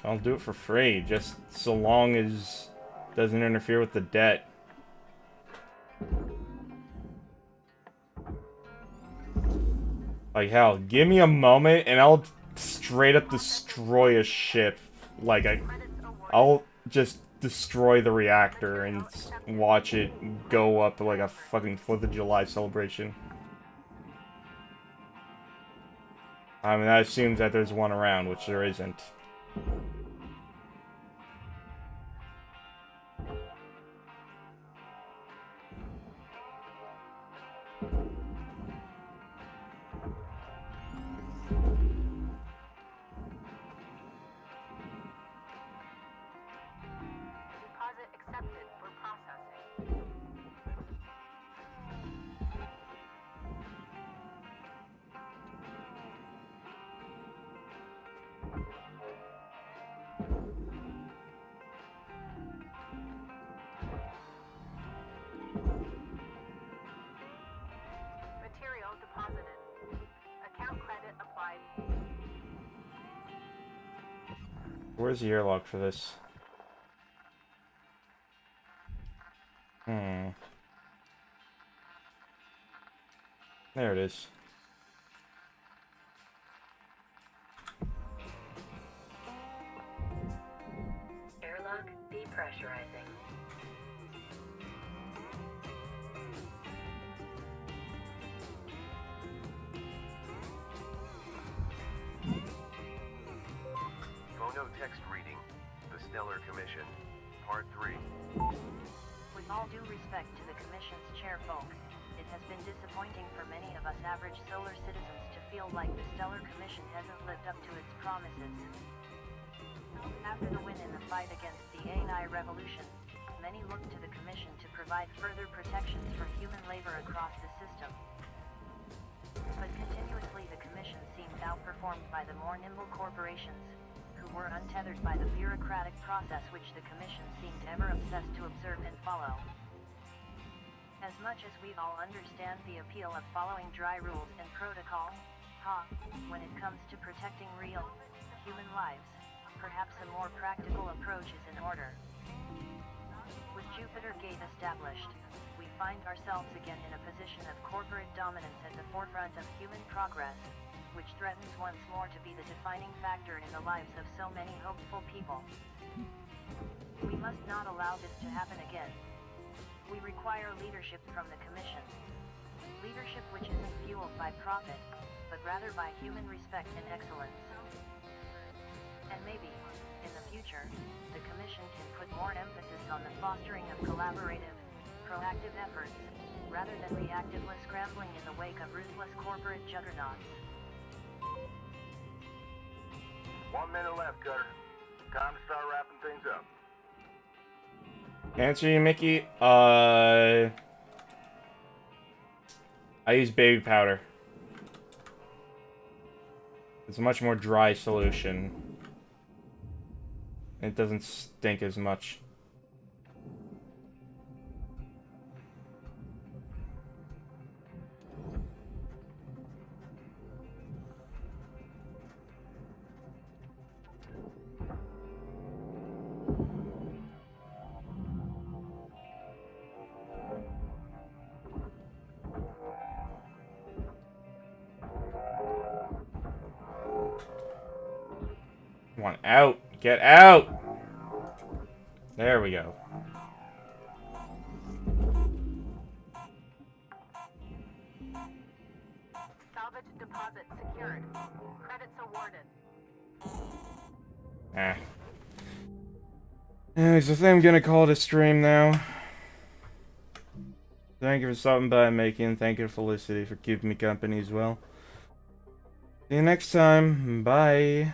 I'll do it for free, just so long as it doesn't interfere with the debt. Like hell, give me a moment and I'll straight up destroy a ship. Like I'll just destroy the reactor and watch it go up like a fucking 4th of July celebration. I mean, that assumes that there's one around, which there isn't. Where's the airlock for this? There it is. Airlock depressurizing. Phonotext reading. The Stellar Commission. Part 3. With all due respect to the Commission's chairfolk, it has been disappointing for many of us average solar citizens to feel like the Stellar Commission hasn't lived up to its promises. After the win in the fight against the AI revolution, many look to the Commission to provide further protections for human labor across the system. But continuously the Commission seemed outperformed by the more nimble corporations, who were untethered by the bureaucratic process which the Commission seemed ever obsessed to observe and follow. As much as we all understand the appeal of following dry rules and protocol, when it comes to protecting real, human lives, perhaps a more practical approach is in order. With Jupiter Gate established, we find ourselves again in a position of corporate dominance at the forefront of human progress, which threatens once more to be the defining factor in the lives of so many hopeful people. We must not allow this to happen again. We require leadership from the Commission. Leadership which isn't fueled by profit, but rather by human respect and excellence. And maybe, in the future, the Commission can put more emphasis on the fostering of collaborative, proactive efforts, rather than reactively scrambling in the wake of ruthless corporate juggernauts. 1 minute left, Cutter. Time to start wrapping things up. Answer you, Mickey. I use baby powder. It's a much more dry solution. It doesn't stink as much. Come on, out! Get out! There we go. Salvage deposit secured. Credits awarded. Anyways, I think I'm gonna call it a stream now. Thank you for stopping by, Mickey, and thank you to Felicity for keeping me company as well. See you next time. Bye.